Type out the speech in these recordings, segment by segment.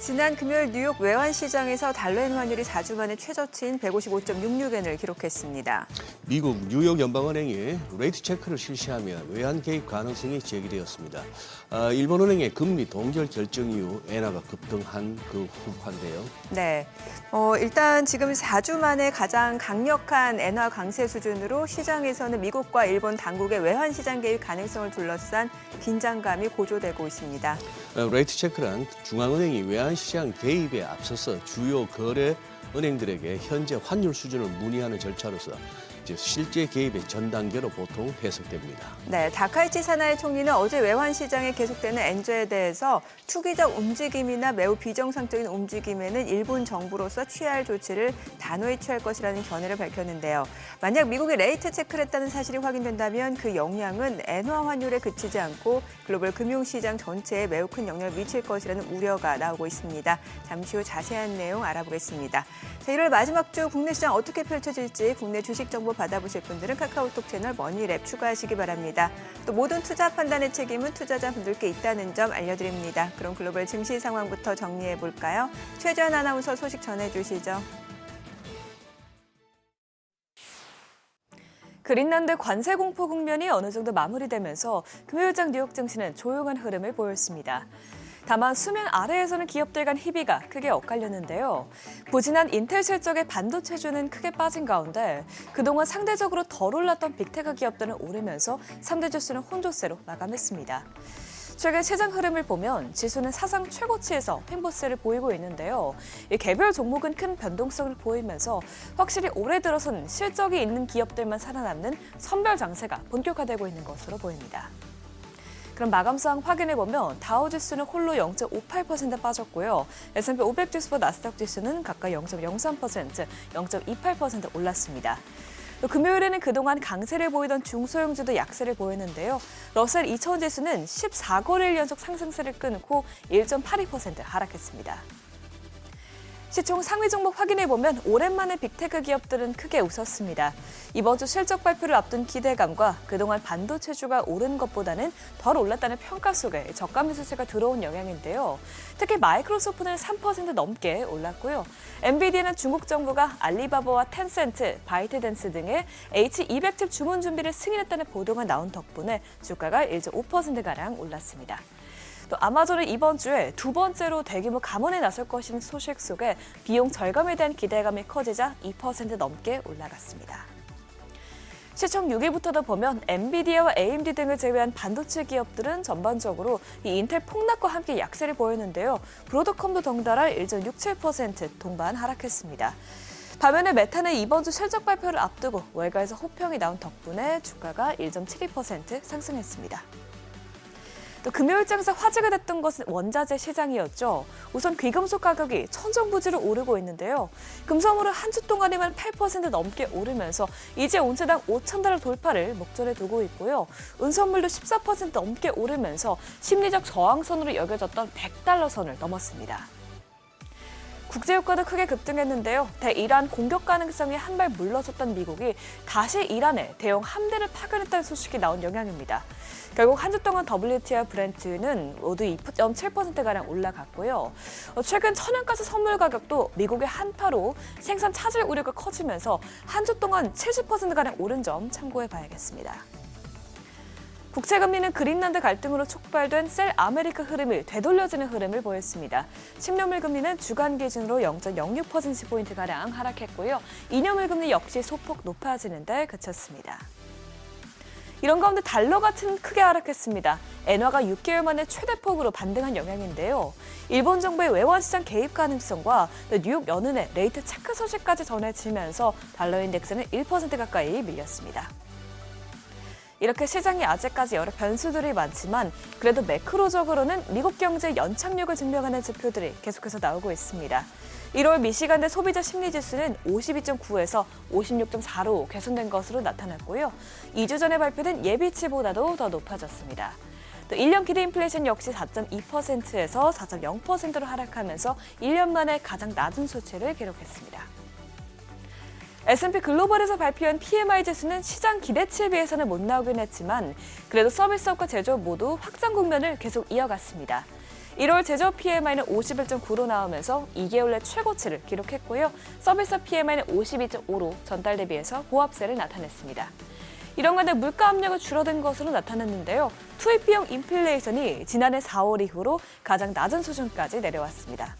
지난 금요일 뉴욕 외환시장에서 달러엔 환율이 4주 만에 최저치인 155.66엔을 기록했습니다. 미국 뉴욕 연방은행이 레이트 체크를 실시하며 외환 개입 가능성이 제기되었습니다. 일본은행의 금리 동결 결정 이후 엔화가 급등한 그 후인데요. 네, 일단 지금 4주 만에 가장 강력한 엔화 강세 수준으로 시장에서는 미국과 일본 당국의 외환시장 개입 가능성을 둘러싼 긴장감이 고조되고 있습니다. 레이트 체크란 중앙은행이 외환시장 개입에 앞서서 주요 거래 은행들에게 현재 환율 수준을 문의하는 절차로서 실제 개입의 전 단계로 보통 해석됩니다. 네, 다카이치 사나이 총리는 어제 외환시장에 계속되는 엔저에 대해서 투기적 움직임이나 매우 비정상적인 움직임에는 일본 정부로서 취할 조치를 단호히 취할 것이라는 견해를 밝혔는데요. 만약 미국이 레이트 체크를 했다는 사실이 확인된다면 그 영향은 엔화 환율에 그치지 않고 글로벌 금융시장 전체에 매우 큰 영향을 미칠 것이라는 우려가 나오고 있습니다. 잠시 후 자세한 내용 알아보겠습니다. 자, 1월 마지막 주 국내 시장 어떻게 펼쳐질지 국내 주식 정보 받아보실 분들은 카카오톡 채널 머니랩 추가하시기 바랍니다. 또 모든 투자 판단의 책임은 투자자분들께 있다는 점 알려드립니다. 그럼 글로벌 증시 상황부터 정리해 볼까요? 최재현 아나운서 소식 전해주시죠. 그린란드 관세 공포 국면이 어느 정도 마무리되면서 금요일장 뉴욕 증시는 조용한 흐름을 보였습니다. 다만 수면 아래에서는 기업들 간 희비가 크게 엇갈렸는데요. 부진한 인텔 실적의 반도체주는 크게 빠진 가운데 그동안 상대적으로 덜 올랐던 빅테크 기업들은 오르면서 3대 지수는 혼조세로 마감했습니다. 최근 시장 흐름을 보면 지수는 사상 최고치에서 횡보세를 보이고 있는데요. 이 개별 종목은 큰 변동성을 보이면서 확실히 올해 들어선 실적이 있는 기업들만 살아남는 선별 장세가 본격화되고 있는 것으로 보입니다. 그럼 마감 사항 확인해보면 다우지수는 홀로 0.58% 빠졌고요. S&P 500 지수와 나스닥 지수는 각각 0.03%, 0.28% 올랐습니다. 금요일에는 그동안 강세를 보이던 중소형주도 약세를 보이는데요. 러셀 2000 지수는 14거래일 연속 상승세를 끊고 1.82% 하락했습니다. 시총 상위 종목 확인해보면 오랜만에 빅테크 기업들은 크게 웃었습니다. 이번 주 실적 발표를 앞둔 기대감과 그동안 반도체주가 오른 것보다는 덜 올랐다는 평가 속에 저가 매수세가 들어온 영향인데요. 특히 마이크로소프트는 3% 넘게 올랐고요. 엔비디아는 중국 정부가 알리바바와 텐센트, 바이트댄스 등의 H200칩 주문 준비를 승인했다는 보도가 나온 덕분에 주가가 1.5%가량 올랐습니다. 또 아마존은 이번 주에 두 번째로 대규모 감원에 나설 것인 소식 속에 비용 절감에 대한 기대감이 커지자 2% 넘게 올라갔습니다. 시총 6위부터도 보면 엔비디아와 AMD 등을 제외한 반도체 기업들은 전반적으로 이 인텔 폭락과 함께 약세를 보였는데요. 브로드컴도 덩달아 1.67% 동반 하락했습니다. 반면에 메타는 이번 주 실적 발표를 앞두고 외과에서 호평이 나온 덕분에 주가가 1.72% 상승했습니다. 또 금요일장에서 화제가 됐던 것은 원자재 시장이었죠. 우선 귀금속 가격이 천정부지로 오르고 있는데요. 금속물은 한 주 동안에만 8% 넘게 오르면서 이제 온체당 5,000달러 돌파를 목전에 두고 있고요. 은선물도 14% 넘게 오르면서 심리적 저항선으로 여겨졌던 100달러 선을 넘었습니다. 국제유가도 크게 급등했는데요. 대이란 공격 가능성이 한 발 물러섰던 미국이 다시 이란에 대형 함대를 파견했다는 소식이 나온 영향입니다. 결국 한 주 동안 WTI 브렌트는 모두 2.7%가량 올라갔고요. 최근 천연가스 선물 가격도 미국의 한파로 생산 차질 우려가 커지면서 한 주 동안 70%가량 오른 점 참고해봐야겠습니다. 국채금리는 그린란드 갈등으로 촉발된 셀 아메리카 흐름이 되돌려지는 흐름을 보였습니다. 10년물 금리는 주간 기준으로 0.06%포인트가량 하락했고요. 2년물 금리 역시 소폭 높아지는 데 그쳤습니다. 이런 가운데 달러 같은 크게 하락했습니다. 엔화가 6개월 만에 최대폭으로 반등한 영향인데요. 일본 정부의 외환시장 개입 가능성과 뉴욕 연은의 레이트 체크 소식까지 전해지면서 달러 인덱스는 1% 가까이 밀렸습니다. 이렇게 시장이 아직까지 여러 변수들이 많지만 그래도 매크로적으로는 미국 경제의 연착륙을 증명하는 지표들이 계속해서 나오고 있습니다. 1월 미시간대 소비자 심리지수는 52.9에서 56.4로 개선된 것으로 나타났고요. 2주 전에 발표된 예비치보다도 더 높아졌습니다. 또 1년 기대 인플레이션 역시 4.2%에서 4.0%로 하락하면서 1년 만에 가장 낮은 수치를 기록했습니다. S&P 글로벌에서 발표한 PMI 지수는 시장 기대치에 비해서는 못 나오긴 했지만 그래도 서비스업과 제조업 모두 확장 국면을 계속 이어갔습니다. 1월 제조업 PMI는 51.9로 나오면서 2개월 내 최고치를 기록했고요. 서비스 PMI는 52.5로 전달 대비해서 보합세를 나타냈습니다. 이런 가운데 물가 압력은 줄어든 것으로 나타났는데요. 투입 비용 인플레이션이 지난해 4월 이후로 가장 낮은 수준까지 내려왔습니다.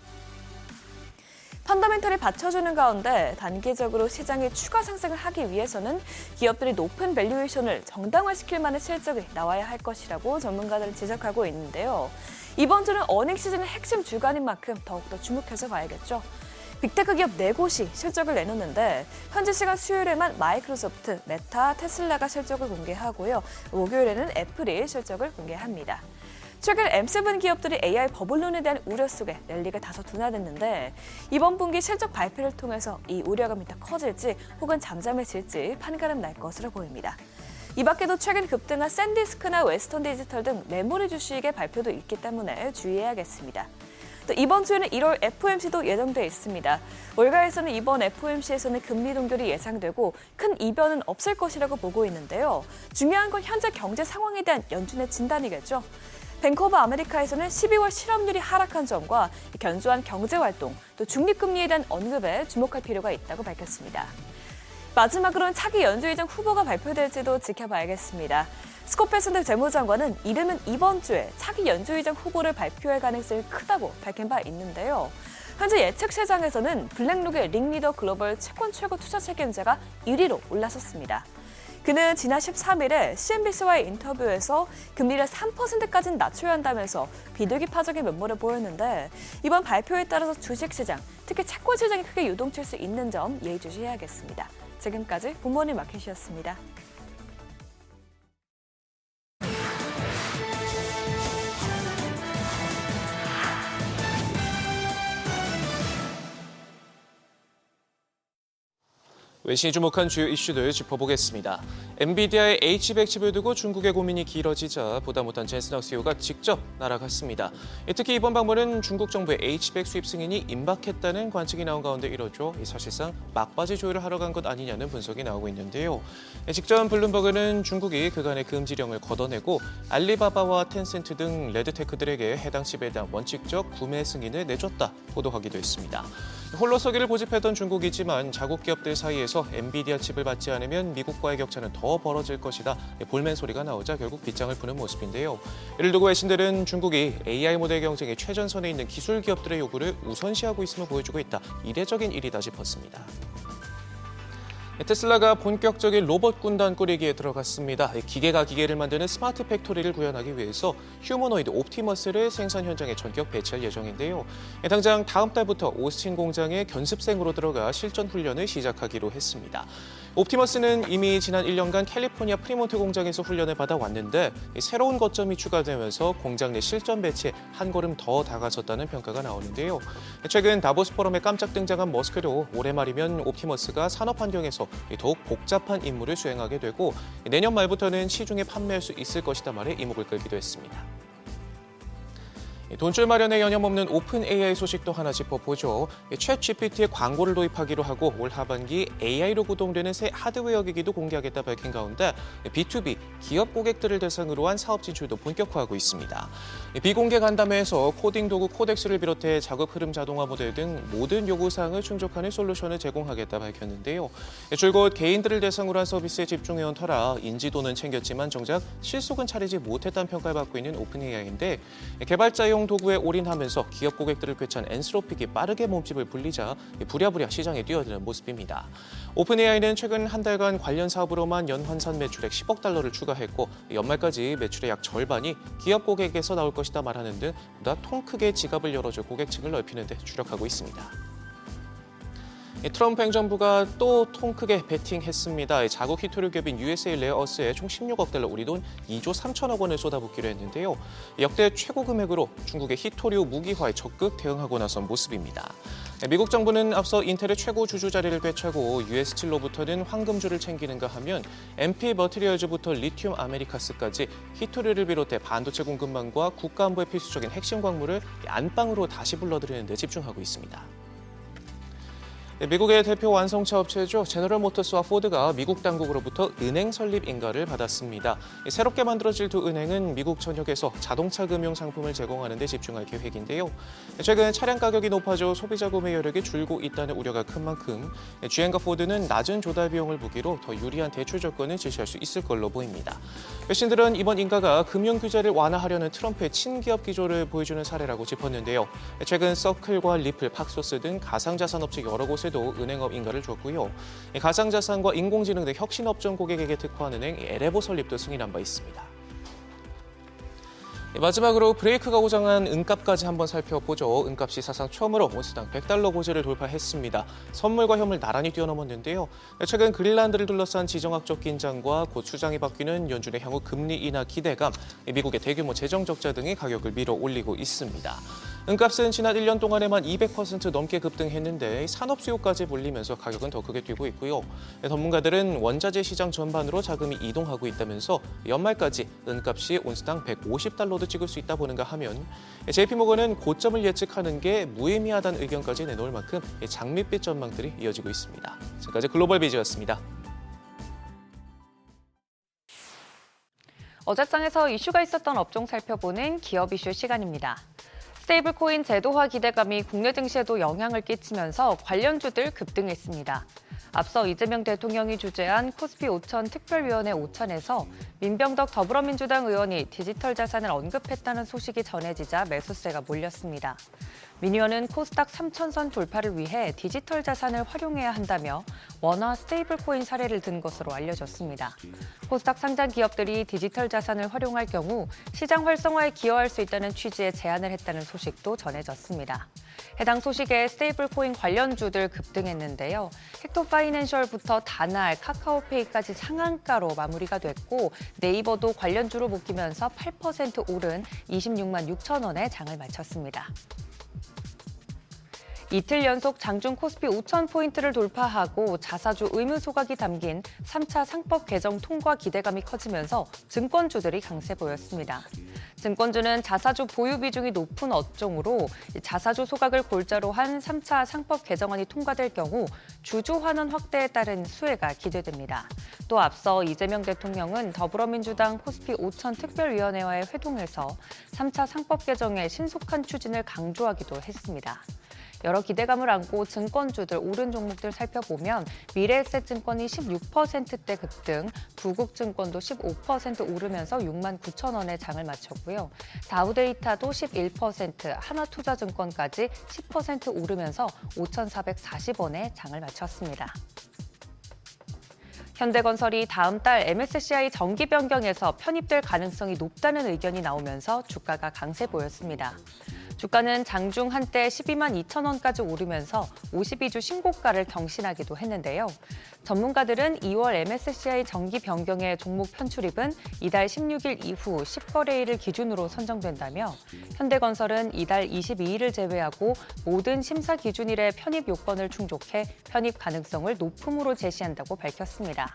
펀더멘털이 받쳐주는 가운데 단기적으로 시장이 추가 상승을 하기 위해서는 기업들이 높은 밸류에이션을 정당화시킬 만한 실적이 나와야 할 것이라고 전문가들은 지적하고 있는데요. 이번 주는 어닝 시즌의 핵심 주간인 만큼 더욱더 주목해서 봐야겠죠. 빅테크 기업 4곳이 실적을 내놓는데 현지 시간 수요일에만 마이크로소프트, 메타, 테슬라가 실적을 공개하고요. 목요일에는 애플이 실적을 공개합니다. 최근 M7 기업들이 AI 버블론에 대한 우려 속에 랠리가 다소 둔화됐는데 이번 분기 실적 발표를 통해서 이 우려감이 더 커질지 혹은 잠잠해질지 판가름 날 것으로 보입니다. 이 밖에도 최근 급등한 샌디스크나 웨스턴 디지털 등 메모리 주식의 발표도 있기 때문에 주의해야겠습니다. 또 이번 주에는 1월 FOMC도 예정돼 있습니다. 월가에서는 이번 FOMC에서는 금리 동결이 예상되고 큰 이변은 없을 것이라고 보고 있는데요. 중요한 건 현재 경제 상황에 대한 연준의 진단이겠죠. 뱅크 오브 아메리카에서는 12월 실업률이 하락한 점과 견조한 경제활동, 또 중립금리에 대한 언급에 주목할 필요가 있다고 밝혔습니다. 마지막으로는 차기 연준의장 후보가 발표될지도 지켜봐야겠습니다. 스콧 베센트 재무장관은 이르면 이번 주에 차기 연준의장 후보를 발표할 가능성이 크다고 밝힌 바 있는데요. 현재 예측 시장에서는 블랙록의 링리더 글로벌 채권 최고 투자 책임자가 1위로 올라섰습니다. 그는 지난 13일에 CNBC와의 인터뷰에서 금리를 3%까지는 낮춰야 한다면서 비둘기 파적인 면모를 보였는데 이번 발표에 따라서 주식시장, 특히 채권 시장이 크게 유동칠 수 있는 점 예의주시해야겠습니다. 지금까지 굿모닝 마켓이었습니다. 외신이 주목한 주요 이슈들 짚어보겠습니다. 엔비디아의 H100 칩을 두고 중국의 고민이 길어지자 보다 못한 젠슨 헉 CEO가 직접 날아갔습니다. 특히 이번 방문은 중국 정부의 H100 수입 승인이 임박했다는 관측이 나온 가운데 이뤄져 사실상 막바지 조율을 하러 간 것 아니냐는 분석이 나오고 있는데요. 직전 블룸버그는 중국이 그간의 금지령을 걷어내고 알리바바와 텐센트 등 레드테크들에게 해당 칩에 대한 원칙적 구매 승인을 내줬다 보도하기도 했습니다. 홀로 서기를 고집했던 중국이지만 자국 기업들 사이에서 엔비디아 칩을 받지 않으면 미국과의 격차는 더 벌어질 것이다. 볼멘 소리가 나오자 결국 빗장을 푸는 모습인데요. 이를 두고 외신들은 중국이 AI 모델 경쟁의 최전선에 있는 기술 기업들의 요구를 우선시하고 있음을 보여주고 있다. 이례적인 일이다 싶었습니다. 테슬라가 본격적인 로봇 군단 꾸리기에 들어갔습니다. 기계가 기계를 만드는 스마트 팩토리를 구현하기 위해서 휴머노이드 옵티머스를 생산 현장에 전격 배치할 예정인데요. 당장 다음 달부터 오스틴 공장에 견습생으로 들어가 실전 훈련을 시작하기로 했습니다. 옵티머스는 이미 지난 1년간 캘리포니아 프리몬트 공장에서 훈련을 받아왔는데 새로운 거점이 추가되면서 공장 내 실전 배치에 한 걸음 더 다가섰다는 평가가 나오는데요. 최근 다보스 포럼에 깜짝 등장한 머스크도 올해 말이면 옵티머스가 산업 환경에서 더욱 복잡한 임무를 수행하게 되고 내년 말부터는 시중에 판매할 수 있을 것이다 말에 이목을 끌기도 했습니다. 돈줄 마련에 여념없는 오픈 AI 소식도 하나 짚어보죠. 챗 GPT에 광고를 도입하기로 하고 올 하반기 AI로 구동되는 새 하드웨어 기기도 공개하겠다 밝힌 가운데 B2B 기업 고객들을 대상으로 한 사업 진출도 본격화하고 있습니다. 비공개 간담회에서 코딩 도구 코덱스를 비롯해 작업 흐름 자동화 모델 등 모든 요구사항을 충족하는 솔루션을 제공하겠다 밝혔는데요. 줄곧 개인들을 대상으로 한 서비스에 집중해온 터라 인지도는 챙겼지만 정작 실속은 차리지 못했다는 평가를 받고 있는 오픈 AI인데 개발자용 도구에 올인하면서 기업 고객들을 꿰찬 엔스로픽이 빠르게 몸집을 불리자 부랴부랴 시장에 뛰어드는 모습입니다. 오픈AI는 최근 한 달간 관련 사업으로만 연환산 매출액 10억 달러를 추가했고 연말까지 매출의 약 절반이 기업 고객에서 나올 것이다 말하는 등 보다 통 크게 지갑을 열어줄 고객층을 넓히는 데 주력하고 있습니다. 트럼프 행정부가 또 통 크게 베팅했습니다. 자국 히토류 기업인 USA 레어어스에 총 16억 달러, 우리 돈 2조 3천억 원을 쏟아붓기로 했는데요. 역대 최고 금액으로 중국의 히토류 무기화에 적극 대응하고 나선 모습입니다. 미국 정부는 앞서 인텔의 최고 주주 자리를 되찾고 US 스틸로부터는 황금주를 챙기는가 하면 MP 머티리얼즈부터 리튬 아메리카스까지 히토류를 비롯해 반도체 공급망과 국가 안보에 필수적인 핵심 광물을 안방으로 다시 불러들이는 데 집중하고 있습니다. 미국의 대표 완성차 업체죠. 제너럴 모터스와 포드가 미국 당국으로부터 은행 설립 인가를 받았습니다. 새롭게 만들어질 두 은행은 미국 전역에서 자동차 금융 상품을 제공하는 데 집중할 계획인데요. 최근 차량 가격이 높아져 소비자 구매 여력이 줄고 있다는 우려가 큰 만큼 GM과 포드는 낮은 조달 비용을 무기로 더 유리한 대출 조건을 제시할 수 있을 걸로 보입니다. 외신들은 이번 인가가 금융 규제를 완화하려는 트럼프의 친기업 기조를 보여주는 사례라고 짚었는데요. 최근 서클과 리플, 팍소스 등 가상자산 업체 여러 곳에도 은행업 인가를 줬고요. 가상자산과 인공지능 등 혁신업종 고객에게 특화한 은행 에레보 설립도 승인한 바 있습니다. 마지막으로 브레이크가 고장난 은값까지 한번 살펴보죠. 은값이 사상 처음으로 온스당 $100 고지를 돌파했습니다. 선물과 현물 나란히 뛰어넘었는데요. 최근 그린란드를 둘러싼 지정학적 긴장과 곧 수장이 바뀌는 연준의 향후 금리 인하 기대감, 미국의 대규모 재정 적자 등이 가격을 밀어 올리고 있습니다. 은값은 지난 1년 동안에만 200% 넘게 급등했는데 산업 수요까지 몰리면서 가격은 더 크게 뛰고 있고요. 전문가들은 원자재 시장 전반으로 자금이 이동하고 있다면서 연말까지 은값이 온스당 $150도 찍을 수 있다 보는가 하면 JP모건은 고점을 예측하는 게 무의미하다는 의견까지 내놓을 만큼 장밋빛 전망들이 이어지고 있습니다. 지금까지 글로벌 비즈였습니다. 어제장에서 이슈가 있었던 업종 살펴보는 기업 이슈 시간입니다. 스테이블코인 제도화 기대감이 국내 증시에도 영향을 끼치면서 관련주들 급등했습니다. 앞서 이재명 대통령이 주재한 코스피 5000 특별위원회 오찬에서 민병덕 더불어민주당 의원이 디지털 자산을 언급했다는 소식이 전해지자 매수세가 몰렸습니다. 민 의원은 코스닥 3000선 돌파를 위해 디지털 자산을 활용해야 한다며 원화 스테이블코인 사례를 든 것으로 알려졌습니다. 코스닥 상장 기업들이 디지털 자산을 활용할 경우 시장 활성화에 기여할 수 있다는 취지의 제안을 했다는 소식도 전해졌습니다. 해당 소식에 스테이블코인 관련주들 급등했는데요. 헥토파이낸셜부터 다날, 카카오페이까지 상한가로 마무리가 됐고 네이버도 관련주로 묶이면서 8% 오른 26만 6천 원에 장을 마쳤습니다. 이틀 연속 장중 코스피 5,000포인트를 돌파하고 자사주 의무 소각이 담긴 3차 상법 개정 통과 기대감이 커지면서 증권주들이 강세 보였습니다. 증권주는 자사주 보유 비중이 높은 업종으로 자사주 소각을 골자로 한 3차 상법 개정안이 통과될 경우 주주 환원 확대에 따른 수혜가 기대됩니다. 또 앞서 이재명 대통령은 더불어민주당 코스피 5,000 특별위원회와의 회동에서 3차 상법 개정의 신속한 추진을 강조하기도 했습니다. 여러 기대감을 안고 증권주들 오른 종목들 살펴보면 미래에셋증권이 16%대 급등, 부국증권도 15% 오르면서 6만 9천 원에 장을 마쳤고요. 다우데이터도 11%, 하나투자증권까지 10% 오르면서 5,440원에 장을 마쳤습니다. 현대건설이 다음 달 MSCI 정기 변경에서 편입될 가능성이 높다는 의견이 나오면서 주가가 강세 보였습니다. 주가는 장중 한때 12만 2천 원까지 오르면서 52주 신고가를 경신하기도 했는데요. 전문가들은 2월 MSCI 정기 변경의 종목 편출입은 이달 16일 이후 10거래일을 기준으로 선정된다며 현대건설은 이달 22일을 제외하고 모든 심사 기준일의 편입 요건을 충족해 편입 가능성을 높음으로 제시한다고 밝혔습니다.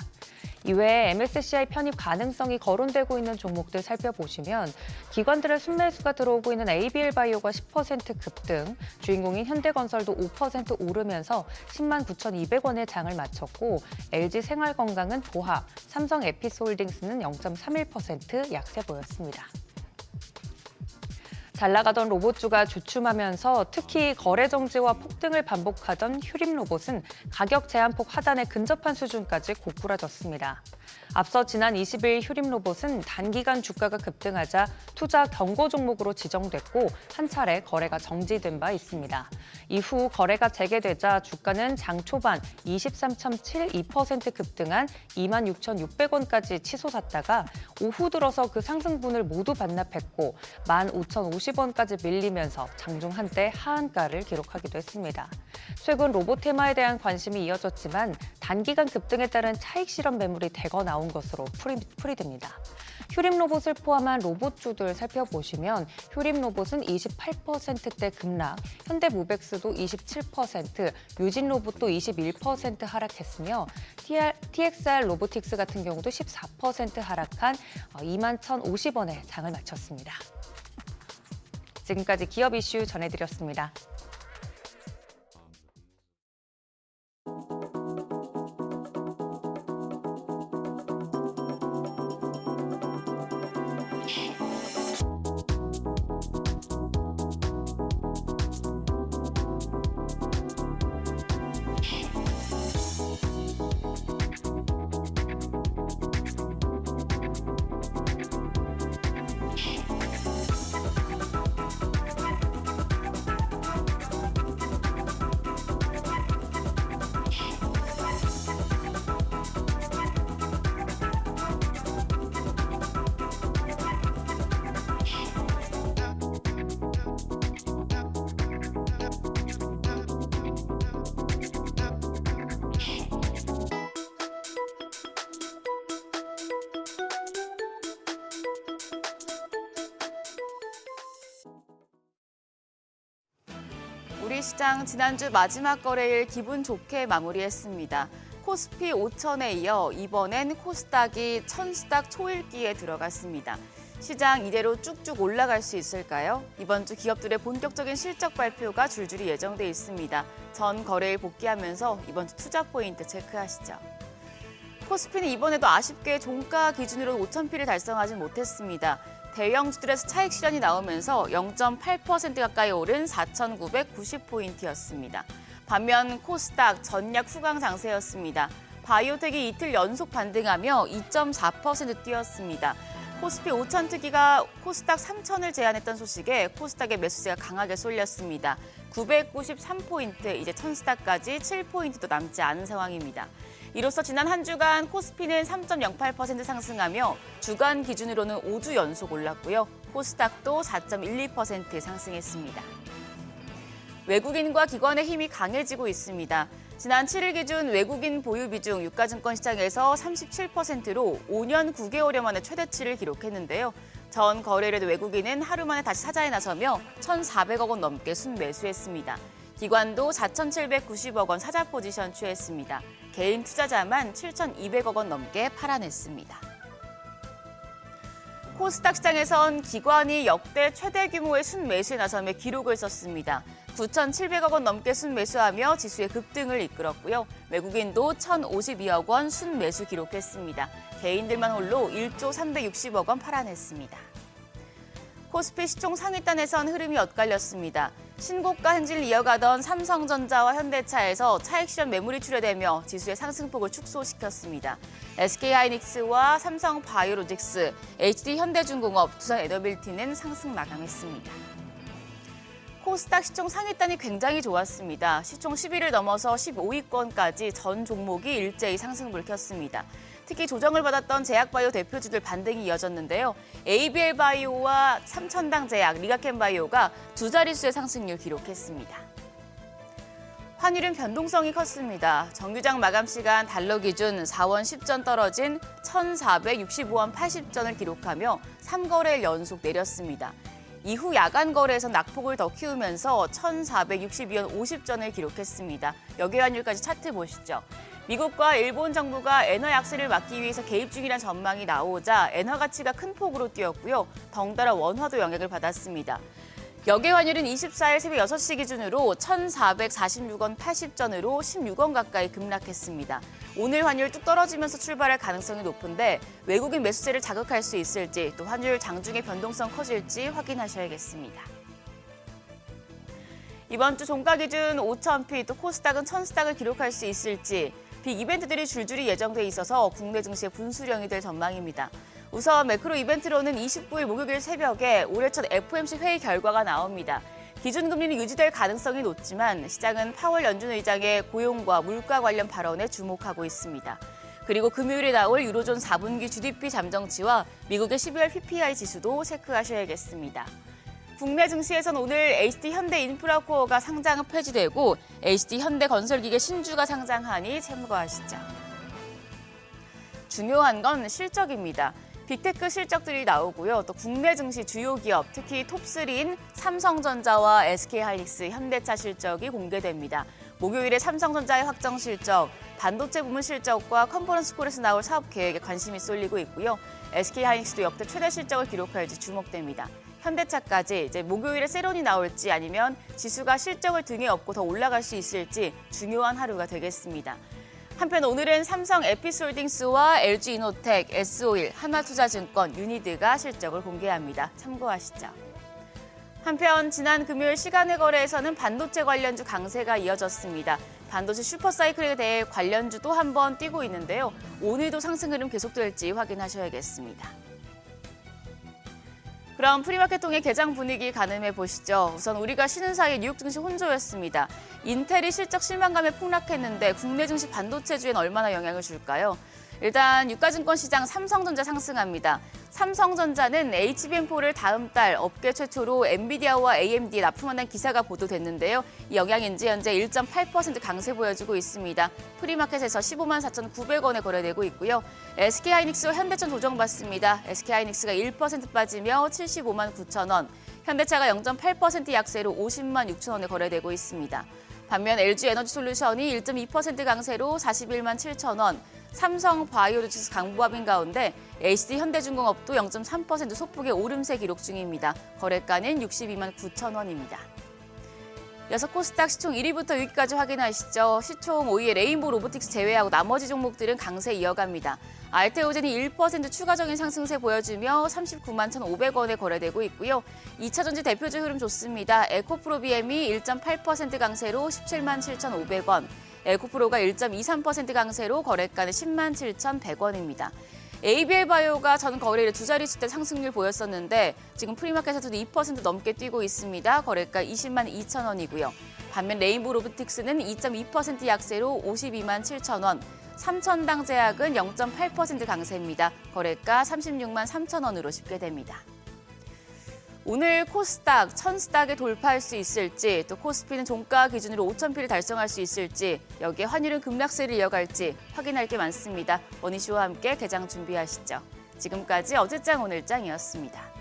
이외에 MSCI 편입 가능성이 거론되고 있는 종목들 살펴보시면 기관들의 순매수가 들어오고 있는 ABL바이오가 10% 급등, 주인공인 현대건설도 5% 오르면서 10만 9,200원의 장을 마쳤고 LG생활건강은 보합, 삼성에피스홀딩스는 0.31% 약세 보였습니다. 잘 나가던 로봇주가 주춤하면서 특히 거래 정지와 폭등을 반복하던 휴림로봇은 가격 제한폭 하단에 근접한 수준까지 고꾸라졌습니다. 앞서 지난 20일 휴림로봇은 단기간 주가가 급등하자 투자 경고 종목으로 지정됐고 한 차례 거래가 정지된 바 있습니다. 이후 거래가 재개되자 주가는 장 초반 23.72% 급등한 26,600원까지 치솟았다가 오후 들어서 그 상승분을 모두 반납했고 15,050원까지 밀리면서 장중 한때 하한가를 기록하기도 했습니다. 최근 로봇 테마에 대한 관심이 이어졌지만 단기간 급등에 따른 차익 실현 매물이 대거 나온 것으로 풀이됩니다. 휴림로봇을 포함한 로봇주들 살펴보시면 휴림로봇은 28%대 급락, 현대모백스도 27%, 유진로봇도 21% 하락했으며 TXR 로보틱스 같은 경우도 14% 하락한 21,050원에 장을 마쳤습니다. 지금까지 기업 이슈 전해드렸습니다. 우리 시장 지난주 마지막 거래일 기분 좋게 마무리했습니다. 코스피 5천에 이어 이번엔 코스닥이 1000스닥 초읽기에 들어갔습니다. 시장 이대로 쭉쭉 올라갈 수 있을까요? 이번 주 기업들의 본격적인 실적 발표가 줄줄이 예정돼 있습니다. 전 거래일 복귀하면서 이번 주 투자 포인트 체크하시죠. 코스피는 이번에도 아쉽게 종가 기준으로 5,000피를 달성하진 못했습니다. 대형주들에서 차익 실현이 나오면서 0.8% 가까이 오른 4,990포인트였습니다. 반면 코스닥 전략 후강 장세였습니다. 바이오텍이 이틀 연속 반등하며 2.4% 뛰었습니다. 코스피 5천 특기가 코스닥 3천을 제안했던 소식에 코스닥의 매수세가 강하게 쏠렸습니다. 993포인트, 이제 1000스닥까지 7포인트도 남지 않은 상황입니다. 이로써 지난 한 주간 코스피는 3.08% 상승하며 주간 기준으로는 5주 연속 올랐고요. 코스닥도 4.12% 상승했습니다. 외국인과 기관의 힘이 강해지고 있습니다. 지난 7일 기준 외국인 보유 비중 유가증권 시장에서 37%로 5년 9개월여 만에 최대치를 기록했는데요. 전 거래일에도 외국인은 하루 만에 다시 사자에 나서며 1,400억 원 넘게 순매수했습니다. 기관도 4,790억 원 사자 포지션 취했습니다. 개인 투자자만 7,200억 원 넘게 팔아냈습니다. 코스닥 시장에선 기관이 역대 최대 규모의 순매수에 나서며 기록을 썼습니다. 9,700억 원 넘게 순매수하며 지수의 급등을 이끌었고요. 외국인도 1,052억 원 순매수 기록했습니다. 개인들만 홀로 1조 360억 원 팔아냈습니다. 코스피 시총 상위단에선 흐름이 엇갈렸습니다. 신고가 행진을 이어가던 삼성전자와 현대차에서 차익 실현 매물이 출회되며 지수의 상승폭을 축소시켰습니다. SK하이닉스와 삼성바이오로직스, HD현대중공업, 두산에너빌티는 상승 마감했습니다. 코스닥 시총 상위단이 굉장히 좋았습니다. 시총 10위를 넘어서 15위권까지 전 종목이 일제히 상승을 켰습니다. 특히 조정을 받았던 제약바이오 대표주들 반등이 이어졌는데요. ABL바이오와 삼천당제약, 리가켄바이오가 두 자릿수의 상승률 기록했습니다. 환율은 변동성이 컸습니다. 정규장 마감 시간 달러 기준 4원 10전 떨어진 1,465원 80전을 기록하며 3거래일 연속 내렸습니다. 이후 야간 거래에서 낙폭을 더 키우면서 1,462원 50전을 기록했습니다. 역외환율까지 차트 보시죠. 미국과 일본 정부가 엔화 약세를 막기 위해서 개입 중이라는 전망이 나오자 엔화 가치가 큰 폭으로 뛰었고요. 덩달아 원화도 영향을 받았습니다. 역외환율은 24일 새벽 6시 기준으로 1,446원 80전으로 16원 가까이 급락했습니다. 오늘 환율 뚝 떨어지면서 출발할 가능성이 높은데 외국인 매수세를 자극할 수 있을지 또 환율 장중의 변동성 커질지 확인하셔야겠습니다. 이번 주 종가 기준 5,000피 또 코스닥은 1,000스닥을 기록할 수 있을지 빅 이벤트들이 줄줄이 예정돼 있어서 국내 증시의 분수령이 될 전망입니다. 우선 매크로 이벤트로는 29일 목요일 새벽에 올해 첫 FOMC 회의 결과가 나옵니다. 기준금리는 유지될 가능성이 높지만 시장은 파월 연준 의장의 고용과 물가 관련 발언에 주목하고 있습니다. 그리고 금요일에 나올 유로존 4분기 GDP 잠정치와 미국의 12월 PPI 지수도 체크하셔야겠습니다. 국내 증시에서는 오늘 HD현대인프라코어가 상장 폐지되고 HD현대건설기계 신주가 상장하니 참고하시죠. 중요한 건 실적입니다. 빅테크 실적들이 나오고요. 또 국내 증시 주요 기업, 특히 톱3인 삼성전자와 SK하이닉스, 현대차 실적이 공개됩니다. 목요일에 삼성전자의 확정 실적, 반도체 부문 실적과 컨퍼런스콜에서 나올 사업 계획에 관심이 쏠리고 있고요. SK하이닉스도 역대 최대 실적을 기록할지 주목됩니다. 현대차까지 이제 목요일에 세론이 나올지 아니면 지수가 실적을 등에 업고 더 올라갈 수 있을지 중요한 하루가 되겠습니다. 한편 오늘은 삼성 에피솔딩스와 LG이노텍, S-오일, 하나투자증권, 유니드가 실적을 공개합니다. 참고하시죠. 한편 지난 금요일 시간의 거래에서는 반도체 관련주 강세가 이어졌습니다. 반도체 슈퍼사이클에 대해 관련주도 한번 뛰고 있는데요. 오늘도 상승 흐름 계속될지 확인하셔야겠습니다. 그럼 프리마켓 통해 개장 분위기 가늠해 보시죠. 우선 우리가 쉬는 사이 뉴욕 증시 혼조였습니다. 인텔이 실적 실망감에 폭락했는데 국내 증시 반도체주엔 얼마나 영향을 줄까요? 일단 유가증권 시장 삼성전자 상승합니다. 삼성전자는 HBM4를 다음 달 업계 최초로 엔비디아와 AMD에 납품한다는 기사가 보도됐는데요. 이 영향인지 현재 1.8% 강세 보여주고 있습니다. 프리마켓에서 15만 4,900원에 거래되고 있고요. SK하이닉스와 현대차 조정받습니다. SK하이닉스가 1% 빠지며 75만 9천원, 현대차가 0.8% 약세로 50만 6천원에 거래되고 있습니다. 반면 LG에너지솔루션이 1.2% 강세로 41만 7천원, 삼성바이오로직스 강보합인 가운데 HD현대중공업도 0.3% 소폭의 오름세 기록 중입니다. 거래가는 62만 9천원입니다. 이어서 코스닥 시총 1위부터 6위까지 확인하시죠. 시총 5위의 레인보우 로보틱스 제외하고 나머지 종목들은 강세 이어갑니다. 알테오젠이 1% 추가적인 상승세 보여주며 39만 1,500원에 거래되고 있고요. 2차전지 대표주 흐름 좋습니다. 에코프로비엠이 1.8% 강세로 17만 7,500원, 에코프로가 1.23% 강세로 거래가는 10만 7,100원입니다. ABL바이오가 전 거래일 두 자릿수 상승률 보였었는데 지금 프리마켓에서도 2% 넘게 뛰고 있습니다. 거래가 20만 2천원이고요. 반면 레인보우 로보틱스는 2.2% 약세로 52만 7천원, 삼천당 제약은 0.8% 강세입니다. 거래가 36만 3천원으로 집계됩니다. 오늘 코스닥 1,000스닥에 돌파할 수 있을지, 또 코스피는 종가 기준으로 5,000피를 달성할 수 있을지, 여기에 환율은 급락세를 이어갈지 확인할 게 많습니다. 원희씨와 함께 개장 준비하시죠. 지금까지 어제장 오늘장이었습니다.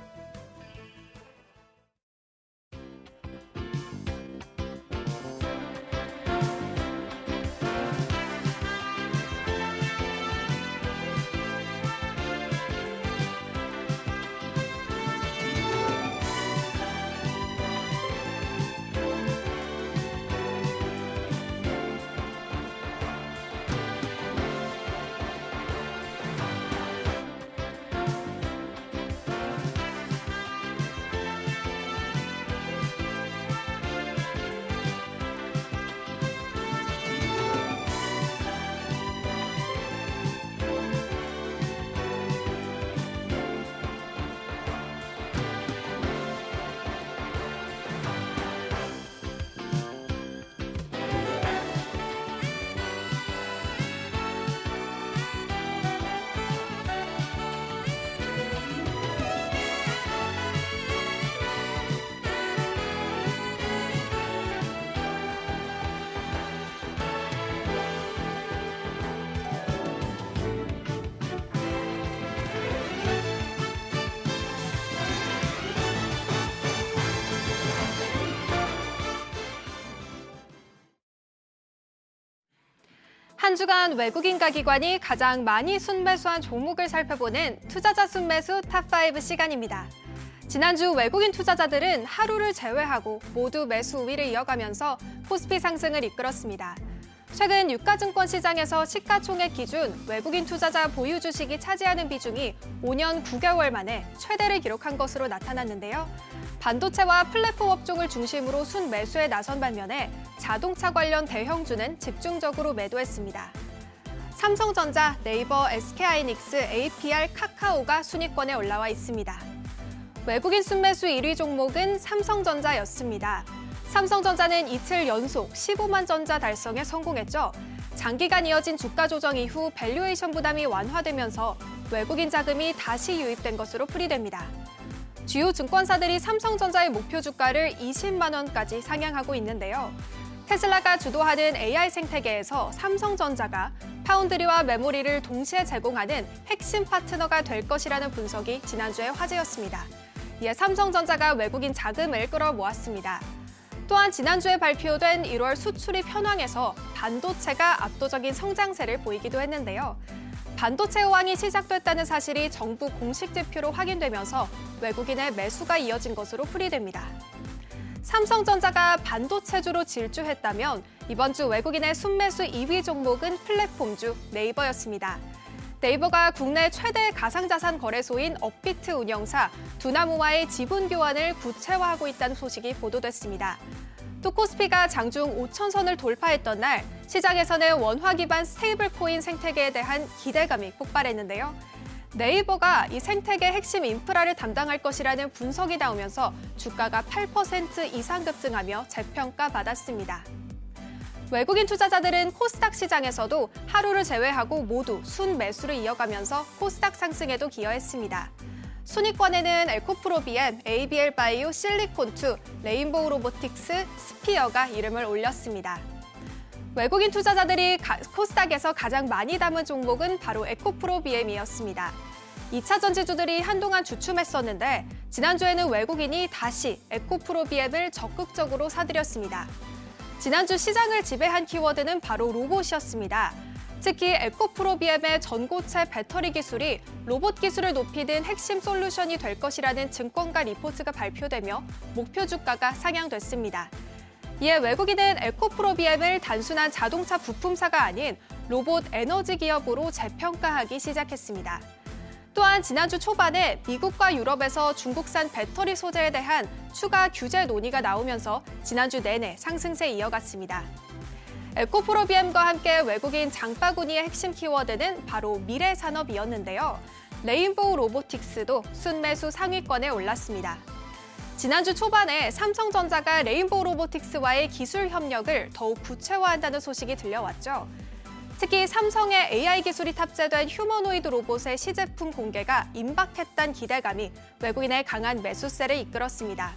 한 주간 외국인가 기관이 가장 많이 순매수한 종목을 살펴보는 투자자 순매수 탑5 시간입니다. 지난주 외국인 투자자들은 하루를 제외하고 모두 매수 우위를 이어가면서 코스피 상승을 이끌었습니다. 최근 유가증권 시장에서 시가총액 기준 외국인 투자자 보유 주식이 차지하는 비중이 5년 9개월 만에 최대를 기록한 것으로 나타났는데요. 반도체와 플랫폼 업종을 중심으로 순매수에 나선 반면에 자동차 관련 대형주는 집중적으로 매도했습니다. 삼성전자, 네이버, SK하이닉스, APR, 카카오가 순위권에 올라와 있습니다. 외국인 순매수 1위 종목은 삼성전자였습니다. 삼성전자는 이틀 연속 15만 전자 달성에 성공했죠. 장기간 이어진 주가 조정 이후 밸류에이션 부담이 완화되면서 외국인 자금이 다시 유입된 것으로 풀이됩니다. 주요 증권사들이 삼성전자의 목표 주가를 20만 원까지 상향하고 있는데요. 테슬라가 주도하는 AI 생태계에서 삼성전자가 파운드리와 메모리를 동시에 제공하는 핵심 파트너가 될 것이라는 분석이 지난주에 화제였습니다. 이에 삼성전자가 외국인 자금을 끌어모았습니다. 또한 지난주에 발표된 1월 수출입 현황에서 반도체가 압도적인 성장세를 보이기도 했는데요. 반도체 호황이 시작됐다는 사실이 정부 공식 지표로 확인되면서 외국인의 매수가 이어진 것으로 풀이됩니다. 삼성전자가 반도체주로 질주했다면 이번 주 외국인의 순매수 2위 종목은 플랫폼주 네이버였습니다. 네이버가 국내 최대 가상자산 거래소인 업비트 운영사 두나무와의 지분 교환을 구체화하고 있다는 소식이 보도됐습니다. 또 코스피가 장중 5,000선을 돌파했던 날 시장에서는 원화 기반 스테이블 코인 생태계에 대한 기대감이 폭발했는데요. 네이버가 이 생태계 핵심 인프라를 담당할 것이라는 분석이 나오면서 주가가 8% 이상 급등하며 재평가받았습니다. 외국인 투자자들은 코스닥 시장에서도 하루를 제외하고 모두 순매수를 이어가면서 코스닥 상승에도 기여했습니다. 순위권에는 에코프로비엠, ABL 바이오, 실리콘2, 레인보우 로보틱스, 스피어가 이름을 올렸습니다. 외국인 투자자들이 코스닥에서 가장 많이 담은 종목은 바로 에코프로비엠이었습니다. 2차 전지주들이 한동안 주춤했었는데 지난주에는 외국인이 다시 에코프로비엠을 적극적으로 사들였습니다. 지난주 시장을 지배한 키워드는 바로 로봇이었습니다. 특히 에코프로비엠의 전고체 배터리 기술이 로봇 기술을 높이는 핵심 솔루션이 될 것이라는 증권가 리포트가 발표되며 목표 주가가 상향됐습니다. 이에 외국인은 에코프로비엠을 단순한 자동차 부품사가 아닌 로봇 에너지 기업으로 재평가하기 시작했습니다. 또한 지난주 초반에 미국과 유럽에서 중국산 배터리 소재에 대한 추가 규제 논의가 나오면서 지난주 내내 상승세 이어갔습니다. 에코프로비엠과 함께 외국인 장바구니의 핵심 키워드는 바로 미래 산업이었는데요. 레인보우 로보틱스도 순매수 상위권에 올랐습니다. 지난주 초반에 삼성전자가 레인보우 로보틱스와의 기술 협력을 더욱 구체화한다는 소식이 들려왔죠. 특히 삼성의 AI 기술이 탑재된 휴머노이드 로봇의 시제품 공개가 임박했다는 기대감이 외국인의 강한 매수세를 이끌었습니다.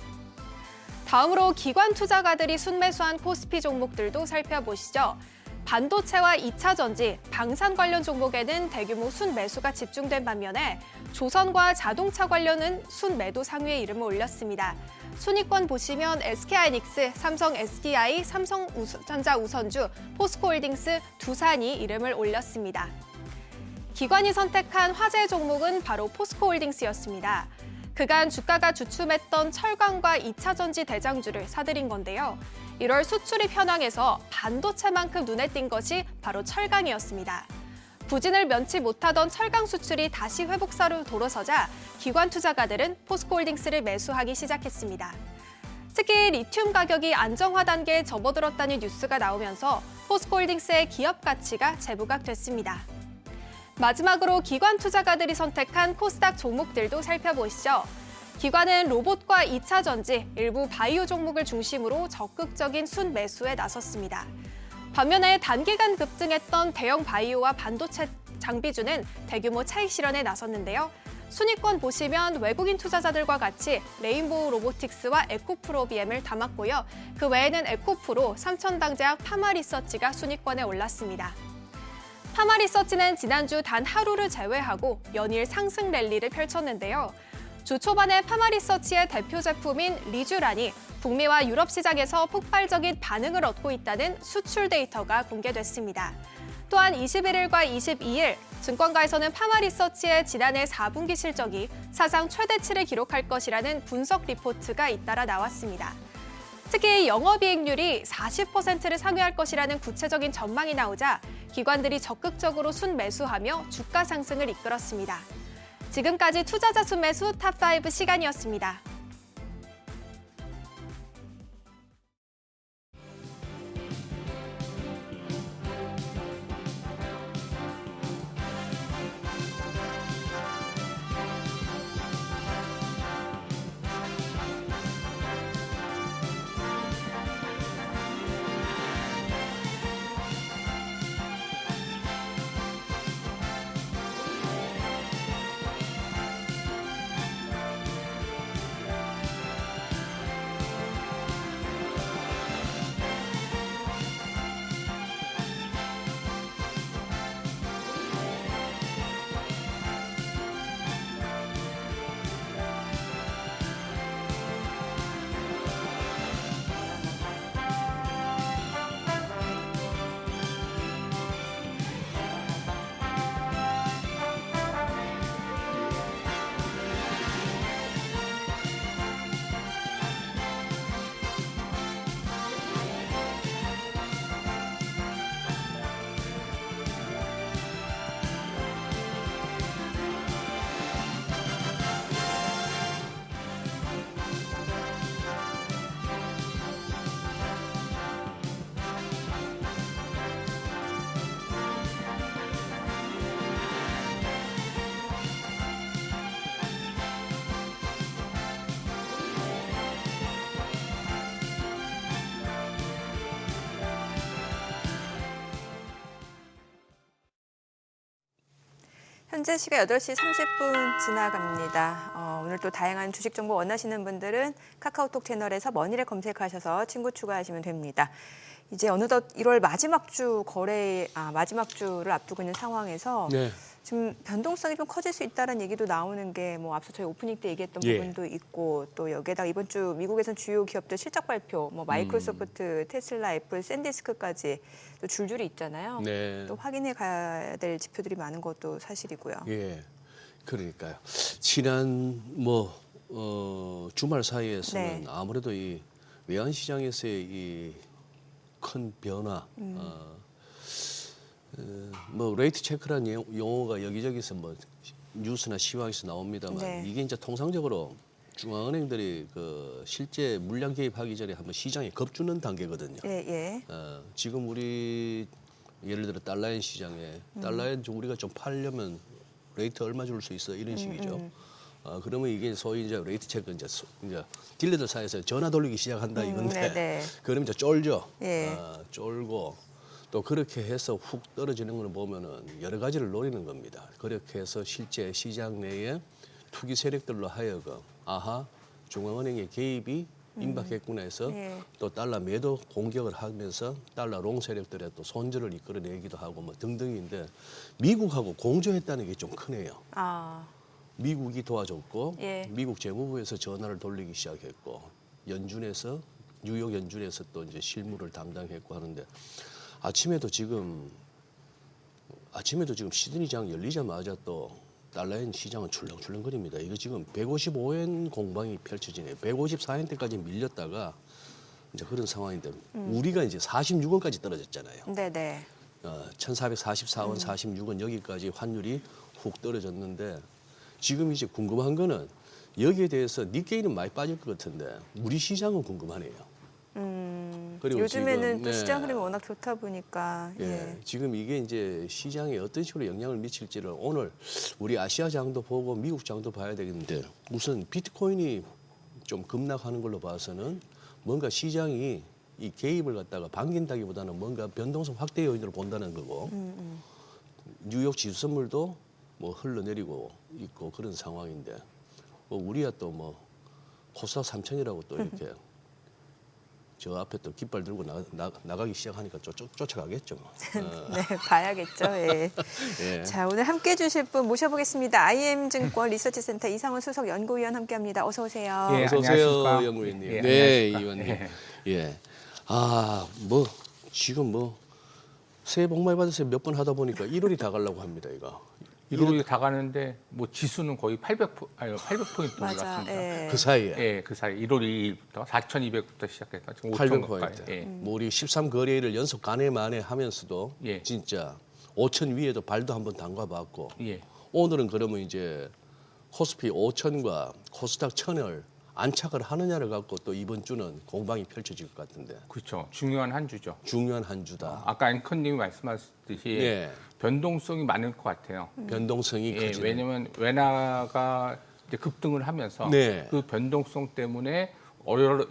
다음으로 기관 투자가들이 순매수한 코스피 종목들도 살펴보시죠. 반도체와 2차 전지, 방산 관련 종목에는 대규모 순매수가 집중된 반면에 조선과 자동차 관련은 순매도 상위에 이름을 올렸습니다. 순위권 보시면 SK하이닉스, 삼성 SDI, 삼성전자 우선주, 포스코홀딩스, 두산이 이름을 올렸습니다. 기관이 선택한 화제 종목은 바로 포스코홀딩스였습니다. 그간 주가가 주춤했던 철강과 2차 전지 대장주를 사들인 건데요. 1월 수출이 편황해서 반도체만큼 눈에 띈 것이 바로 철강이었습니다. 부진을 면치 못하던 철강 수출이 다시 회복사로 돌아서자 기관 투자가들은 포스코홀딩스를 매수하기 시작했습니다. 특히 리튬 가격이 안정화 단계에 접어들었다는 뉴스가 나오면서 포스코홀딩스의 기업 가치가 재부각됐습니다. 마지막으로 기관 투자가들이 선택한 코스닥 종목들도 살펴보시죠. 기관은 로봇과 2차 전지, 일부 바이오 종목을 중심으로 적극적인 순매수에 나섰습니다. 반면에 단기간 급등했던 대형 바이오와 반도체 장비주는 대규모 차익 실현에 나섰는데요. 순위권 보시면 외국인 투자자들과 같이 레인보우 로보틱스와 에코프로비엠을 담았고요. 그 외에는 에코프로, 삼천당제약, 파마리서치가 순위권에 올랐습니다. 파마리서치는 지난주 단 하루를 제외하고 연일 상승 랠리를 펼쳤는데요. 주 초반에 파마리서치의 대표 제품인 리쥬란이 북미와 유럽 시장에서 폭발적인 반응을 얻고 있다는 수출 데이터가 공개됐습니다. 또한 21일과 22일 증권가에서는 파마리서치의 지난해 4분기 실적이 사상 최대치를 기록할 것이라는 분석 리포트가 잇따라 나왔습니다. 특히 영업이익률이 40%를 상회할 것이라는 구체적인 전망이 나오자 기관들이 적극적으로 순매수하며 주가 상승을 이끌었습니다. 지금까지 투자자 순매수 탑5 시간이었습니다. 현재 시각 8시 30분 지나갑니다. 오늘 또 다양한 주식 정보 원하시는 분들은 카카오톡 채널에서 머니를 검색하셔서 친구 추가하시면 됩니다. 이제 어느덧 1월 마지막 주 마지막 주를 앞두고 있는 상황에서 네. 지금 변동성이 좀 커질 수 있다는 얘기도 나오는 게 뭐 앞서 저희 오프닝 때 얘기했던 예. 부분도 있고 또 여기에다가 이번 주 미국에선 주요 기업들 실적 발표, 뭐 마이크로소프트, 테슬라, 애플, 샌디스크까지 또 줄줄이 있잖아요. 네. 또 확인해 가야 될 지표들이 많은 것도 사실이고요. 예, 그러니까요. 지난 주말 사이에서는 네. 아무래도 이 외환 시장에서의 이 큰 변화, 레이트 체크라는 용어가 여기저기서 뭐 뉴스나 시황에서 나옵니다만 네. 이게 이제 통상적으로 중앙은행들이 그 실제 물량 개입하기 전에 한번 시장에 겁주는 단계거든요. 예. 지금 우리 예를 들어 달러엔 시장에 달러엔 좀 우리가 좀 팔려면 레이트 얼마 줄 수 있어 이런 식이죠. 그러면 이게 소위 이제 레이트 체크 이제 딜러들 사이에서 전화 돌리기 시작한다 이건데 네네. 그럼 이제 쫄죠. 예. 쫄고 또 그렇게 해서 훅 떨어지는 걸 보면은 여러 가지를 노리는 겁니다. 그렇게 해서 실제 시장 내에 투기 세력들로 하여금 중앙은행의 개입이 임박했구나 해서 예. 또 달러 매도 공격을 하면서 달러 롱 세력들의 또 손절을 이끌어내기도 하고 뭐 등등인데 미국하고 공조했다는 게 좀 크네요. 미국이 도와줬고 예. 미국 재무부에서 전화를 돌리기 시작했고 뉴욕 연준에서 또 이제 실무를 담당했고 하는데 아침에도 지금 시드니장 열리자마자 또 달러엔 시장은 출렁출렁거립니다. 이거 지금 155엔 공방이 펼쳐지네요. 154엔대까지 밀렸다가 이제 그런 상황인데 우리가 이제 46원까지 떨어졌잖아요. 네네. 1,444원, 46원 여기까지 환율이 훅 떨어졌는데 지금 이제 궁금한 거는 여기에 대해서 니케이는 많이 빠질 것 같은데 우리 시장은 궁금하네요. 그리고 요즘에는 지금, 또 시장 흐름이 워낙 좋다 보니까 지금 이게 이제 시장에 어떤 식으로 영향을 미칠지를 오늘 우리 아시아 장도 보고 미국 장도 봐야 되겠는데 우선 비트코인이 좀 급락하는 걸로 봐서는 뭔가 시장이 이 개입을 갖다가 반긴다기보다는 뭔가 변동성 확대 요인으로 본다는 거고 뉴욕 지수 선물도 뭐 흘러내리고 있고 그런 상황인데 우리야 또 뭐 코스닥 3천이라고 또 이렇게 저 앞에 또 깃발 들고 나가기 시작하니까 쫓아가겠죠. 뭐. 네, 봐야겠죠. 예. 예. 자, 오늘 함께 해주실 분 모셔보겠습니다. IM증권 리서치센터 이상훈 수석 연구위원 함께합니다. 어서 오세요. 예, 어서 오세요, 안녕하십니까. 연구위원님. 예, 네, 안녕하십니까. 의원님. 예. 예. 지금 새해 복 많이 받으세요. 몇 번 하다 보니까 1월이 다 가려고 합니다, 이거. 1월이 다 가는데 뭐 지수는 거의 800포인트 맞아. 올랐습니다. 예. 그 사이에 예, 그 사이 1월 2일부터 4,200부터 시작해서 지금 800포인트. 가까이. 예. 뭐 우리 13거래일을 연속 간에 만에 하면서도 예. 진짜 5천 위에도 발도 한번 담가봤고 예. 오늘은 그러면 이제 코스피 5천과 코스닥 1,000을 안착을 하느냐를 갖고 또 이번 주는 공방이 펼쳐질 것 같은데 그렇죠. 중요한 한 주죠. 중요한 한 주다. 아까 앵커님이 말씀하셨듯이 예. 변동성이 많을 것 같아요. 변동성이 예, 커지는. 왜냐하면 wen화가 이제 급등을 하면서 네. 그 변동성 때문에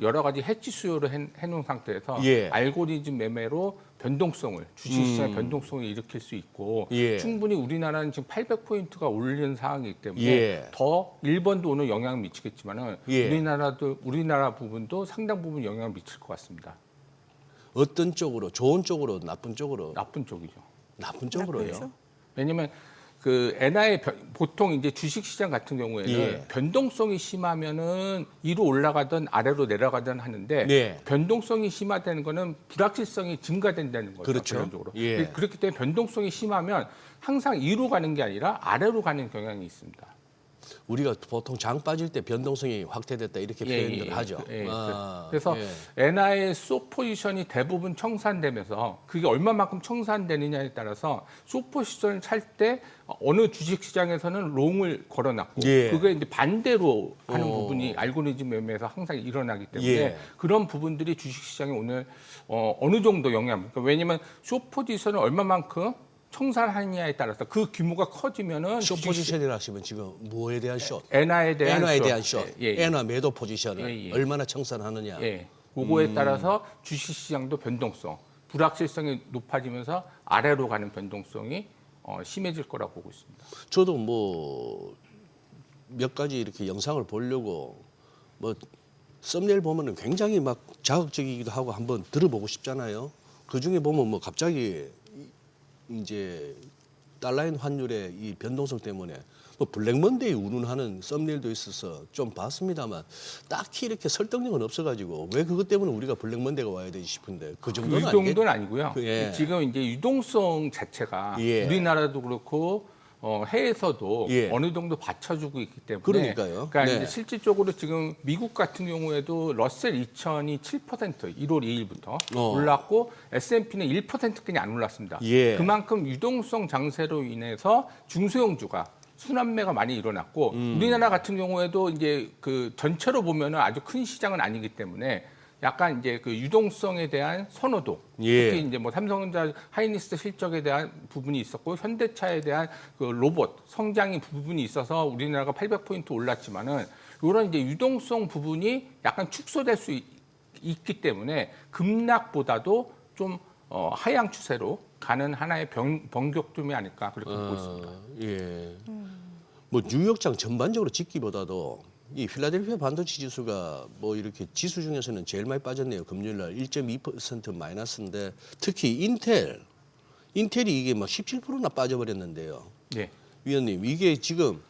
여러 가지 해치 수요를 해놓은 상태에서 예. 알고리즘 매매로 변동성을 주식시장의 변동성을 일으킬 수 있고 예. 충분히 우리나라는 지금 800포인트가 올리는 상황이기 때문에 예. 더 일본도 오늘 영향을 미치겠지만은 예. 우리나라 부분도 상당 부분 영향을 미칠 것 같습니다. 어떤 쪽으로 좋은 쪽으로 나쁜 쪽으로 나쁜 쪽이죠. 나쁜 쪽으로요. 나쁘죠. 왜냐하면 그 엔화의 보통 이제 주식시장 같은 경우에는 예. 변동성이 심하면은 위로 올라가든 아래로 내려가든 하는데 네. 변동성이 심하다는 거는 불확실성이 증가된다는 거죠. 그렇죠. 결론적으로. 예. 그렇기 때문에 변동성이 심하면 항상 위로 가는 게 아니라 아래로 가는 경향이 있습니다. 우리가 보통 장 빠질 때 변동성이 확대됐다 이렇게 표현을 하죠. 그래서 예. 엔화의 숏 포지션이 대부분 청산되면서 그게 얼마만큼 청산되느냐에 따라서 숏 포지션을 찰 때 어느 주식 시장에서는 롱을 걸어놨고 예. 그게 이제 반대로 하는 부분이 알고리즘 매매에서 항상 일어나기 때문에 예. 그런 부분들이 주식 시장에 오늘 어느 정도 영향. 왜냐하면 숏 포지션을 얼마만큼 청산하느냐에 따라서 그 규모가 커지면은 숏 포지션이라 하시면 지금 뭐에 대한 숏? 엔화에 대한 엔화에 숏. 대한 숏. 예, 예. 엔화 매도 포지션을 예, 예. 얼마나 청산하느냐. 예, 그거에 따라서 주식시장도 변동성, 불확실성이 높아지면서 아래로 가는 변동성이 심해질 거라고 보고 있습니다. 저도 뭐 몇 가지 이렇게 영상을 보려고 뭐 썸네일 보면은 굉장히 막 자극적이기도 하고 한번 들어보고 싶잖아요. 그 중에 보면 뭐 갑자기 이제 달러인 환율의 이 변동성 때문에 뭐 블랙먼데이 운운하는 썸네일도 있어서 좀 봤습니다만 딱히 이렇게 설득력은 없어가지고 왜 그것 때문에 우리가 블랙먼데이가 와야 되지 싶은데 그 정도는 이 아니겠... 정도는 아니고요. 예. 지금 이제 유동성 자체가 예. 우리나라도 그렇고 해외에서도 예. 어느 정도 받쳐주고 있기 때문에 그러니까요. 그러니까 네. 이제 실질적으로 지금 미국 같은 경우에도 러셀 2000이 7% 1월 2일부터 올랐고 S&P는 1%까지 안 올랐습니다. 예. 그만큼 유동성 장세로 인해서 중소형주가 순환매가 많이 일어났고 우리나라 같은 경우에도 이제 그 전체로 보면은 아주 큰 시장은 아니기 때문에 약간 이제 그 유동성에 대한 선호도, 예. 특히 이제 뭐 삼성전자 하이닉스 실적에 대한 부분이 있었고 현대차에 대한 그 로봇 성장의 부분이 있어서 우리나라가 800포인트 올랐지만은 이런 이제 유동성 부분이 약간 축소될 수 있기 때문에 급락보다도 좀 하향 추세로 가는 하나의 변곡점이 아닐까 그렇게 보고 있습니다. 예. 뭐 뉴욕장 전반적으로 짓기보다도 이 필라델피아 반도체 지수가 뭐 이렇게 지수 중에서는 제일 많이 빠졌네요. 금요일 날 1.2% 마이너스인데 특히 인텔이 이게 막 17%나 빠져버렸는데요. 네. 위원님 이게 지금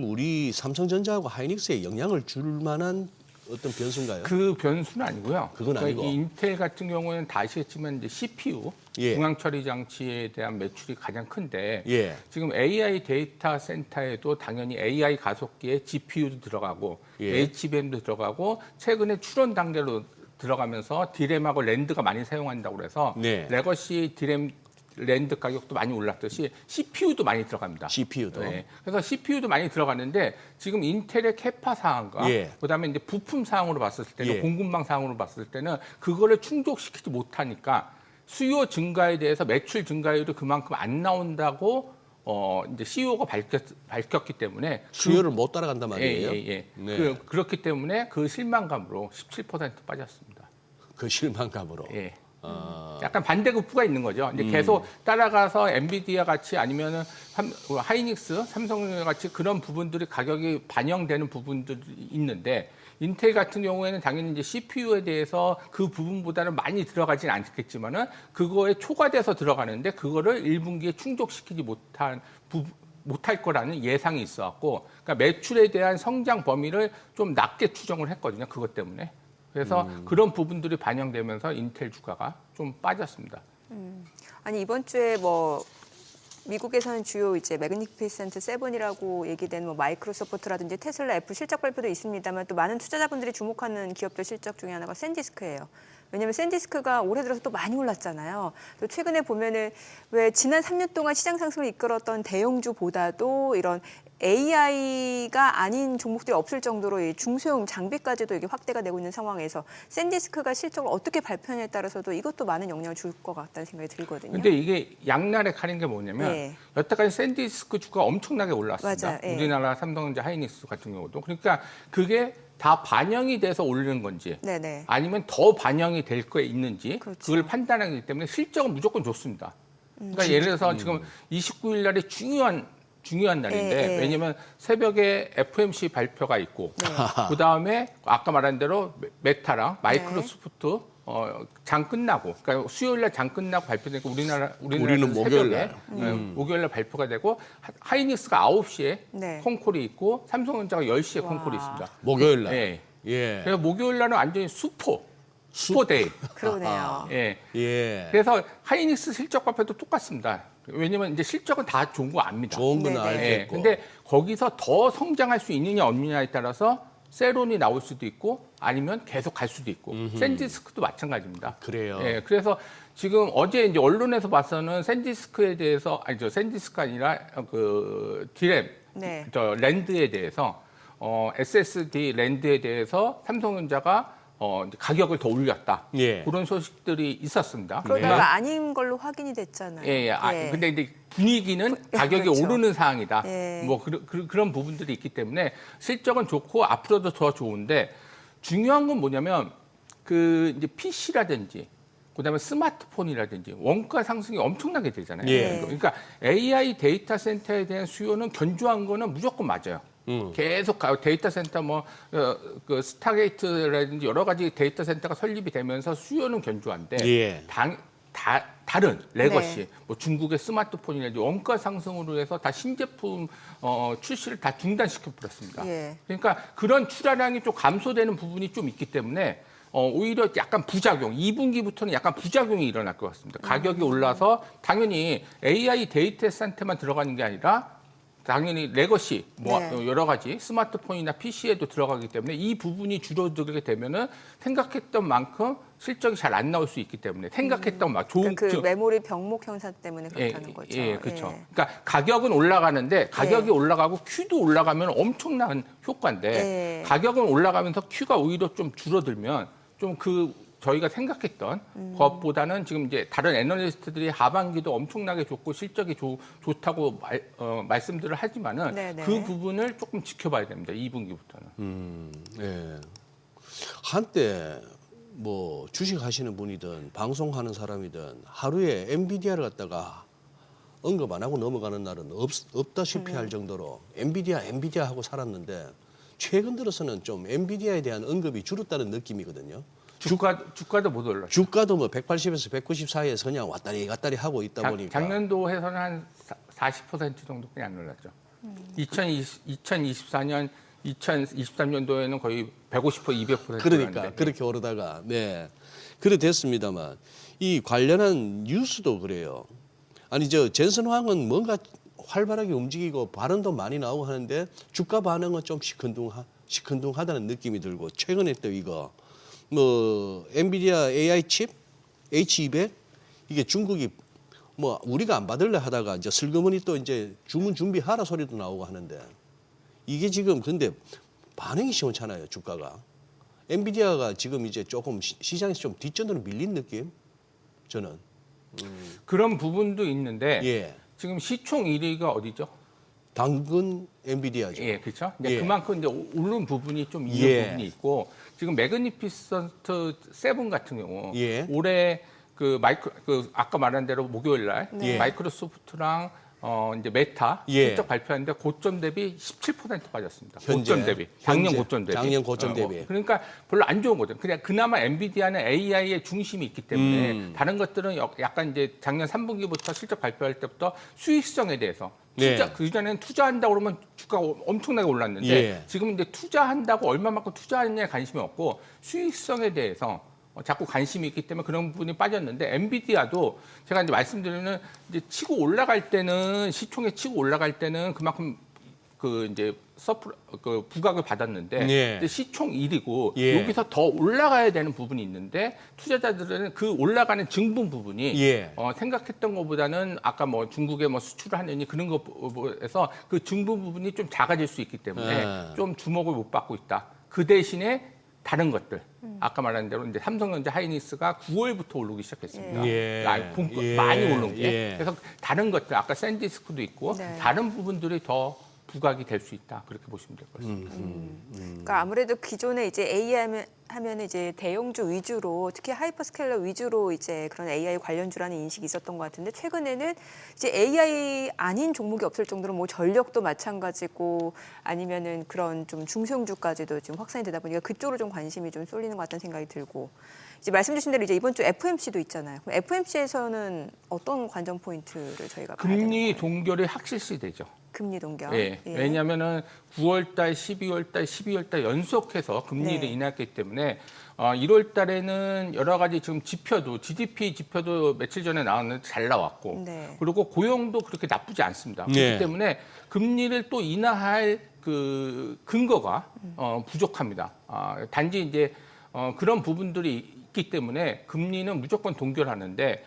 우리 삼성전자하고 하이닉스에 영향을 줄 만한 어떤 변수인가요? 그 변수는 아니고요. 그건 아니고. 이 인텔 같은 경우는 다 아시겠지만 이제 CPU 예. 중앙 처리 장치에 대한 매출이 가장 큰데 예. 지금 AI 데이터 센터에도 당연히 AI 가속기에 GPU도 들어가고 예. HBM도 들어가고 최근에 출원 단계로 들어가면서 디램하고 랜드가 많이 사용한다고 그래서 네. 레거시 디램 랜드 가격도 많이 올랐듯이 CPU도 많이 들어갑니다. CPU도. 네. 그래서 CPU도 많이 들어갔는데 지금 인텔의 캐파 사항과 예. 그다음에 이제 부품 사항으로 봤을 때는 예. 공급망 사항으로 봤을 때는 그거를 충족시키지 못하니까 수요 증가에 대해서 매출 증가율이 그만큼 안 나온다고 이제 CEO가 밝혔기 때문에 수요를 못 따라간단 말이에요. 예. 네. 그렇기 때문에 그 실망감으로 17% 빠졌습니다. 그 실망감으로. 예. 약간 반대급부가 있는 거죠. 이제 계속 따라가서 엔비디아 같이 아니면은 하이닉스, 삼성 같이 그런 부분들이 가격이 반영되는 부분들이 있는데 인텔 같은 경우에는 당연히 이제 CPU에 대해서 그 부분보다는 많이 들어가진 않겠지만은 그거에 초과돼서 들어가는데 그거를 1분기에 충족시키지 못할 거라는 예상이 있어갖고 그러니까 매출에 대한 성장 범위를 좀 낮게 추정을 했거든요. 그것 때문에. 그래서 그런 부분들이 반영되면서 인텔 주가가 좀 빠졌습니다. 아니 이번 주에 뭐 미국에서는 주요 이제 매그니피센트 7이라고 얘기된 뭐 마이크로소프트라든지 테슬라, 애플 실적 발표도 있습니다만 또 많은 투자자분들이 주목하는 기업들 실적 중에 하나가 샌디스크예요. 왜냐하면 샌디스크가 올해 들어서 또 많이 올랐잖아요. 또 최근에 보면은 왜 지난 3년 동안 시장 상승을 이끌었던 대형주보다도 이런 AI가 아닌 종목들이 없을 정도로 이 중소형 장비까지도 이게 확대가 되고 있는 상황에서 샌디스크가 실적을 어떻게 발표하냐에 따라서도 이것도 많은 영향을 줄 것 같다는 생각이 들거든요. 근데 이게 양날의 칼인 게 뭐냐면 예. 여태까지 샌디스크 주가가 엄청나게 올랐습니다. 맞아요. 예. 우리나라 삼성전자 하이닉스 같은 경우도. 그러니까 그게 다 반영이 돼서 오르는 건지 네네. 아니면 더 반영이 될 거에 있는지 그렇죠. 그걸 판단하기 때문에 실적은 무조건 좋습니다. 그러니까 예를 들어서 지금 29일 날이 중요한 날인데 예. 왜냐하면 새벽에 FOMC 발표가 있고 그다음에 아까 말한 대로 메타랑 마이크로소프트 장 끝나고 그러니까 수요일 날 장 끝나고 발표되니까 우리는 목요일 날. 목요일 날 발표가 되고 하이닉스가 9시에 네. 콩콜이 있고 삼성전자가 10시에 콩콜이 있습니다. 목요일 날. 예. 예. 그래서 목요일 날은 완전히 슈퍼데이. 그러네요. 예. 예. 그래서 하이닉스 실적 발표도 똑같습니다. 왜냐면 이제 실적은 다 좋은 거 압니다. 좋은 건 네네. 예. 알겠고. 근데 거기서 더 성장할 수 있느냐 없느냐에 따라서 세론이 나올 수도 있고 아니면 계속 갈 수도 있고 샌디스크도 마찬가지입니다. 그래요. 예. 그래서 지금 어제 이제 언론에서 봐서는 샌디스크에 대해서 샌디스크가 아니라 그 디램 네. 랜드에 대해서 SSD 랜드에 대해서 삼성전자가 이제 가격을 더 올렸다. 예. 그런 소식들이 있었습니다. 그러다가 아닌 걸로 확인이 됐잖아요. 예. 예. 근데 이제 분위기는 가격이 그렇죠. 오르는 상황이다. 예. 뭐 그런 부분들이 있기 때문에 실적은 좋고 앞으로도 더 좋은데 중요한 건 뭐냐면 그 이제 PC라든지 그다음에 스마트폰이라든지 원가 상승이 엄청나게 되잖아요. 예. 그러니까 AI 데이터 센터에 대한 수요는 견조한 거는 무조건 맞아요. 계속 데이터 센터 그 스타게이트라든지 여러 가지 데이터 센터가 설립이 되면서 수요는 견조한데 예. 다른 레거시, 네. 뭐 중국의 스마트폰이라든지 원가 상승으로 해서 다 신제품 출시를 다 중단시켜 버렸습니다. 예. 그러니까 그런 출하량이 좀 감소되는 부분이 좀 있기 때문에 오히려 약간 부작용, 2분기부터는 약간 부작용이 일어날 것 같습니다. 가격이 올라서 당연히 AI 데이터 센터만 들어가는 게 아니라 당연히 레거시, 네. 여러 가지 스마트폰이나 PC에도 들어가기 때문에 이 부분이 줄어들게 되면은 생각했던 만큼 실적이 잘 안 나올 수 있기 때문에 생각했던 막 좋은 그러니까 그 메모리 병목 현상 때문에 그렇다는 거죠. 예, 그렇죠. 그러니까 가격은 올라가는데 가격이 예. 올라가고 Q도 올라가면 엄청난 효과인데 예. 가격은 올라가면서 Q가 오히려 좀 줄어들면 좀 저희가 생각했던 것보다는 지금 이제 다른 애널리스트들이 하반기도 엄청나게 좋고 실적이 좋다고 말씀들을 하지만은 네네. 그 부분을 조금 지켜봐야 됩니다. 2분기부터는. 예. 한때 뭐 주식 하시는 분이든 방송하는 사람이든 하루에 엔비디아를 갖다가 언급 안 하고 넘어가는 날은 없다시피 할 정도로 엔비디아 하고 살았는데 최근 들어서는 좀 엔비디아에 대한 언급이 줄었다는 느낌이거든요. 주가도 못 올랐죠. 주가도 뭐 180에서 190 사이에서 그냥 왔다리 갔다리 하고 있다 보니까 작년도 해서는 한 40% 정도밖에 안 올랐죠. 2024년, 2023년도에는 거의 150%, 200% 그러니까 올랐는데. 그렇게 오르다가 그래 됐습니다만 이 관련한 뉴스도 그래요. 아니 젠슨 황은 뭔가 활발하게 움직이고 발언도 많이 나오고 하는데 주가 반응은 좀 시큰둥하다는 느낌이 들고 최근에 또 이거 뭐 엔비디아 AI 칩 H200 이게 중국이 뭐 우리가 안 받을래 하다가 이제 슬그머니 또 이제 주문 준비하라 소리도 나오고 하는데 이게 지금 근데 반응이 시원찮아요 주가가. 엔비디아가 지금 이제 조금 시장에서 좀 뒷전으로 밀린 느낌 저는. 그런 부분도 있는데 예. 지금 시총 1위가 어디죠? 당근 엔비디아죠. 예, 그렇죠. 예. 그만큼 이제 오른 부분이 좀 있는 예. 부분이 있고 지금 매그니피선트 7 같은 경우 예. 올해 아까 말한 대로 목요일 날 예. 마이크로소프트랑 이제 메타 예. 실적 발표하는데 고점 대비 17% 빠졌습니다. 현재. 고점 대비. 작년 현재. 고점 대비. 작년 고점 대비. 그러니까 별로 안 좋은 거죠. 그냥 그나마 엔비디아는 AI의 중심이 있기 때문에 다른 것들은 약간 이제 작년 3분기부터 실적 발표할 때부터 수익성에 대해서 네. 그전에는 투자한다고 그러면 주가가 엄청나게 올랐는데 예. 지금 이제 투자한다고 얼마만큼 투자하느냐에 관심이 없고 수익성에 대해서 자꾸 관심이 있기 때문에 그런 부분이 빠졌는데 엔비디아도 제가 이제 말씀드리는 이제 치고 올라갈 때는 시총에 치고 올라갈 때는 그만큼 이제 부각을 받았는데 예. 이제 시총 1위고 예. 여기서 더 올라가야 되는 부분이 있는데 투자자들은 그 올라가는 증분 부분이 예. 생각했던 것보다는 아까 뭐 중국에 뭐 수출을 하느니 그런 것에서 그 증분 부분이 좀 작아질 수 있기 때문에 예. 좀 주목을 못 받고 있다. 그 대신에 다른 것들 아까 말한 대로 이제 삼성전자 하이닉스가 9월부터 오르기 시작했습니다. 예. 예. 많이 오른 게 예. 그래서 다른 것들 아까 샌디스크도 있고 네. 다른 부분들이 더 부각이 될 수 있다 그렇게 보시면 될 것 같습니다. 그러니까 아무래도 기존에 이제 AI 하면 이제 대형주 위주로 특히 하이퍼스케일러 위주로 이제 그런 AI 관련주라는 인식이 있었던 것 같은데 최근에는 이제 AI 아닌 종목이 없을 정도로 뭐 전력도 마찬가지고 아니면은 그런 좀 중소형주까지도 지금 확산이 되다 보니까 그쪽으로 좀 관심이 좀 쏠리는 것 같다는 생각이 들고 이제 말씀 주신 대로 이제 이번 주 FMC도 있잖아요. 그럼 FMC에서는 어떤 관전 포인트를 저희가 봐야 되는 금리 거예요? 동결이 확실시 되죠. 금리 동결. 예. 왜냐하면은 9월달, 12월달, 12월달 연속해서 금리를 네. 인하했기 때문에 1월달에는 여러 가지 지금 지표도 GDP 지표도 며칠 전에 나왔는데 잘 나왔고 네. 그리고 고용도 그렇게 나쁘지 않습니다. 네. 그렇기 때문에 금리를 또 인하할 그 근거가 부족합니다. 단지 이제 그런 부분들이 있기 때문에 금리는 무조건 동결하는데.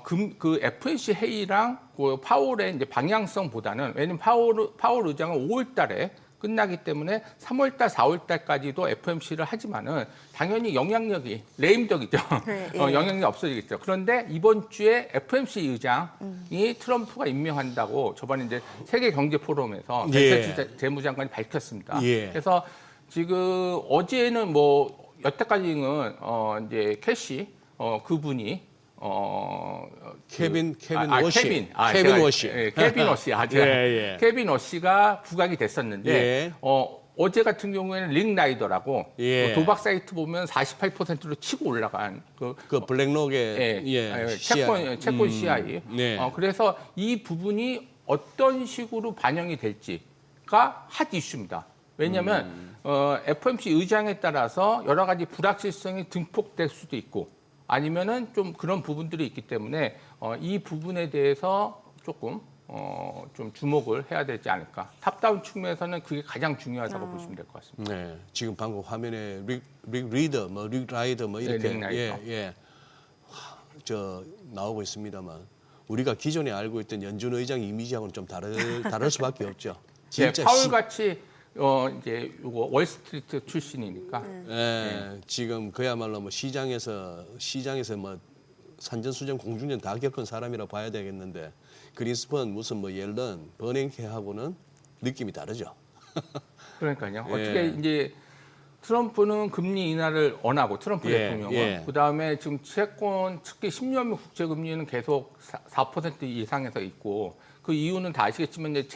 그 FOMC 회의랑 그 파월의 이제 방향성보다는 왜냐면 파월 의장은 5월달에 끝나기 때문에 3월달, 4월달까지도 FOMC를 하지만은 당연히 영향력이 레임덕이죠. 예. 영향력이 없어지겠죠. 그런데 이번 주에 FOMC 의장이 트럼프가 임명한다고 저번에 이제 세계 경제 포럼에서 예. 벤처 재무장관이 밝혔습니다. 예. 그래서 지금 어제는 뭐 여태까지는 이제 캐시 그분이 케빈 케빈 워시. 케빈 워시. 예. 케빈 워시가 부각이 됐었는데 예. 어제 같은 경우에는 링라이더라고 예. 도박 사이트 보면 48%로 치고 올라간 그 블랙록의 채권 CI. 네. 그래서 이 부분이 어떤 식으로 반영이 될지가 핫 이슈입니다. 왜냐하면 FOMC 의장에 따라서 여러 가지 불확실성이 증폭될 수도 있고 아니면은 좀 그런 부분들이 있기 때문에 이 부분에 대해서 조금 좀 주목을 해야 되지 않을까. 탑다운 측면에서는 그게 가장 중요하다고 보시면 될 것 같습니다. 네, 지금 방금 화면에 릭 라이더 뭐 이렇게 릭라이더. 저 나오고 있습니다만 우리가 기존에 알고 있던 연준 의장 이미지하고는 좀 다를 수밖에 없죠. 진짜 파월 같이 이제 요거 월스트리트 출신이니까. 지금 그야말로 뭐 시장에서 뭐 산전수전 공중전 다 겪은 사람이라 봐야 되겠는데 그린스펀 무슨 뭐 옐런 버냉캐하고는 느낌이 다르죠. 그러니까요. 어떻게 이제 트럼프는 금리 인하를 원하고 트럼프 대통령은 그다음에 지금 채권 특히 10년물 국채 금리는 계속 4% 이상에서 있고 그 이유는 다 아시겠지만 이제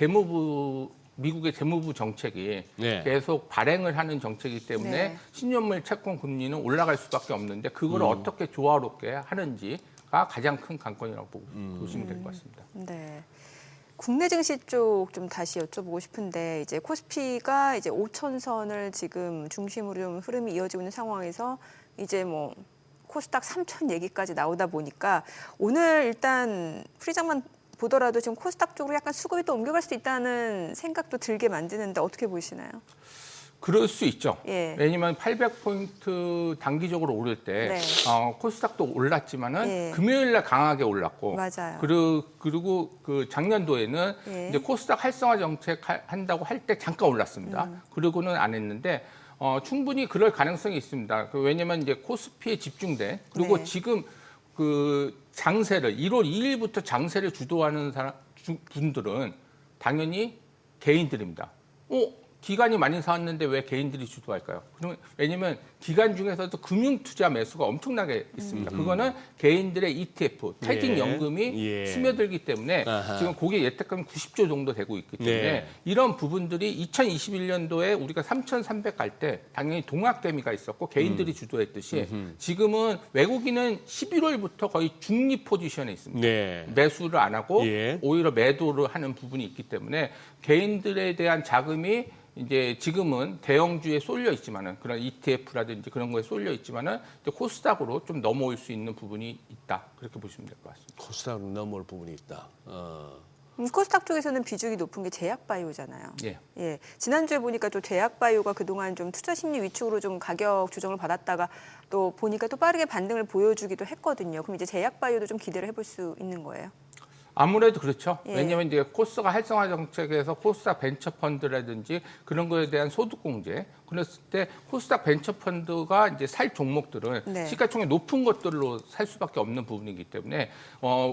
미국의 재무부 정책이 계속 발행을 하는 정책이기 때문에 10년물 채권 금리는 올라갈 수밖에 없는데 그걸 어떻게 조화롭게 하는지가 가장 큰 관건이라고 보시면 될 것 같습니다. 네. 국내 증시 쪽 좀 다시 여쭤보고 싶은데 이제 코스피가 이제 5,000선을 지금 중심으로 좀 흐름이 이어지고 있는 상황에서 이제 뭐 코스닥 3,000 얘기까지 나오다 보니까 오늘 일단 프리장만 보더라도 지금 코스닥 쪽으로 약간 수급이 또 옮겨갈 수 있다는 생각도 들게 만드는데 어떻게 보시나요? 그럴 수 있죠. 예. 왜냐하면 800포인트 단기적으로 오를 때 코스닥도 올랐지만은 금요일 날 강하게 올랐고, 맞아요. 그리고 그 작년도에는 이제 코스닥 활성화 정책 한다고 할 때 잠깐 올랐습니다. 그러고는 안 했는데 충분히 그럴 가능성이 있습니다. 왜냐하면 이제 코스피에 집중돼 그리고 지금 그 장세를 1월 2일부터 장세를 주도하는 분들은 당연히 개인들입니다. 기관이 많이 사왔는데 왜 개인들이 주도할까요? 그러면 왜냐하면 기관 중에서도 금융투자 매수가 엄청나게 있습니다. 그거는 개인들의 ETF, 퇴직연금이 스며들기 때문에 지금 거기에 예탁금이 90조 정도 되고 있기 때문에 이런 부분들이 2021년도에 우리가 3,300 갈 때 당연히 동학개미가 있었고 개인들이 주도했듯이 지금은 외국인은 11월부터 거의 중립 포지션에 있습니다. 매수를 안 하고 오히려 매도를 하는 부분이 있기 때문에 개인들에 대한 자금이 이제 지금은 대형주에 쏠려 있지만은 그런 ETF라든지 그런 거에 쏠려 있지만은 코스닥으로 좀 넘어올 수 있는 부분이 있다. 그렇게 보시면 될 것 같습니다. 코스닥으로 넘어올 부분이 있다. 코스닥 쪽에서는 비중이 높은 게 제약바이오잖아요. 예. 지난주에 보니까 또 제약바이오가 그동안 좀 투자 심리 위축으로 좀 가격 조정을 받았다가 또 보니까 또 빠르게 반등을 보여주기도 했거든요. 그럼 이제 제약바이오도 좀 기대를 해볼 수 있는 거예요? 아무래도 그렇죠. 왜냐하면 이제 코스가 활성화 정책에서 코스닥 벤처펀드라든지 그런 거에 대한 소득공제 그랬을 때 코스닥 벤처펀드가 이제 살 종목들은 시가총액 높은 것들로 살 수밖에 없는 부분이기 때문에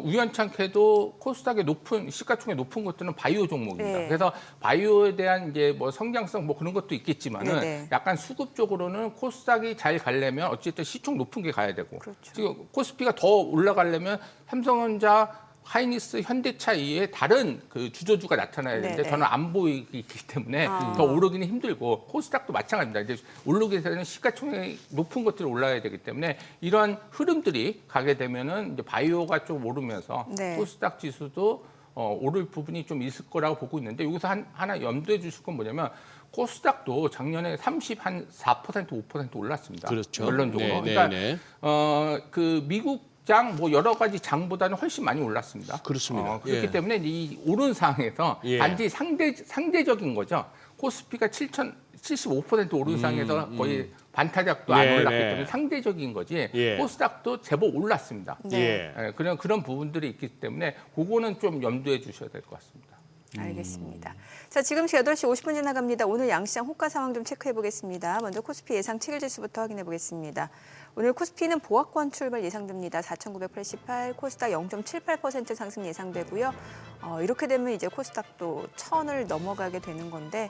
우연찮게도 코스닥의 시가총액 높은 것들은 바이오 종목입니다. 그래서 바이오에 대한 이제 뭐 성장성 뭐 그런 것도 있겠지만은 약간 수급적으로는 코스닥이 잘 가려면 어쨌든 시총 높은 게 가야 되고 지금 코스피가 더 올라가려면 삼성전자 하이닉스, 현대차 이외에 다른 그 주저주가 나타나야 되는데 저는 안 보이기 때문에 더 오르기는 힘들고 코스닥도 마찬가지입니다. 이제 오르기 위해서는 시가총액 높은 것들이 올라야 되기 때문에 이런 흐름들이 가게 되면은 이제 바이오가 좀 오르면서 코스닥 지수도 오를 부분이 좀 있을 거라고 보고 있는데 여기서 하나 염두해 주실 건 뭐냐면 코스닥도 작년에 4% 5% 올랐습니다. 그렇죠. 결론적으로. 그러니까 그 미국 뭐 여러 가지 장보다는 훨씬 많이 올랐습니다. 그렇습니다. 그렇기 때문에 이 오른 상황에서 단지 상대적인 거죠. 코스피가 75% 오른 상황에서 거의 반타작도 안 올랐기 때문에 상대적인 거지. 코스닥도 제법 올랐습니다. 그런 부분들이 있기 때문에 그거는 좀 염두해 주셔야 될 것 같습니다. 알겠습니다. 자, 지금 8시 50분 지나갑니다. 오늘 양시장 호가 상황 좀 체크해 보겠습니다. 먼저 코스피 예상 7일 지수부터 확인해 보겠습니다. 오늘 코스피는 보합권 출발 예상됩니다. 4,988, 코스닥 0.78% 상승 예상되고요. 이렇게 되면 이제 코스닥도 1000을 넘어가게 되는 건데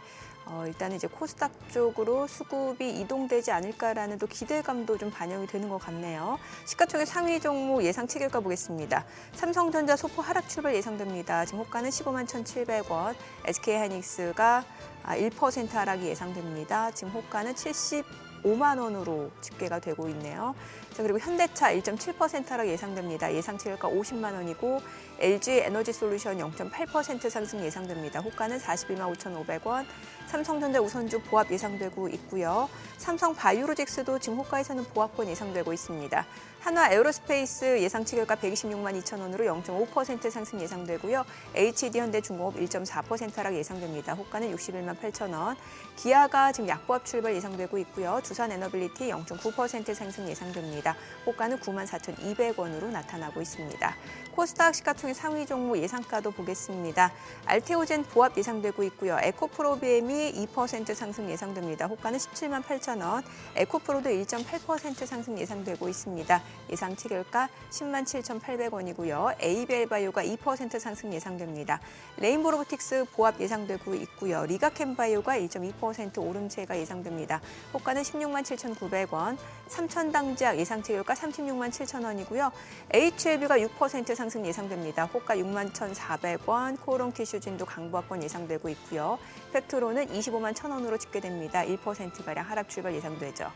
일단은 이제 코스닥 쪽으로 수급이 이동되지 않을까라는 또 기대감도 좀 반영이 되는 것 같네요. 시가총액 상위 종목 예상 체결가 보겠습니다. 삼성전자 소폭 하락 출발 예상됩니다. 지금 호가는 15만 1,700원, SK하이닉스가 1% 하락이 예상됩니다. 지금 호가는 75만 원으로 집계가 되고 있네요. 자, 그리고 현대차 1.7% 하락 예상됩니다. 예상 체결가 50만 원이고 LG 에너지솔루션 0.8% 상승 예상됩니다. 호가는 41만 5,500원. 삼성전자 우선주 보합 예상되고 있고요. 삼성 바이오로직스도 지금 호가에서는 보합권 예상되고 있습니다. 한화 에어로스페이스 예상 체결가 126만 2천 원으로 0.5% 상승 예상되고요. HD 현대중공업 1.4% 하락 예상됩니다. 호가는 61만 8천 원. 기아가 지금 약보합 출발 예상되고 있고요. 두산 에너빌리티 0.9% 상승 예상됩니다. 호가는 9만 4,200원으로 나타나고 있습니다. 코스닥 시가총액 상위 종목 예상가도 보겠습니다. 알테오젠 보합 예상되고 있고요. 에코프로비엠이 2% 상승 예상됩니다. 호가는 17만 8천 원. 에코프로도 1.8% 상승 예상되고 있습니다. 예상 체결가 10만 7,800원이고요. 에이벨바이오가 2% 상승 예상됩니다. 레인보로보틱스 보합 예상되고 있고요. 리가캠바이오가 1.2% 오름세가 예상됩니다. 호가는 16만 7,900원. 삼천당제약 예상 체결가 36만 7천 원이고요. HLB가 6% 상승 예상됩니다. 호가 6만 1,400원. 코오롱티슈진도 강보합권 예상되고 있고요. 팩트로는 25만 1천 원으로 집계됩니다. 1%가량 하락 출발 예상되죠.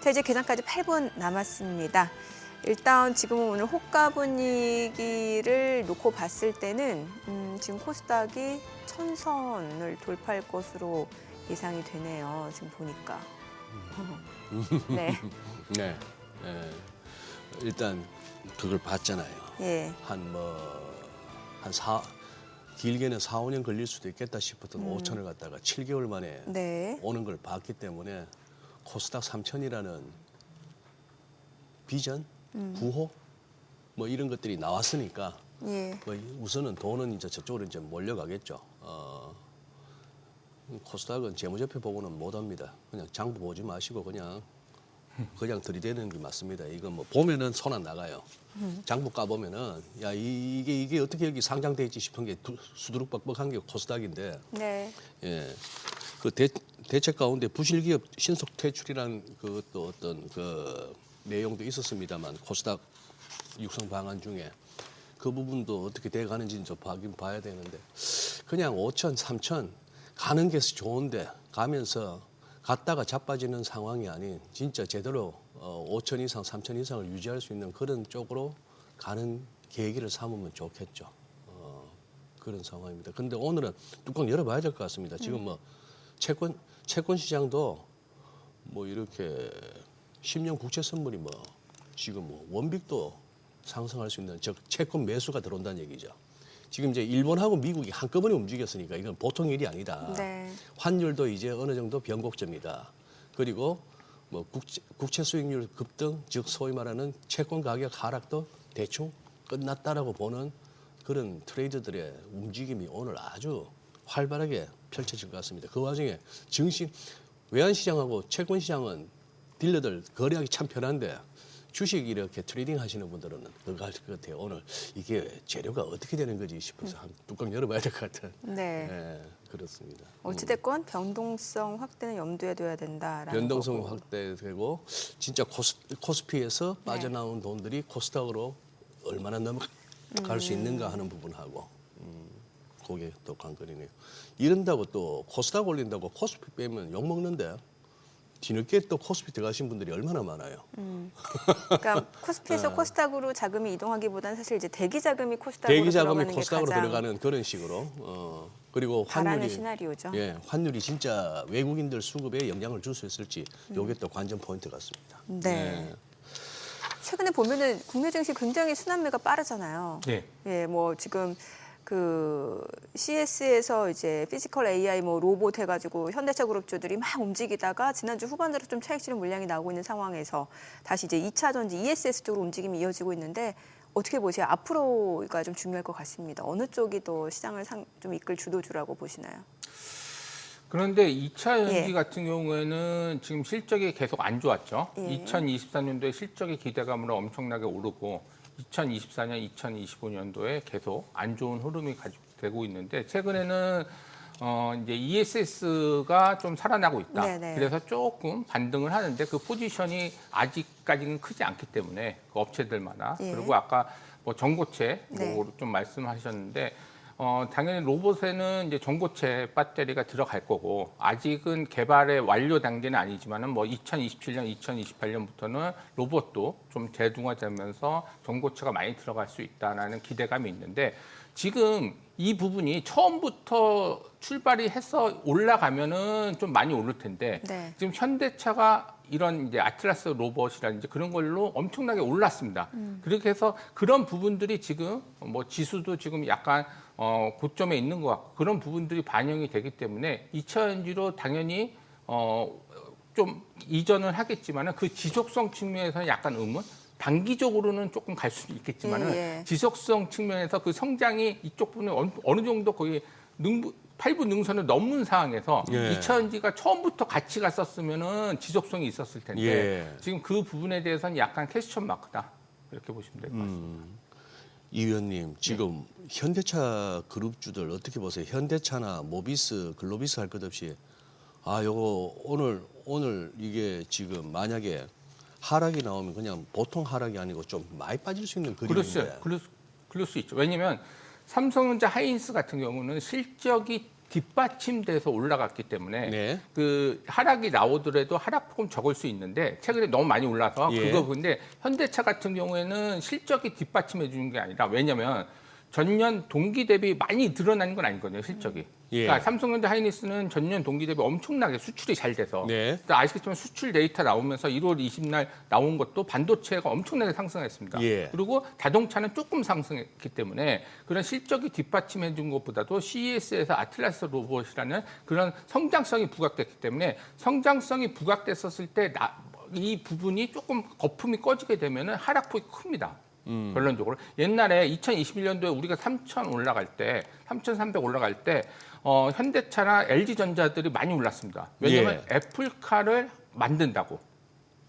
자, 이제 계산까지 8분 남았습니다. 일단 지금 오늘 호가 분위기를 놓고 봤을 때는 지금 코스닥이 1000선을 돌파할 것으로 예상이 되네요. 지금 보니까. 네. 네. 일단 그걸 봤잖아요. 예. 길게는 4, 5년 걸릴 수도 있겠다 싶었던 5천을 갖다가 7개월 만에 네. 오는 걸 봤기 때문에 코스닥 3천이라는 비전, 구호 뭐 이런 것들이 나왔으니까 예. 뭐 우선은 돈은 이제 저쪽으로 이제 몰려가겠죠. 코스닥은 재무제표 보고는 못합니다. 그냥 장부 보지 마시고 그냥 들이대는 게 맞습니다. 이거 뭐 보면은 손 안 나가요. 장부 까보면은 야 이게 어떻게 여기 상장돼 있지 싶은 게 수두룩 뻑뻑한 게 코스닥인데. 네. 예. 그 대책 가운데 부실기업 신속 퇴출이라는 그것도 어떤 그 내용도 있었습니다만 코스닥 육성 방안 중에 그 부분도 어떻게 돼 가는지 좀 봐야 되는데 그냥 5천, 3천 가는 게 좋은데 가면서 갔다가 자빠지는 상황이 아닌 진짜 제대로 5천 이상, 3천 이상을 유지할 수 있는 그런 쪽으로 가는 계기를 삼으면 좋겠죠. 그런 상황입니다. 그런데 오늘은 뚜껑 열어봐야 될 것 같습니다. 지금 뭐 채권 시장도 뭐 이렇게 10년 국채 선물이 뭐 지금 뭐 원빅도 상승할 수 있는 즉 채권 매수가 들어온다는 얘기죠. 지금 이제 일본하고 미국이 한꺼번에 움직였으니까 이건 보통 일이 아니다. 네. 환율도 이제 어느 정도 변곡점이다. 그리고 뭐 국채 수익률 급등, 즉 소위 말하는 채권 가격 하락도 대충 끝났다라고 보는 그런 트레이더들의 움직임이 오늘 아주 활발하게 펼쳐질 것 같습니다. 그 와중에 외환시장하고 채권시장은 딜러들 거래하기 참 편한데 주식 이렇게 트레이딩 하시는 분들은 그거 할 것 같아요. 오늘 이게 재료가 어떻게 되는 거지 싶어서 한 뚜껑 열어봐야 될 것 같아요. 네. 네, 그렇습니다. 어찌됐건 변동성 확대는 염두에 둬야 된다라는 변동성 거고. 확대되고 진짜 코스피에서 빠져나온 돈들이 코스닥으로 얼마나 넘어갈 수 있는가 하는 부분하고 그게 또 관건이네요. 이런다고 또 코스닥 올린다고 코스피 빼면 욕먹는데 뒤늦게 또 코스피 들어가신 분들이 얼마나 많아요. 그러니까 코스피에서 코스닥으로 자금이 이동하기보다는 사실 이제 대기 자금이 코스닥으로 대기 자금이 들어가는 게 코스닥으로 가장 들어가는 그런 식으로 그리고 바라는 환율이 시나리오죠. 예, 환율이 진짜 외국인들 수급에 영향을 줄 수 있을지 이게 또 관전 포인트 같습니다. 네. 최근에 보면은 국내 증시 굉장히 순환매가 빠르잖아요. 네. 예, 뭐 지금 그 CS에서 이제 피지컬 AI 뭐 로봇 해가지고 현대차 그룹주들이 막 움직이다가 지난주 후반으로 좀 차익 실현 물량이 나오고 있는 상황에서 다시 이제 2차 전지 ESS 쪽으로 움직임이 이어지고 있는데 어떻게 보세요? 앞으로가 좀 중요할 것 같습니다. 어느 쪽이 더 시장을 좀 이끌 주도주라고 보시나요? 그런데 2차 전지 예. 같은 경우에는 지금 실적이 계속 안 좋았죠. 예. 2024년도에 실적의 기대감으로 엄청나게 오르고 2024년, 2025년도에 계속 안 좋은 흐름이 되고 있는데 최근에는 이제 ESS가 좀 살아나고 있다. 네네. 그래서 조금 반등을 하는데 그 포지션이 아직까지는 크지 않기 때문에 그 업체들마다 예. 그리고 아까 뭐 전고체 네. 뭐 좀 말씀하셨는데 당연히 로봇에는 이제 전고체 배터리가 들어갈 거고 아직은 개발의 완료 단계는 아니지만은 뭐 2027년, 2028년부터는 로봇도 좀 대중화되면서 전고체가 많이 들어갈 수 있다라는 기대감이 있는데 지금 이 부분이 처음부터 출발이 해서 올라가면은 좀 많이 오를 텐데 네. 지금 현대차가 이런 이제 아틀라스 로봇이라든지 그런 걸로 엄청나게 올랐습니다. 그렇게 해서 그런 부분들이 지금 뭐 지수도 지금 약간 고점에 있는 것 같고 그런 부분들이 반영이 되기 때문에 2차전지로 당연히 좀 이전을 하겠지만은 그 지속성 측면에서는 약간 의문. 단기적으로는 조금 갈 수는 있겠지만은 예. 지속성 측면에서 그 성장이 이쪽 부분에 어느 정도 거의 8분 능선을 넘는 상황에서 예. 2차전지가 처음부터 같이 갔었으면은 지속성이 있었을 텐데 예. 지금 그 부분에 대해서는 약간 퀘스천 마크다 이렇게 보시면 될 것 같습니다. 이 의원님 지금 현대차 그룹주들 어떻게 보세요? 현대차나 모비스, 글로비스 할 것 없이 요거 오늘 이게 지금 만약에 하락이 나오면 그냥 보통 하락이 아니고 좀 많이 빠질 수 있는 그림인데. 그럴 수 있죠. 왜냐하면 삼성전자 하이닉스 같은 경우는 실적이 뒷받침돼서 올라갔기 때문에 네. 그 하락이 나오더라도 하락폭은 적을 수 있는데 최근에 너무 많이 올라서 예. 그거 근데 현대차 같은 경우에는 실적이 뒷받침해 주는 게 아니라 왜냐하면 전년 동기 대비 많이 드러나는 건 아니거든요, 실적이. 예. 그러니까 삼성전자 하이닉스는 전년 동기 대비 엄청나게 수출이 잘 돼서 네. 아시겠지만 수출 데이터 나오면서 1월 20날 나온 것도 반도체가 엄청나게 상승했습니다. 예. 그리고 자동차는 조금 상승했기 때문에 그런 실적이 뒷받침해 준 것보다도 CES에서 아틀라스 로봇이라는 그런 성장성이 부각됐기 때문에 성장성이 부각됐었을 때 이 부분이 조금 거품이 꺼지게 되면 하락폭이 큽니다. 결론적으로 옛날에 2021년도에 우리가 3,000 올라갈 때 3,300 올라갈 때 현대차나 LG전자들이 많이 올랐습니다. 왜냐하면 애플카를 만든다고.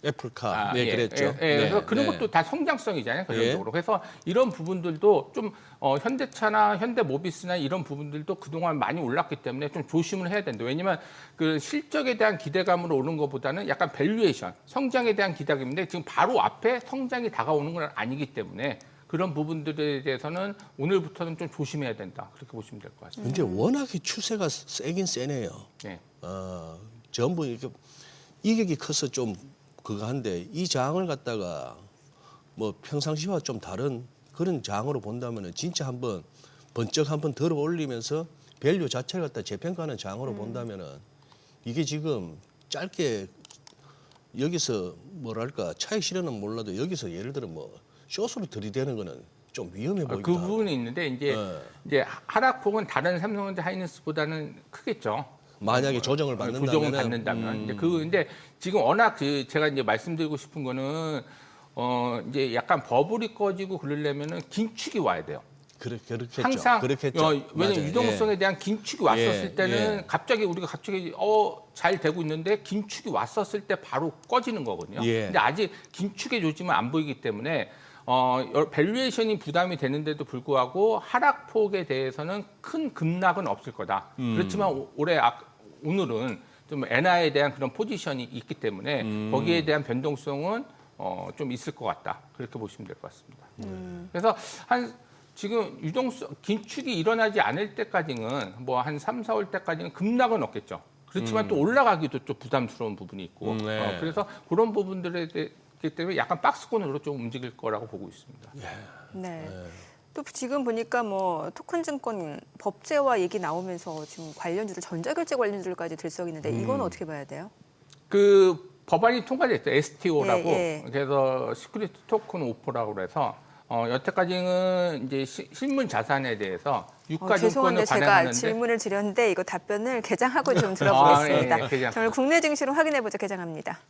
애플카. 네, 그랬죠. 그래서 네, 그런 네. 것도 다 성장성이잖아요, 결론적으로. 그래서 이런 부분들도 좀 현대차나 현대모비스나 이런 부분들도 그동안 많이 올랐기 때문에 좀 조심을 해야 된다. 왜냐하면 그 실적에 대한 기대감으로 오는 것보다는 약간 밸류에이션, 성장에 대한 기대감인데 지금 바로 앞에 성장이 다가오는 건 아니기 때문에 그런 부분들에 대해서는 오늘부터는 좀 조심해야 된다. 그렇게 보시면 될 것 같습니다. 근데 워낙에 추세가 세긴 세네요. 네. 전부 이렇게 이격이 커서 좀 그거 한데 이 장을 갖다가 뭐 평상시와 좀 다른 그런 장으로 본다면은 진짜 한번 번쩍 한번 들어 올리면서 밸류 자체를 갖다 재평가하는 장으로 본다면은 이게 지금 짧게 여기서 뭐랄까 차익 실현은 몰라도 여기서 예를 들어 뭐 숏으로 들이대는 거는 좀 위험해 보인다. 그 부분이 있는데 이제 하락폭은 다른 삼성전자 하이닉스보다는 크겠죠. 만약에 조정을 받는다면 조정을 받는다면. 이제 근데 지금 워낙 제가 이제 말씀드리고 싶은 거는 이제 약간 버블이 꺼지고 그러려면은 긴축이 와야 돼요. 그렇겠죠. 항상 그렇겠죠. 왜냐면 맞아요. 유동성에 대한 긴축이 왔었을 때는 예. 갑자기 우리가 잘 되고 있는데 긴축이 왔었을 때 바로 꺼지는 거거든요. 예. 근데 아직 긴축의 조짐은 안 보이기 때문에 밸류에이션이 부담이 되는데도 불구하고 하락폭에 대해서는 큰 급락은 없을 거다. 그렇지만 오늘은 좀 엔화에 대한 그런 포지션이 있기 때문에 거기에 대한 변동성은 좀 있을 것 같다. 그렇게 보시면 될 것 같습니다. 그래서 지금 긴축이 일어나지 않을 때까지는 뭐 한 3, 4월 때까지는 급락은 없겠죠. 그렇지만 또 올라가기도 좀 부담스러운 부분이 있고 네. 그래서 그런 부분들에 대기 때문에 약간 박스권으로 좀 움직일 거라고 보고 있습니다. 네. 또 지금 보니까 뭐 토큰증권 법제화 얘기 나오면서 지금 관련주들 전자결제 관련주들까지 들썩이는데 이건 어떻게 봐야 돼요? 그 법안이 통과됐어요. STO라고. 예. 그래서 시큐리티 토큰 오퍼라고 그래서 여태까지는 이제 실물 자산에 대해서 유가 죄송한데 증권을 제가 반영하는데 질문을 드렸는데 이거 답변을 개장하고 좀 들어보겠습니다. 예, 개장. 저는 국내 증시로 확인해보자 개장합니다.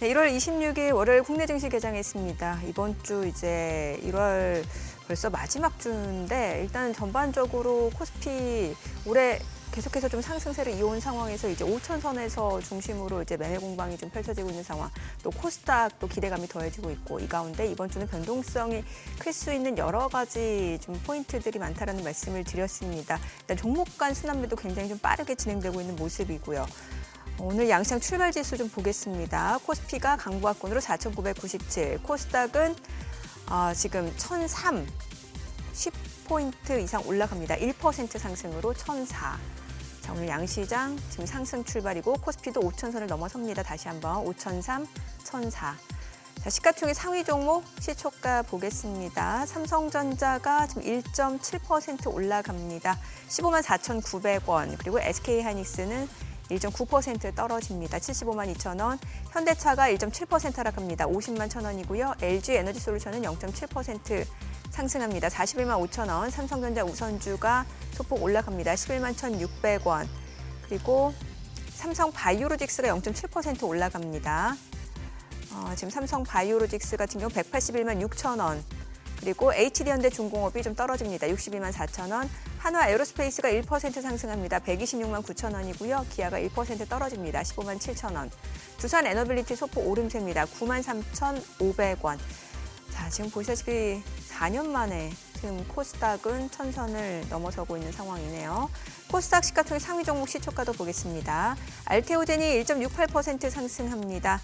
네, 1월 26일 월요일 국내 증시 개장했습니다. 이번 주 이제 1월 벌써 마지막 주인데 일단 전반적으로 코스피 올해 계속해서 좀 상승세를 이어온 상황에서 이제 5천선에서 중심으로 이제 매매 공방이 좀 펼쳐지고 있는 상황. 또 코스닥도 기대감이 더해지고 있고 이 가운데 이번 주는 변동성이 클 수 있는 여러 가지 좀 포인트들이 많다라는 말씀을 드렸습니다. 일단 종목 간 순환매도 굉장히 좀 빠르게 진행되고 있는 모습이고요. 오늘 양시장 출발 지수 좀 보겠습니다. 코스피가 강보합권으로 4,997, 코스닥은 지금 1,003, 10포인트 이상 올라갑니다. 1% 상승으로 1,004. 자, 오늘 양시장 지금 상승 출발이고 코스피도 5천선을 넘어섭니다. 다시 한번 5,003, 1,004. 자, 시가총액 상위 종목 시초가 보겠습니다. 삼성전자가 지금 1.7% 올라갑니다. 15만 4,900원. 그리고 SK하이닉스는 1.9% 떨어집니다. 75만 2천 원. 현대차가 1.7% 하락합니다. 50만 1천 원이고요. LG에너지솔루션은 0.7% 상승합니다. 41만 5천 원. 삼성전자 우선주가 소폭 올라갑니다. 11만 1,600원. 그리고 삼성바이오로직스가 0.7% 올라갑니다. 지금 삼성바이오로직스 같은 경우 181만 6천 원. 그리고 HD현대중공업이 좀 떨어집니다. 62만 4천 원. 한화에어로스페이스가 1% 상승합니다. 126만 9천 원이고요. 기아가 1% 떨어집니다. 15만 7천 원. 두산에너빌리티 소폭 오름세입니다. 9만 3,500원. 자, 지금 보시다시피 4년 만에 지금 코스닥은 1,000선을 넘어서고 있는 상황이네요. 코스닥 시가총액 상위 종목 시초가도 보겠습니다. 알테오젠이 1.68% 상승합니다.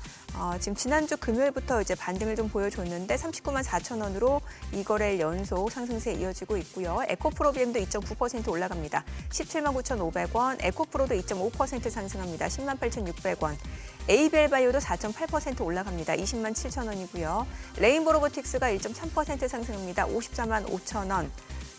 지금 지난주 금요일부터 이제 반등을 좀 보여줬는데 39만 4천 원으로 2거래일 연속 상승세 이어지고 있고요. 에코프로비엠도 2.9% 올라갑니다. 17만 9,500원. 에코프로도 2.5% 상승합니다. 10만 8,600원. 에이벨바이오도 4.8% 올라갑니다. 20만 7천 원이고요. 레인보로보틱스가 1.3% 상승합니다. 54만 5천 원.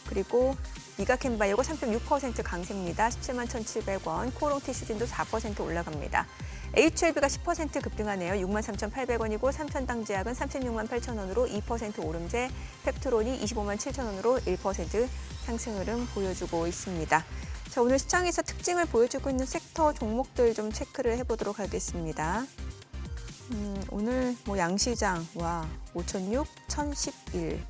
그리고 미가캠바이오가 3.6% 강세입니다. 17만 1,700원. 코롱티슈진도 4% 올라갑니다. HLB가 10% 급등하네요. 6만 3,800원이고 삼천당제약은 36만 8천 원으로 2% 오름세, 펩트론이 25만 7천 원으로 1% 상승 흐름 보여주고 있습니다. 자, 오늘 시장에서 특징을 보여주고 있는 섹터 종목들 좀 체크를 해보도록 하겠습니다. 오늘 양시장 5,006, 1,011.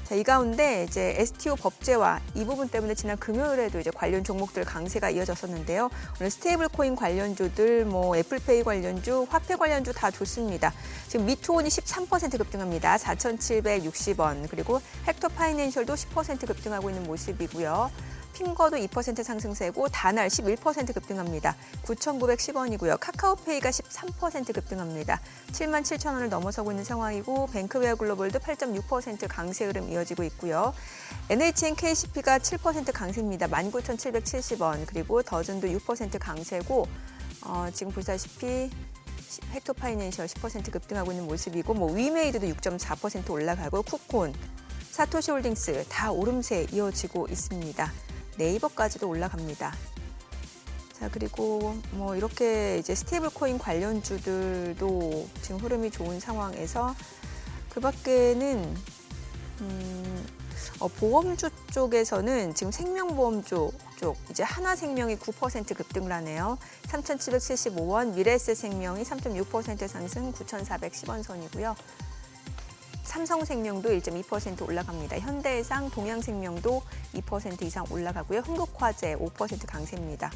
자, 이 가운데 이제 STO 법제화 이 부분 때문에 지난 금요일에도 이제 관련 종목들 강세가 이어졌었는데요. 오늘 스테이블 코인 관련주들, 애플페이 관련주, 화폐 관련주 다 좋습니다. 지금 미투온이 13% 급등합니다. 4,760원. 그리고 헥터 파이낸셜도 10% 급등하고 있는 모습이고요. 핑거도 2% 상승세고 다날 11% 급등합니다. 9,910원이고요. 카카오페이가 13% 급등합니다. 7만 7천 원을 넘어서고 있는 상황이고 뱅크웨어 글로벌도 8.6% 강세 흐름 이어지고 있고요. NHN KCP가 7% 강세입니다. 19,770원. 그리고 더즌도 6% 강세고 지금 보시다시피 헥터 파이낸셜 10% 급등하고 있는 모습이고 위메이드도 6.4% 올라가고 쿠콘, 사토시홀딩스 다 오름세 이어지고 있습니다. 네이버까지도 올라갑니다. 자, 그리고 이렇게 이제 스테이블 코인 관련주들도 지금 흐름이 좋은 상황에서 그 밖에는 보험주 쪽에서는 지금 생명보험주 쪽 이제 하나생명이 9% 급등을 하네요. 3,775원, 미래에셋생명이 3.6% 상승 9,410원 선이고요. 삼성생명도 1.2% 올라갑니다. 현대해상, 동양생명도 2% 이상 올라가고요. 흥국화재 5% 강세입니다.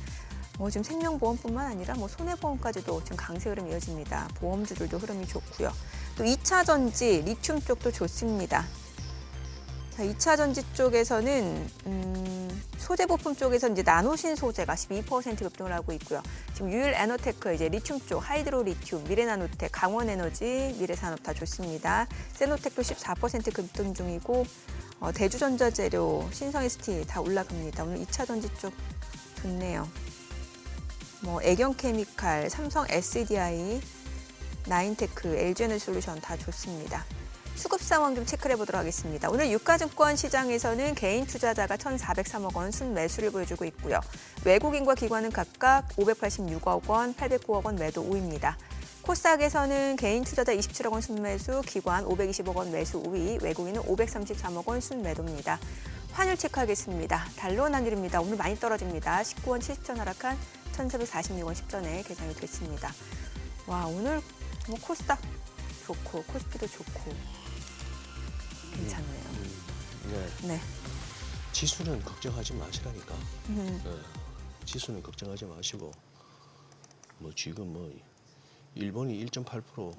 지금 생명보험뿐만 아니라 손해보험까지도 지금 강세 흐름 이어집니다. 보험주들도 흐름이 좋고요. 또 2차 전지, 리튬 쪽도 좋습니다. 자, 2차 전지 쪽에서는 소재 부품 쪽에서 이제 나노신 소재가 12% 급등을 하고 있고요. 지금 유일 에너테크 이제 리튬 쪽, 하이드로 리튬, 미래나노텍, 강원에너지, 미래산업 다 좋습니다. 세노텍도 14% 급등 중이고 대주전자재료, 신성ST 다 올라갑니다. 오늘 2차 전지 쪽 좋네요. 애경케미칼, 삼성 SDI, 나인테크, LG에너지솔루션 다 좋습니다. 수급 상황 좀 체크를 해보도록 하겠습니다. 오늘 유가증권 시장에서는 개인 투자자가 1,403억 원 순매수를 보여주고 있고요. 외국인과 기관은 각각 586억 원, 809억 원 매도 우위입니다. 코스닥에서는 개인 투자자 27억 원 순매수, 기관 520억 원 매수 우위, 외국인은 533억 원 순매도입니다. 환율 체크하겠습니다. 달러 환율입니다. 오늘 많이 떨어집니다. 19원 70전 하락한 1,446원 10전에 개장이 됐습니다. 오늘 코스닥 좋고 코스피도 좋고 괜찮네요. 네. 지수는 걱정하지 마시라니까. 지수는 걱정하지 마시고 뭐 지금 뭐 일본이 1.8%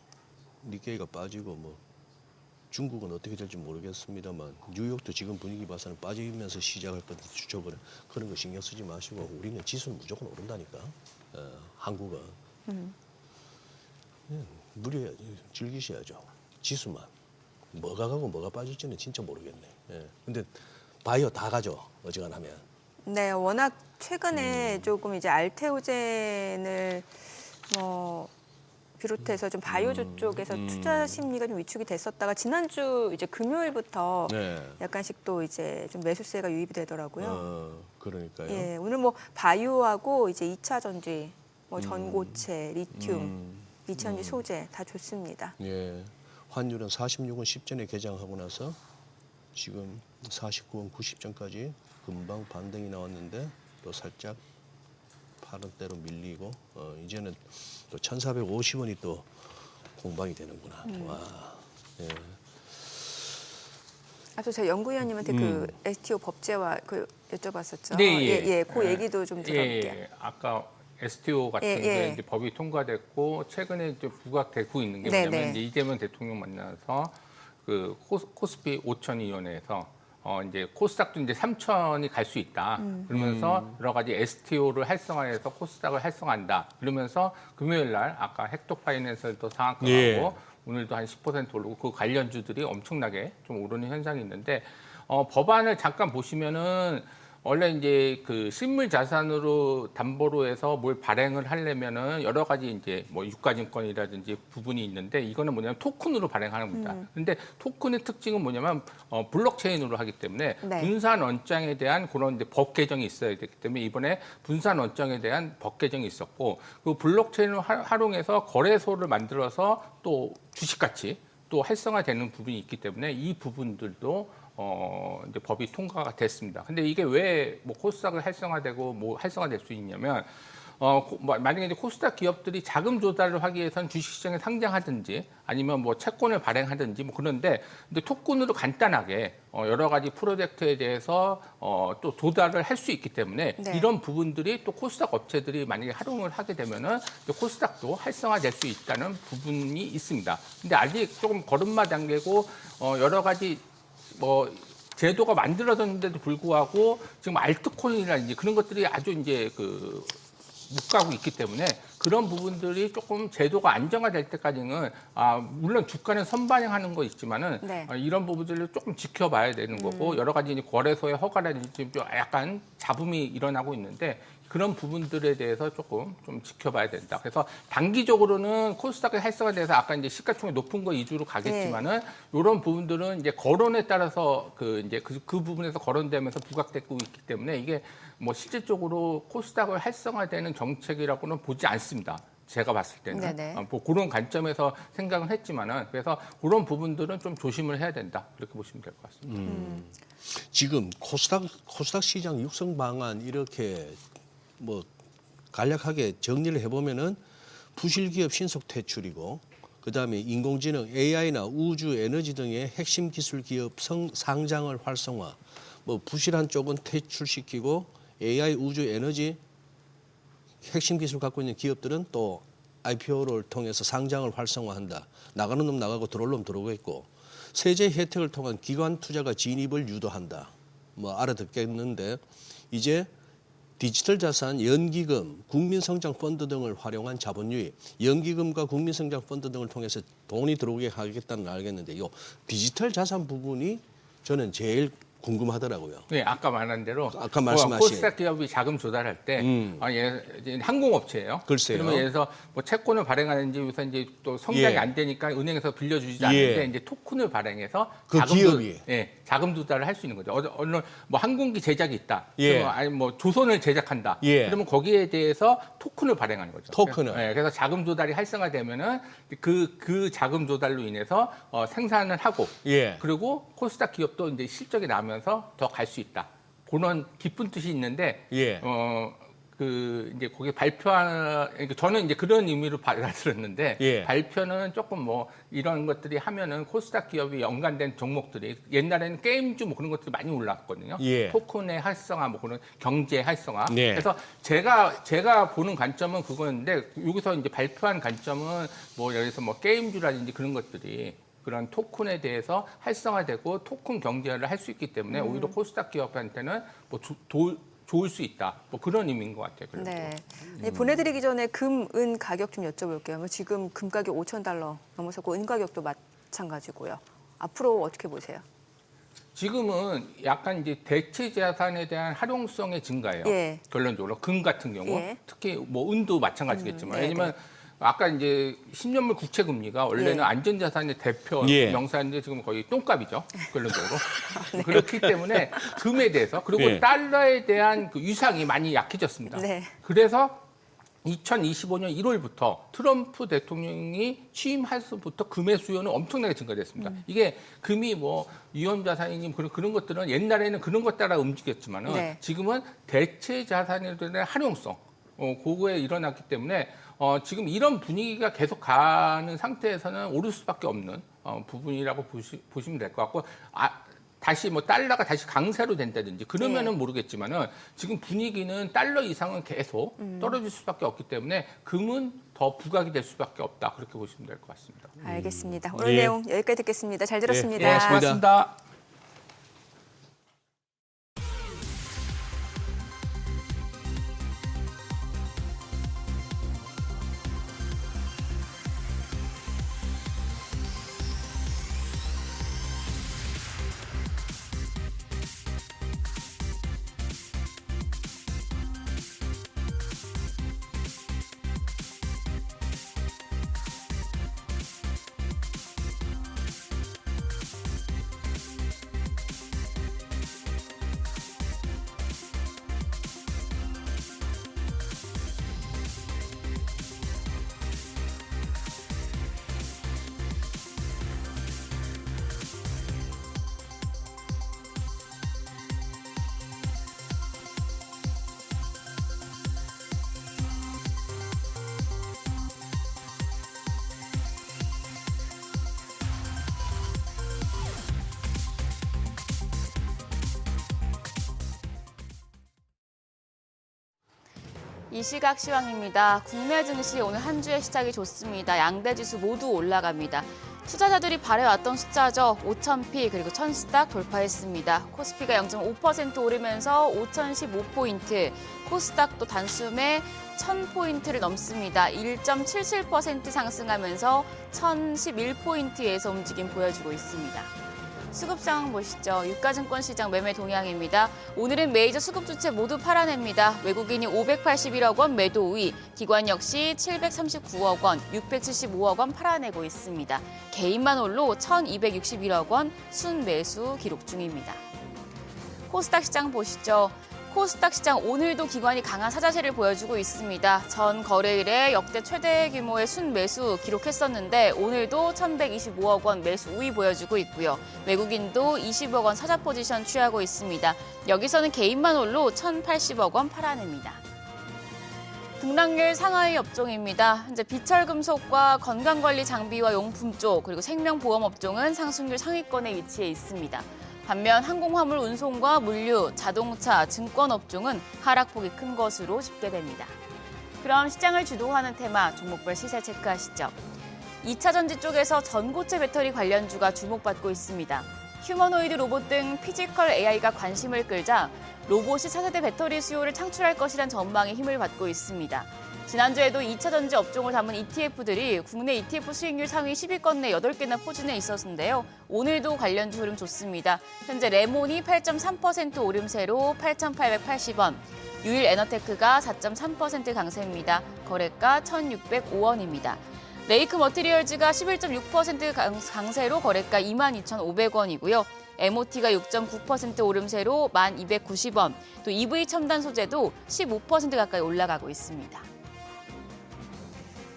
니케이가 빠지고 뭐 중국은 어떻게 될지 모르겠습니다만 뉴욕도 지금 분위기 봐서는 빠지면서 시작할 건데 주초거래 그런 거 신경 쓰지 마시고 우리는 지수는 무조건 오른다니까. 한국은 무리해야지 즐기셔야죠. 지수만 뭐가 가고 뭐가 빠질지는 진짜 모르겠네. 근데 바이오 다 가죠 어지간하면. 네, 워낙 최근에 조금 이제 알테오젠을 비롯해서 좀 바이오주 쪽에서 투자 심리가 좀 위축이 됐었다가 지난주 이제 금요일부터 네. 약간씩 또 이제 좀 매수세가 유입이 되더라고요. 그러니까요. 예, 오늘 뭐 바이오하고 이제 2차 전지, 뭐 전고체, 리튬, 미천지 소재 다 좋습니다. 예. 환율은 46원 10전에 개장하고 나서 지금 49원 90전까지 금방 반등이 나왔는데 또 살짝 파란 대로 밀리고 이제는 또 1,450원이 또 공방이 되는구나. 와. 예. 앞서 제가 연구위원님한테 그 STO 법제화 그 여쭤봤었죠. 네, 그 얘기도 좀 들어볼게요. 아까 STO 같은 예, 게 예. 이제 법이 통과됐고 최근에 이제 부각되고 있는 게 네, 뭐냐면 네. 이제 이재명 대통령 만나서 그 코스피 5,000위원회에서 이제 코스닥도 이제 3,000이 갈 수 있다. 그러면서 여러 가지 STO를 활성화해서 코스닥을 활성화한다. 그러면서 금요일 날 아까 헥토 파이낸스도 상한가하고 예. 오늘도 한 10% 오르고 그 관련주들이 엄청나게 좀 오르는 현상이 있는데 법안을 잠깐 보시면은 원래 이제 그 실물 자산으로 담보로 해서 뭘 발행을 하려면은 여러 가지 이제 뭐 유가증권이라든지 부분이 있는데 이거는 뭐냐면 토큰으로 발행하는 겁니다. 근데 토큰의 특징은 뭐냐면 블록체인으로 하기 때문에 네. 분산 원장에 대한 그런 이제 법 개정이 있어야 되기 때문에 이번에 분산 원장에 대한 법 개정이 있었고 그 블록체인을 활용해서 거래소를 만들어서 또 주식같이 또 활성화되는 부분이 있기 때문에 이 부분들도 이제 법이 통과가 됐습니다. 근데 이게 왜 뭐 코스닥을 활성화되고 뭐 활성화될 수 있냐면 만약에 이제 코스닥 기업들이 자금 조달을 하기 위해서는 주식시장에 상장하든지 아니면 뭐 채권을 발행하든지 뭐 그런데 근데 토큰으로 간단하게 여러 가지 프로젝트에 대해서 또 조달을 할 수 있기 때문에 네. 이런 부분들이 또 코스닥 업체들이 만약에 활용을 하게 되면은 이제 코스닥도 활성화될 수 있다는 부분이 있습니다. 근데 아직 조금 걸음마 단계고 여러 가지 뭐 제도가 만들어졌는데도 불구하고 지금 알트코인이라든지 그런 것들이 아주 이제 그 못 가고 있기 때문에 그런 부분들이 조금 제도가 안정화될 때까지는 물론 주가는 선반영하는 거 있지만은 네. 이런 부분들을 조금 지켜봐야 되는 거고 여러 가지 이제 거래소의 허가라든지 좀 약간 잡음이 일어나고 있는데 그런 부분들에 대해서 조금 좀 지켜봐야 된다. 그래서 단기적으로는 코스닥이 활성화돼서 아까 이제 시가총액 높은 거 위주로 가겠지만은 이런 부분들은 이제 거론에 따라서 그 부분에서 거론되면서 부각되고 있기 때문에 이게 뭐 실질적으로 코스닥을 활성화되는 정책이라고는 보지 않습니다. 제가 봤을 때는 네네. 뭐 그런 관점에서 생각은 했지만은 그래서 그런 부분들은 좀 조심을 해야 된다. 그렇게 보시면 될 것 같습니다. 지금 코스닥 시장 육성 방안 이렇게 뭐 간략하게 정리를 해보면은 부실 기업 신속 퇴출이고 그다음에 인공지능, AI나 우주, 에너지 등의 핵심 기술 기업 상장을 활성화, 뭐 부실한 쪽은 퇴출시키고 AI, 우주, 에너지 핵심 기술 갖고 있는 기업들은 또 IPO를 통해서 상장을 활성화한다. 나가는 놈 나가고 들어올 놈 들어오겠고 세제 혜택을 통한 기관 투자가 진입을 유도한다. 뭐 알아듣겠는데 이제 디지털 자산, 연기금, 국민성장펀드 등을 활용한 자본 유입, 연기금과 국민성장펀드 등을 통해서 돈이 들어오게 하겠다는 걸 알겠는데 요 디지털 자산 부분이 저는 제일 궁금하더라고요. 네, 아까 말한 대로 아까 말씀하신 코스닥 기업이 자금 조달할 때 항공업체예요. 글쎄요. 그러면 예를 들어서 뭐 채권을 발행하는지 우선 이제 또 성장이 예. 안 되니까 은행에서 빌려주지 예. 않는데 이제 토큰을 발행해서 그 기업이. 자금 조달을 할 수 있는 거죠. 어느 뭐 항공기 제작이 있다. 예. 그러면 아니 뭐 조선을 제작한다. 예. 그러면 거기에 대해서 토큰을 발행하는 거죠. 토큰을. 그래서 자금 조달이 활성화되면은 그 자금 조달로 인해서 생산을 하고 예. 그리고 코스닥 기업도 이제 실적이 나면서 더 갈 수 있다. 그런 깊은 뜻이 있는데 예. 이제 거기 그러니까 저는 이제 그런 의미로 받아들였는데 예. 발표는 조금 뭐 이런 것들이 하면은 코스닥 기업이 연관된 종목들이 옛날에는 게임주 뭐 그런 것들이 많이 올랐거든요. 예. 토큰의 활성화 뭐 그런 경제 활성화. 네. 그래서 제가 보는 관점은 그거였는데 여기서 이제 발표한 관점은 뭐 여기서 뭐 게임주라든지 그런 것들이 그런 토큰에 대해서 활성화되고 토큰 경제를 할 수 있기 때문에 오히려 코스닥 기업한테는 뭐 좋을 수 있다. 뭐 그런 의미인 것 같아요. 그래도. 네. 보내드리기 전에 금, 은 가격 좀 여쭤볼게요. 지금 금 가격 $5,000 넘어섰고 은 가격도 마찬가지고요. 앞으로 어떻게 보세요? 지금은 약간 이제 대체 자산에 대한 활용성의 증가예요. 예. 결론적으로 금 같은 경우 예. 특히 뭐 은도 마찬가지겠지만 네, 왜냐면 아까 이제 10년물 국채 금리가 원래는 예. 안전자산의 대표 예. 명사인데 지금 거의 똥값이죠. 결론적으로. 그렇기 때문에 금에 대해서 그리고 예. 달러에 대한 그 위상이 많이 약해졌습니다. 네. 그래서 2025년 1월부터 트럼프 대통령이 취임해서부터 금의 수요는 엄청나게 증가됐습니다. 이게 금이 뭐 위험자산이니 그런 것들은 옛날에는 그런 것 따라 움직였지만은 네. 지금은 대체 자산에 대한 활용성 그거에 일어났기 때문에 지금 이런 분위기가 계속 가는 상태에서는 오를 수밖에 없는 부분이라고 보시면 될 것 같고 다시 뭐 달러가 다시 강세로 된다든지 그러면은 모르겠지만은 지금 분위기는 달러 이상은 계속 떨어질 수밖에 없기 때문에 금은 더 부각이 될 수밖에 없다 그렇게 보시면 될 것 같습니다. 알겠습니다. 오늘 예. 내용 여기까지 듣겠습니다. 잘 들었습니다. 예, 고맙습니다. 이 시각 시황입니다. 국내 증시 오늘 한 주의 시작이 좋습니다. 양대 지수 모두 올라갑니다. 투자자들이 바래왔던 숫자죠. 5,000피 그리고 1,000스 딱 돌파했습니다. 코스피가 0.5% 오르면서 5,015포인트, 코스닥도 단숨에 1,000포인트를 넘습니다. 1.77% 상승하면서 1,011포인트에서 움직임 보여주고 있습니다. 수급 상황 보시죠. 유가증권 시장 매매 동향입니다. 오늘은 메이저 수급 주체 모두 팔아냅니다. 외국인이 581억 원 매도 우위, 기관 역시 739억 원, 675억 원 팔아내고 있습니다. 개인만 홀로 1,261억 원 순매수 기록 중입니다. 코스닥 시장 보시죠. 코스닥 시장 오늘도 기관이 강한 사자세를 보여주고 있습니다. 전 거래일에 역대 최대 규모의 순매수 기록했었는데 오늘도 1,125억 원 매수 우위 보여주고 있고요. 외국인도 20억 원 사자 포지션 취하고 있습니다. 여기서는 개인만 홀로 1,080억 원 팔아냅니다. 등락률 상하위 업종입니다. 현재 비철금속과 건강관리 장비와 용품 쪽 그리고 생명보험 업종은 상승률 상위권에 위치해 있습니다. 반면 항공화물 운송과 물류, 자동차, 증권 업종은 하락폭이 큰 것으로 집계됩니다. 그럼 시장을 주도하는 테마 종목별 시세 체크하시죠. 2차 전지 쪽에서 전고체 배터리 관련주가 주목받고 있습니다. 휴머노이드 로봇 등 피지컬 AI가 관심을 끌자 로봇이 4세대 배터리 수요를 창출할 것이란 전망에 힘을 받고 있습니다. 지난주에도 2차 전지 업종을 담은 ETF들이 국내 ETF 수익률 상위 10위권 내 8개나 포진해 있었는데요. 오늘도 관련주 흐름 좋습니다. 현재 레몬이 8.3% 오름세로 8,880원, 유일 에너테크가 4.3% 강세입니다. 거래가 1,605원입니다. 레이크 머티리얼즈가 11.6% 강세로 거래가 22,500원이고요. MOT가 6.9% 오름세로 1,290원, 또 EV 첨단 소재도 15% 가까이 올라가고 있습니다.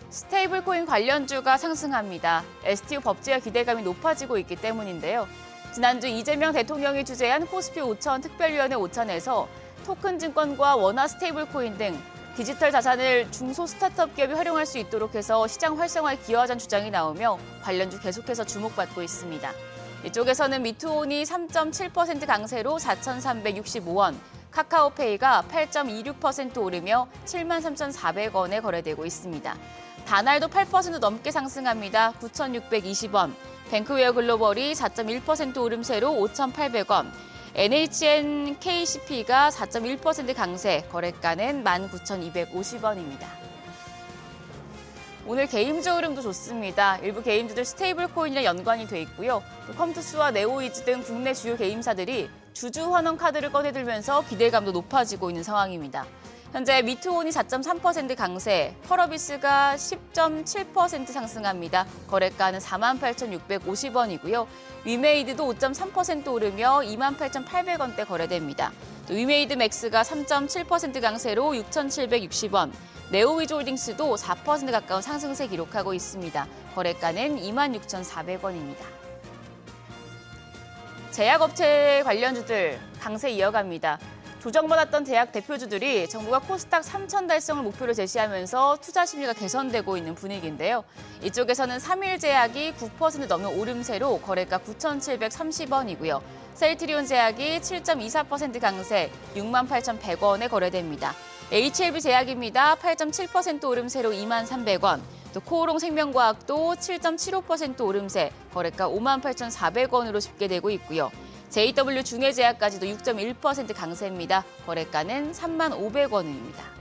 스테이블 코인 관련주가 상승합니다. STO 법제화 기대감이 높아지고 있기 때문인데요. 지난주 이재명 대통령이 주재한 코스피 5천 특별위원회 오찬에서 토큰 증권과 원화 스테이블 코인 등 디지털 자산을 중소 스타트업 기업이 활용할 수 있도록 해서 시장 활성화에 기여하자는 주장이 나오며 관련주 계속해서 주목받고 있습니다. 이쪽에서는 미투온이 3.7% 강세로 4,365원, 카카오페이가 8.26% 오르며 73,400원에 거래되고 있습니다. 다날도 8% 넘게 상승합니다. 9,620원. 뱅크웨어 글로벌이 4.1% 오름세로 5,800원. NHN KCP가 4.1% 강세, 거래가는 19,250원입니다. 오늘 게임주 흐름도 좋습니다. 일부 게임주들 스테이블 코인이랑 연관이 돼 있고요. 또 컴투스와 네오이즈 등 국내 주요 게임사들이 주주 환원 카드를 꺼내들면서 기대감도 높아지고 있는 상황입니다. 현재 미투온이 4.3% 강세, 펄어비스가 10.7% 상승합니다. 거래가는 48,650원이고요. 위메이드도 5.3% 오르며 28,800원대 거래됩니다. 또 위메이드 맥스가 3.7% 강세로 6,760원, 네오위즈홀딩스도 4% 가까운 상승세 기록하고 있습니다. 거래가는 26,400원입니다. 제약업체 관련주들 강세 이어갑니다. 조정받았던 제약 대표주들이 정부가 코스닥 3,000 달성을 목표로 제시하면서 투자 심리가 개선되고 있는 분위기인데요. 이쪽에서는 3일제약이 9% 넘는 오름세로 거래가 9,730원이고요. 셀트리온 제약이 7.24% 강세 68,100원에 거래됩니다. HLB 제약입니다. 8.7% 오름세로 23,300원. 또 코오롱 생명과학도 7.75% 오름세, 거래가 58,400원으로 집계되고 있고요. JW 중해제약까지도 6.1% 강세입니다. 거래가는 35,500원입니다.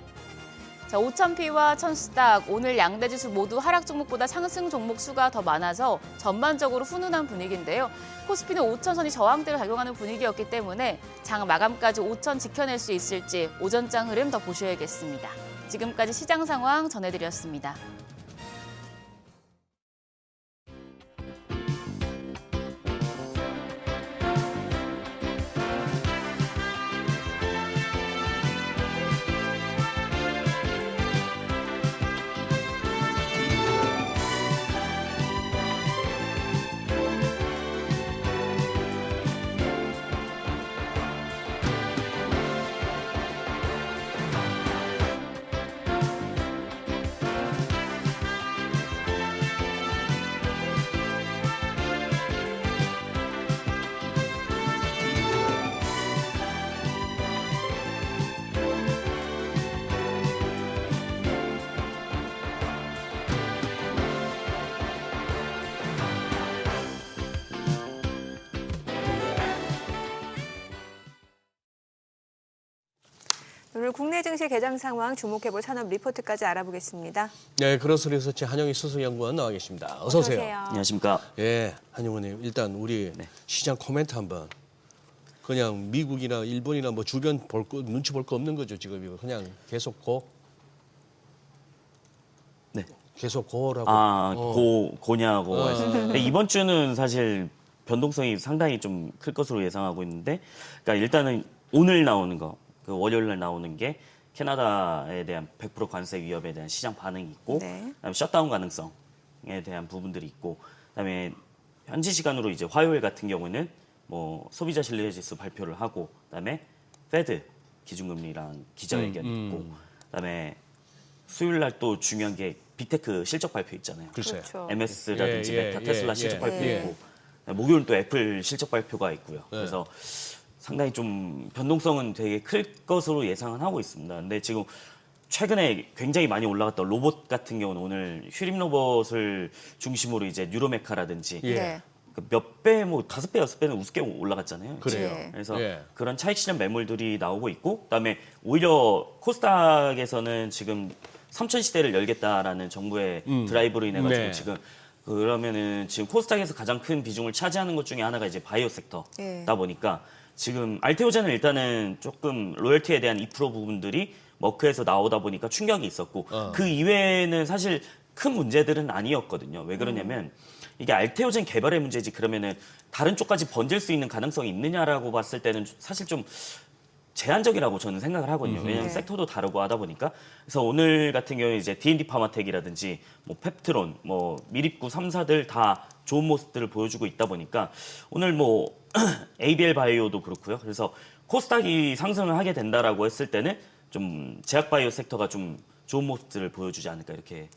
자, 5,000P와 천스닥, 오늘 양대 지수 모두 하락 종목보다 상승 종목 수가 더 많아서 전반적으로 훈훈한 분위기인데요. 코스피는 5,000선이 저항대로 작용하는 분위기였기 때문에 장 마감까지 5,000 지켜낼 수 있을지 오전장 흐름 더 보셔야겠습니다. 지금까지 시장 상황 전해드렸습니다. 오늘 국내 증시 개장 상황 주목해볼 산업 리포트까지 알아보겠습니다. 네, 그로스 리서치 한영희 수석연구원 나와 계십니다. 어서 오세요. 안녕하십니까. 예, 한영원님 일단 우리 시장 코멘트 한번. 그냥 미국이나 일본이나 뭐 주변 눈치 볼 거 없는 거죠 지금 이거 그냥 계속 네. 계속 고라고. 고냐고. 근데 이번 주는 사실 변동성이 상당히 좀 클 것으로 예상하고 있는데, 그러니까 일단은 오늘 나오는 거, 그 월요일 날 나오는 게 캐나다에 대한 100% 관세 위협에 대한 시장 반응이 있고, 그다음에 셧다운 가능성에 대한 부분들이 있고, 그다음에 현지 시간으로 이제 화요일 같은 경우는 뭐 소비자 신뢰 지수 발표를 하고, 그다음에 페드 기준금리랑 기자회견이 있고, 그다음에 수요일 날 또 중요한 게 빅테크 실적 발표 있잖아요. 그렇죠. MS라든지 메타, 테슬라 실적 발표 있고, 목요일 또 애플 실적 발표가 있고요. 그래서 상당히 좀 변동성은 되게 클 것으로 예상은 하고 있습니다. 근데 지금 최근에 굉장히 많이 올라갔던 로봇 같은 경우는 오늘 휴림 로봇을 중심으로 이제 뉴로메카라든지 몇 배, 뭐 5배, 6배는 우습게 올라갔잖아요. 그래요. 그래서 그런 차익 실현 매물들이 나오고 있고, 그다음에 오히려 코스닥에서는 지금 3천 시대를 열겠다라는 정부의 드라이브로 인해 가지고 지금 그러면은 지금 코스닥에서 가장 큰 비중을 차지하는 것 중에 하나가 이제 바이오 섹터다 보니까 지금 알테오젠은 일단은 조금 로열티에 대한 2% 부분들이 머크에서 나오다 보니까 충격이 있었고 그 이외에는 사실 큰 문제들은 아니었거든요. 왜 그러냐면 이게 알테오젠 개발의 문제지 그러면은 다른 쪽까지 번질 수 있는 가능성이 있느냐라고 봤을 때는 사실 좀 제한적이라고 저는 생각을 하거든요. 왜냐하면 섹터도 다르고 하다 보니까. 그래서 오늘 같은 경우에 이제 D&D 파마텍이라든지 뭐 펩트론, 뭐 미립구 3사들 다 좋은 모습들을 보여주고 있다 보니까 오늘 뭐 ABL 바이오도 그렇고요. 그래서 코스닥이 상승을 하게 된다라고 했을 때는 좀 제약바이오 섹터가 좀 좋은 모습들을 보여주지 않을까 이렇게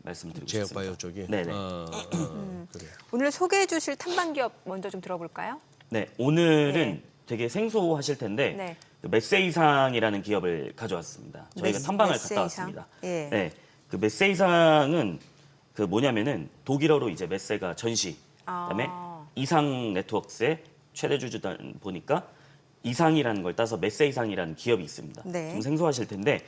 말씀드리고 싶습니다. 제약바이오 쪽이. 네네. 그래요. 오늘 소개해 주실 탐방 기업 먼저 좀 들어볼까요? 네, 오늘은 네. 되게 생소하실 텐데 네. 그 메세이상이라는 기업을 가져왔습니다. 저희가 탐방을 갔다 메세이상? 왔습니다. 예. 네, 그 메세이상은 그 뭐냐면은 독일어로 이제 메세가 전시, 그다음에 이상 네트워크스의 최대 주주다 보니까 이상이라는 걸 따서 메세이상이라는 기업이 있습니다. 네. 좀 생소하실 텐데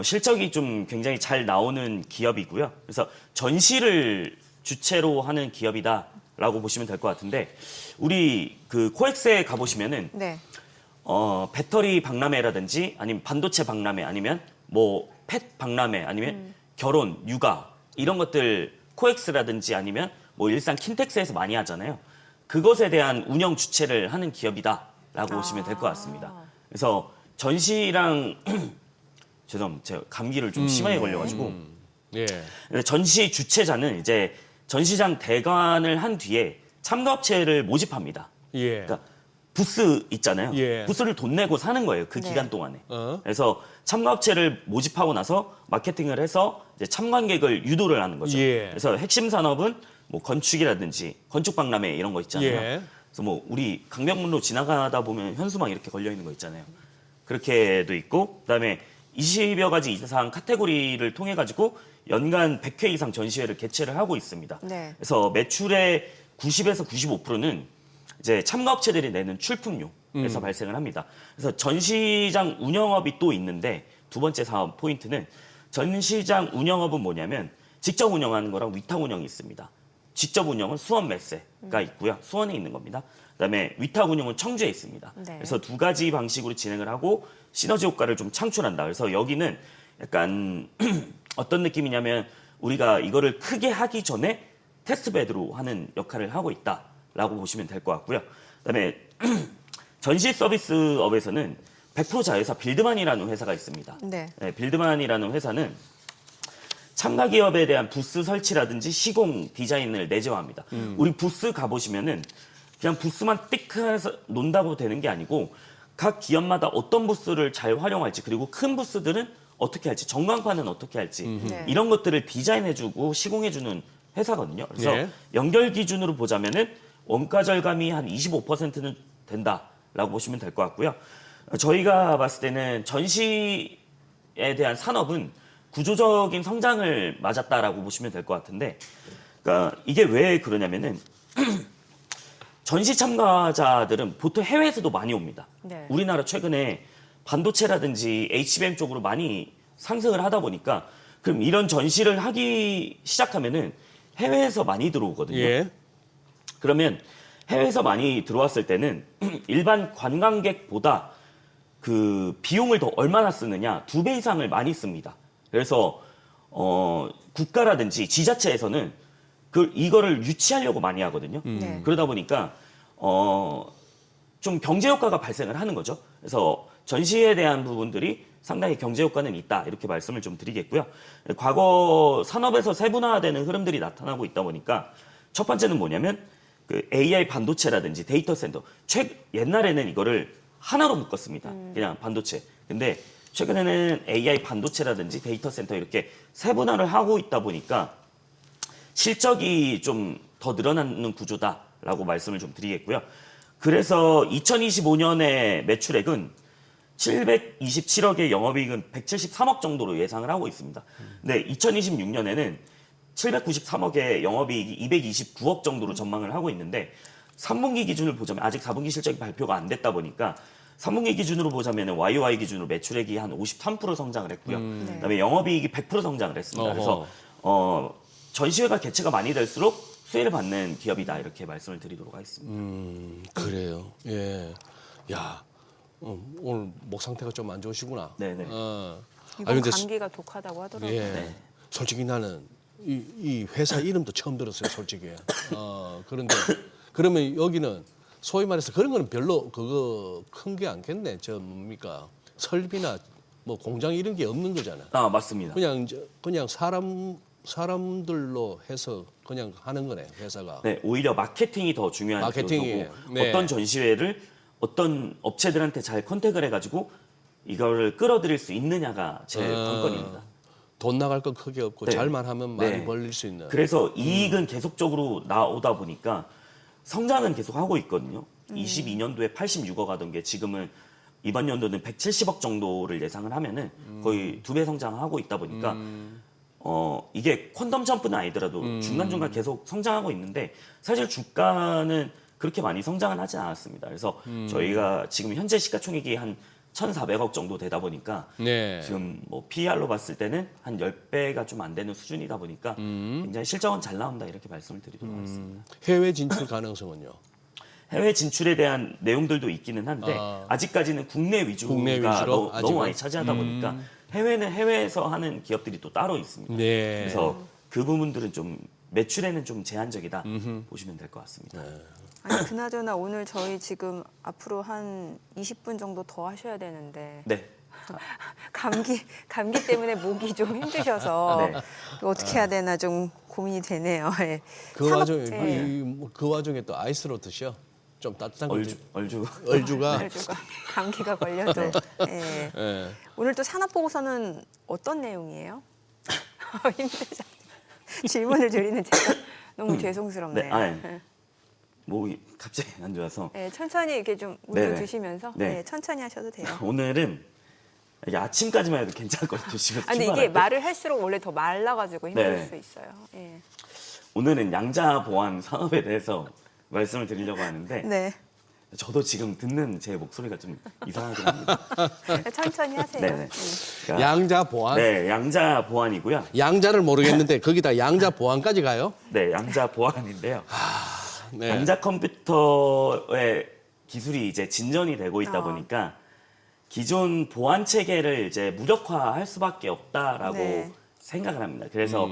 실적이 좀 굉장히 잘 나오는 기업이고요. 그래서 전시를 주체로 하는 기업이다라고 보시면 될 것 같은데 우리 그 코엑스에 가보시면은 네. 배터리 박람회라든지 아니면 반도체 박람회 아니면 뭐 펫 박람회 아니면 결혼, 육아 이런 것들 코엑스라든지 아니면 뭐 일산 킨텍스에서 많이 하잖아요. 그것에 대한 운영 주체를 하는 기업이다라고 보시면 될 것 같습니다. 그래서 전시랑 죄송합니다. 제가 감기를 좀 심하게 걸려가지고 예. 전시 주최자는 이제 전시장 대관을 한 뒤에 참가업체를 모집합니다. 예. 그러니까 부스 있잖아요. 예. 부스를 돈 내고 사는 거예요. 그 네. 기간 동안에. 어? 그래서 참가업체를 모집하고 나서 마케팅을 해서 이제 참관객을 유도를 하는 거죠. 예. 그래서 핵심 산업은 뭐 건축이라든지 건축 박람회 이런 거 있잖아요. 예. 그래서 뭐 우리 강변문로 지나가다 보면 현수막 이렇게 걸려 있는 거 있잖아요. 그렇게도 있고 그다음에 20여 가지 이상 카테고리를 통해 가지고 연간 100회 이상 전시회를 개최를 하고 있습니다. 네. 그래서 매출의 90에서 95%는 이제 참가업체들이 내는 출품료에서 발생을 합니다. 그래서 전시장 운영업이 또 있는데 두 번째 사업 포인트는 전시장 운영업은 뭐냐면 직접 운영하는 거랑 위탁 운영이 있습니다. 직접 운영은 수원 메세가 있고요. 수원에 있는 겁니다. 그다음에 위탁 운영은 청주에 있습니다. 네. 그래서 두 가지 방식으로 진행을 하고 시너지 효과를 좀 창출한다. 그래서 여기는 약간 어떤 느낌이냐면 우리가 이거를 크게 하기 전에 테스트베드로 하는 역할을 하고 있다라고 보시면 될 것 같고요. 그다음에 전시 서비스업에서는 100% 자회사 빌드만이라는 회사가 있습니다. 네. 네, 빌드만이라는 회사는 참가 기업에 대한 부스 설치라든지 시공 디자인을 내재화합니다. 우리 부스 가보시면은 그냥 부스만 띡 해서 논다고 되는 게 아니고 각 기업마다 어떤 부스를 잘 활용할지 그리고 큰 부스들은 어떻게 할지 전광판은 어떻게 할지 네. 이런 것들을 디자인해주고 시공해주는 회사거든요. 그래서 네. 연결 기준으로 보자면은 원가 절감이 한 25%는 된다라고 보시면 될 것 같고요. 저희가 봤을 때는 전시에 대한 산업은 구조적인 성장을 맞았다라고 보시면 될 것 같은데, 그러니까 이게 왜 그러냐면은 전시 참가자들은 보통 해외에서도 많이 옵니다. 네. 우리나라 최근에 반도체라든지 HBM 쪽으로 많이 상승을 하다 보니까 그럼 이런 전시를 하기 시작하면은 해외에서 많이 들어오거든요. 예. 그러면 해외에서 많이 들어왔을 때는 일반 관광객보다 그 비용을 더 얼마나 쓰느냐 2배 이상을 많이 씁니다. 그래서 국가라든지 지자체에서는 이거를 유치하려고 많이 하거든요. 네. 그러다 보니까 좀 경제 효과가 발생을 하는 거죠. 그래서 전시에 대한 부분들이 상당히 경제 효과는 있다 이렇게 말씀을 좀 드리겠고요. 과거 산업에서 세분화되는 흐름들이 나타나고 있다 보니까 첫 번째는 뭐냐면 그 AI 반도체라든지 데이터 센터. 옛날에는 이거를 하나로 묶었습니다. 그냥 반도체. 근데 최근에는 AI 반도체라든지 데이터 센터 이렇게 세분화를 하고 있다 보니까 실적이 좀 더 늘어나는 구조다라고 말씀을 좀 드리겠고요. 그래서 2025년에 매출액은 727억의 영업이익은 173억 정도로 예상을 하고 있습니다. 근데 2026년에는 793억의 영업이익이 229억 정도로 전망을 하고 있는데 3분기 기준을 보자면 아직 4분기 실적이 발표가 안 됐다 보니까 3분기 기준으로 보자면 YOY 기준으로 매출액이 한 53% 성장을 했고요. 그다음에 영업이익이 100% 성장을 했습니다. 그래서 전시회가 개최가 많이 될수록 수혜를 받는 기업이다 이렇게 말씀을 드리도록 하겠습니다. 그래요. 예. 야, 오늘 목 상태가 좀 안 좋으시구나. 네네. 이번 근데 감기가 독하다고 하더라고요. 예. 네. 솔직히 나는 이 회사 이름도 처음 들었어요, 솔직히. 그런데 그러면 여기는 소위 말해서 그런 거는 별로 그거 큰 게 않겠네. 저 뭡니까? 설비나 뭐 공장 이런 게 없는 거잖아. 아 맞습니다. 그냥 사람들로 해서 그냥 하는 거네, 회사가. 네, 오히려 마케팅이 더 중요한 마케팅이, 거고 네. 어떤 전시회를 어떤 업체들한테 잘 컨택을 해가지고 이거를 끌어들일 수 있느냐가 제 관건입니다. 돈 나갈 거 크게 없고 네. 잘만 하면 많이 네. 벌릴 수 있는. 그래서 이익은 계속적으로 나오다 보니까 성장은 계속 하고 있거든요. 22년도에 86억 하던 게 지금은 이번 연도는 170억 정도를 예상을 하면은 거의 2배 성장하고 있다 보니까 이게 퀀텀 점프는 아니더라도 중간중간 계속 성장하고 있는데 사실 주가는 그렇게 많이 성장은 하진 않았습니다. 그래서 저희가 지금 현재 시가총액이 한 1,400억 정도 되다 보니까 네. 지금 뭐 PER로 봤을 때는 한 10배가 좀 안 되는 수준이다 보니까 굉장히 실적은 잘 나온다 이렇게 말씀을 드리도록 하겠습니다. 해외 진출 가능성은요? 해외 진출에 대한 내용들도 있기는 한데 아직까지는 국내 위주가 국내 위주로 너무 아직은? 많이 차지하다 보니까 해외는 해외에서 하는 기업들이 또 따로 있습니다. 네. 그래서 그 부분들은 좀 매출에는 좀 제한적이다 보시면 될 것 같습니다. 아니 그나저나 오늘 저희 지금 앞으로 한 20분 정도 더 하셔야 되는데 네. 감기 때문에 목이 좀 힘드셔서 네. 이거 어떻게 해야 되나 좀 고민이 되네요. 예. 그 산업- 와중에 예. 그 와중에 또 아이스로 드셔. 좀 따뜻한 거. 얼주. 얼주가. 얼주가 감기가 걸려도. 예. 예. 오늘 또 산업 보고서는 어떤 내용이에요? 힘들죠. 질문을 드리는 제가 너무 죄송스럽네요. 네. 목이 갑자기 안 좋아서 예, 천천히 이렇게 좀 물을 네네. 드시면서 네. 예, 천천히 하셔도 돼요. 오늘은 이게 아침까지만 해도 괜찮을 것 같아요. 집에서 아니 이게 출발할 때. 말을 할수록 원래 더 말라가지고 힘들 네. 수 있어요. 예. 오늘은 양자 보안 산업에 대해서 말씀을 드리려고 하는데 네. 저도 지금 듣는 제 목소리가 좀 이상하긴 합니다. 천천히 하세요. 네네. 그러니까 양자 보안. 네, 양자 보안이고요. 양자를 모르겠는데 거기다 양자 보안까지 가요? 네, 양자 보안인데요. 네. 양자 컴퓨터의 기술이 이제 진전이 되고 있다 보니까 기존 보안 체계를 이제 무력화할 수밖에 없다라고 네. 생각을 합니다. 그래서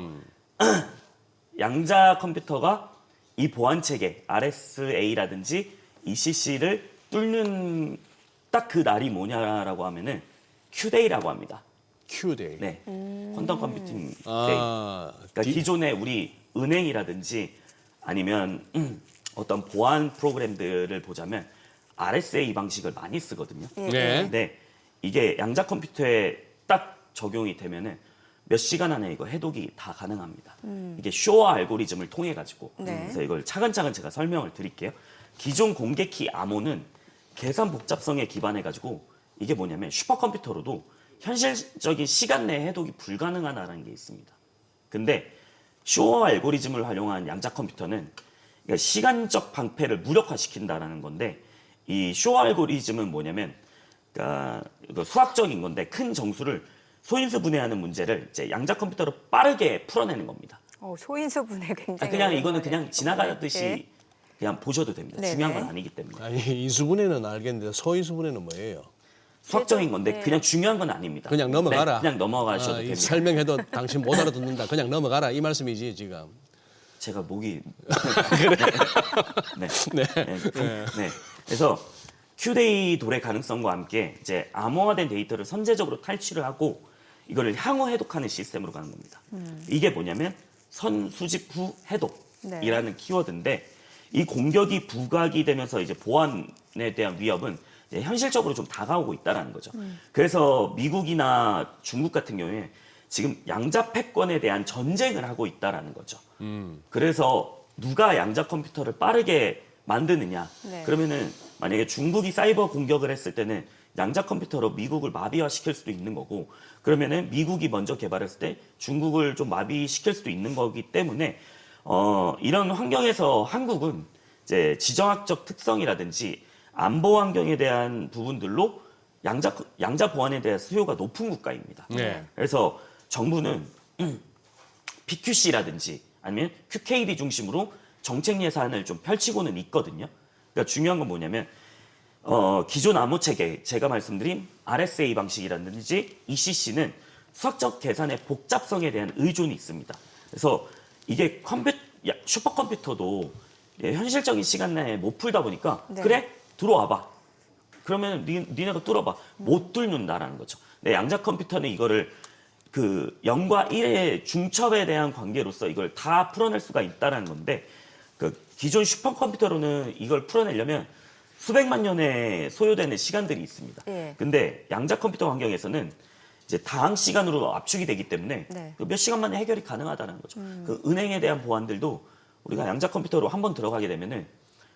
양자 컴퓨터가 이 보안 체계 RSA라든지 ECC를 뚫는 딱 그 날이 뭐냐라고 하면은 Q-Day라고 합니다. Q-Day. 네, 퀀텀 컴퓨팅 데이. 아, 그러니까 기존에 우리 은행이라든지 아니면 어떤 보안 프로그램들을 보자면 RSA 방식을 많이 쓰거든요. 네. 근데 이게 양자 컴퓨터에 딱 적용이 되면은 몇 시간 안에 이거 해독이 다 가능합니다. 이게 쇼어 알고리즘을 통해 가지고 네. 그래서 이걸 차근차근 제가 설명을 드릴게요. 기존 공개키 암호는 계산 복잡성에 기반해 가지고 이게 뭐냐면 슈퍼컴퓨터로도 현실적인 시간 내에 해독이 불가능하다는 게 있습니다. 근데 쇼어 알고리즘을 활용한 양자 컴퓨터는 그러니까 시간적 방패를 무력화시킨다라는 건데 이 쇼어 알고리즘은 뭐냐면 그러니까 이거 수학적인 건데 큰 정수를 소인수 분해하는 문제를 이제 양자 컴퓨터로 빠르게 풀어내는 겁니다. 소인수 분해 굉장히. 그냥 이거는 어려워요. 그냥 지나가듯이 네. 그냥 보셔도 됩니다. 네네. 중요한 건 아니기 때문에. 아니 인수분해는 알겠는데 소인수분해는 뭐예요? 수학적인 건데 네. 그냥 중요한 건 아닙니다. 그냥 넘어가라. 네, 그냥 넘어가셔도 이 됩니다. 설명해도 당신 못 알아듣는다. 그냥 넘어가라 이 말씀이지 지금. 제가 목이 네. 네. 네. 그래서 Q-Day 도래 가능성과 함께 이제 암호화된 데이터를 선제적으로 탈취를 하고 이거를 향후 해독하는 시스템으로 가는 겁니다. 이게 뭐냐면 선수집 후 해독이라는 키워드인데 이 공격이 부각이 되면서 이제 보안에 대한 위협은 이제 현실적으로 좀 다가오고 있다라는 거죠. 그래서 미국이나 중국 같은 경우에 지금 양자 패권에 대한 전쟁을 하고 있다라는 거죠. 그래서 누가 양자 컴퓨터를 빠르게 만드느냐. 네. 그러면은 만약에 중국이 사이버 공격을 했을 때는 양자 컴퓨터로 미국을 마비화시킬 수도 있는 거고 그러면은 미국이 먼저 개발했을 때 중국을 좀 마비시킬 수도 있는 거기 때문에 이런 환경에서 한국은 이제 지정학적 특성이라든지 안보 환경에 대한 부분들로 양자 보안에 대한 수요가 높은 국가입니다. 네. 그래서 정부는 PQC라든지 아니면 QKD 중심으로 정책 예산을 좀 펼치고는 있거든요. 그러니까 중요한 건 뭐냐면 기존 암호 체계 제가 말씀드린 RSA 방식이라든지 ECC는 수학적 계산의 복잡성에 대한 의존이 있습니다. 그래서 이게 슈퍼컴퓨터도 현실적인 시간 내에 못 풀다 보니까 네. 그래 들어와봐. 그러면 니네가 뚫어봐. 못 뚫는다라는 거죠. 네, 양자 컴퓨터는 이거를 그 0과 1의 중첩에 대한 관계로서 이걸 다 풀어낼 수가 있다는 건데 그 기존 슈퍼컴퓨터로는 이걸 풀어내려면 수백만 년에 소요되는 시간들이 있습니다. 예. 근데 양자 컴퓨터 환경에서는 이제 다항 시간으로 압축이 되기 때문에 네. 그몇 시간 만에 해결이 가능하다는 거죠. 그 은행에 대한 보안들도 우리가 양자 컴퓨터로 한번 들어가게 되면은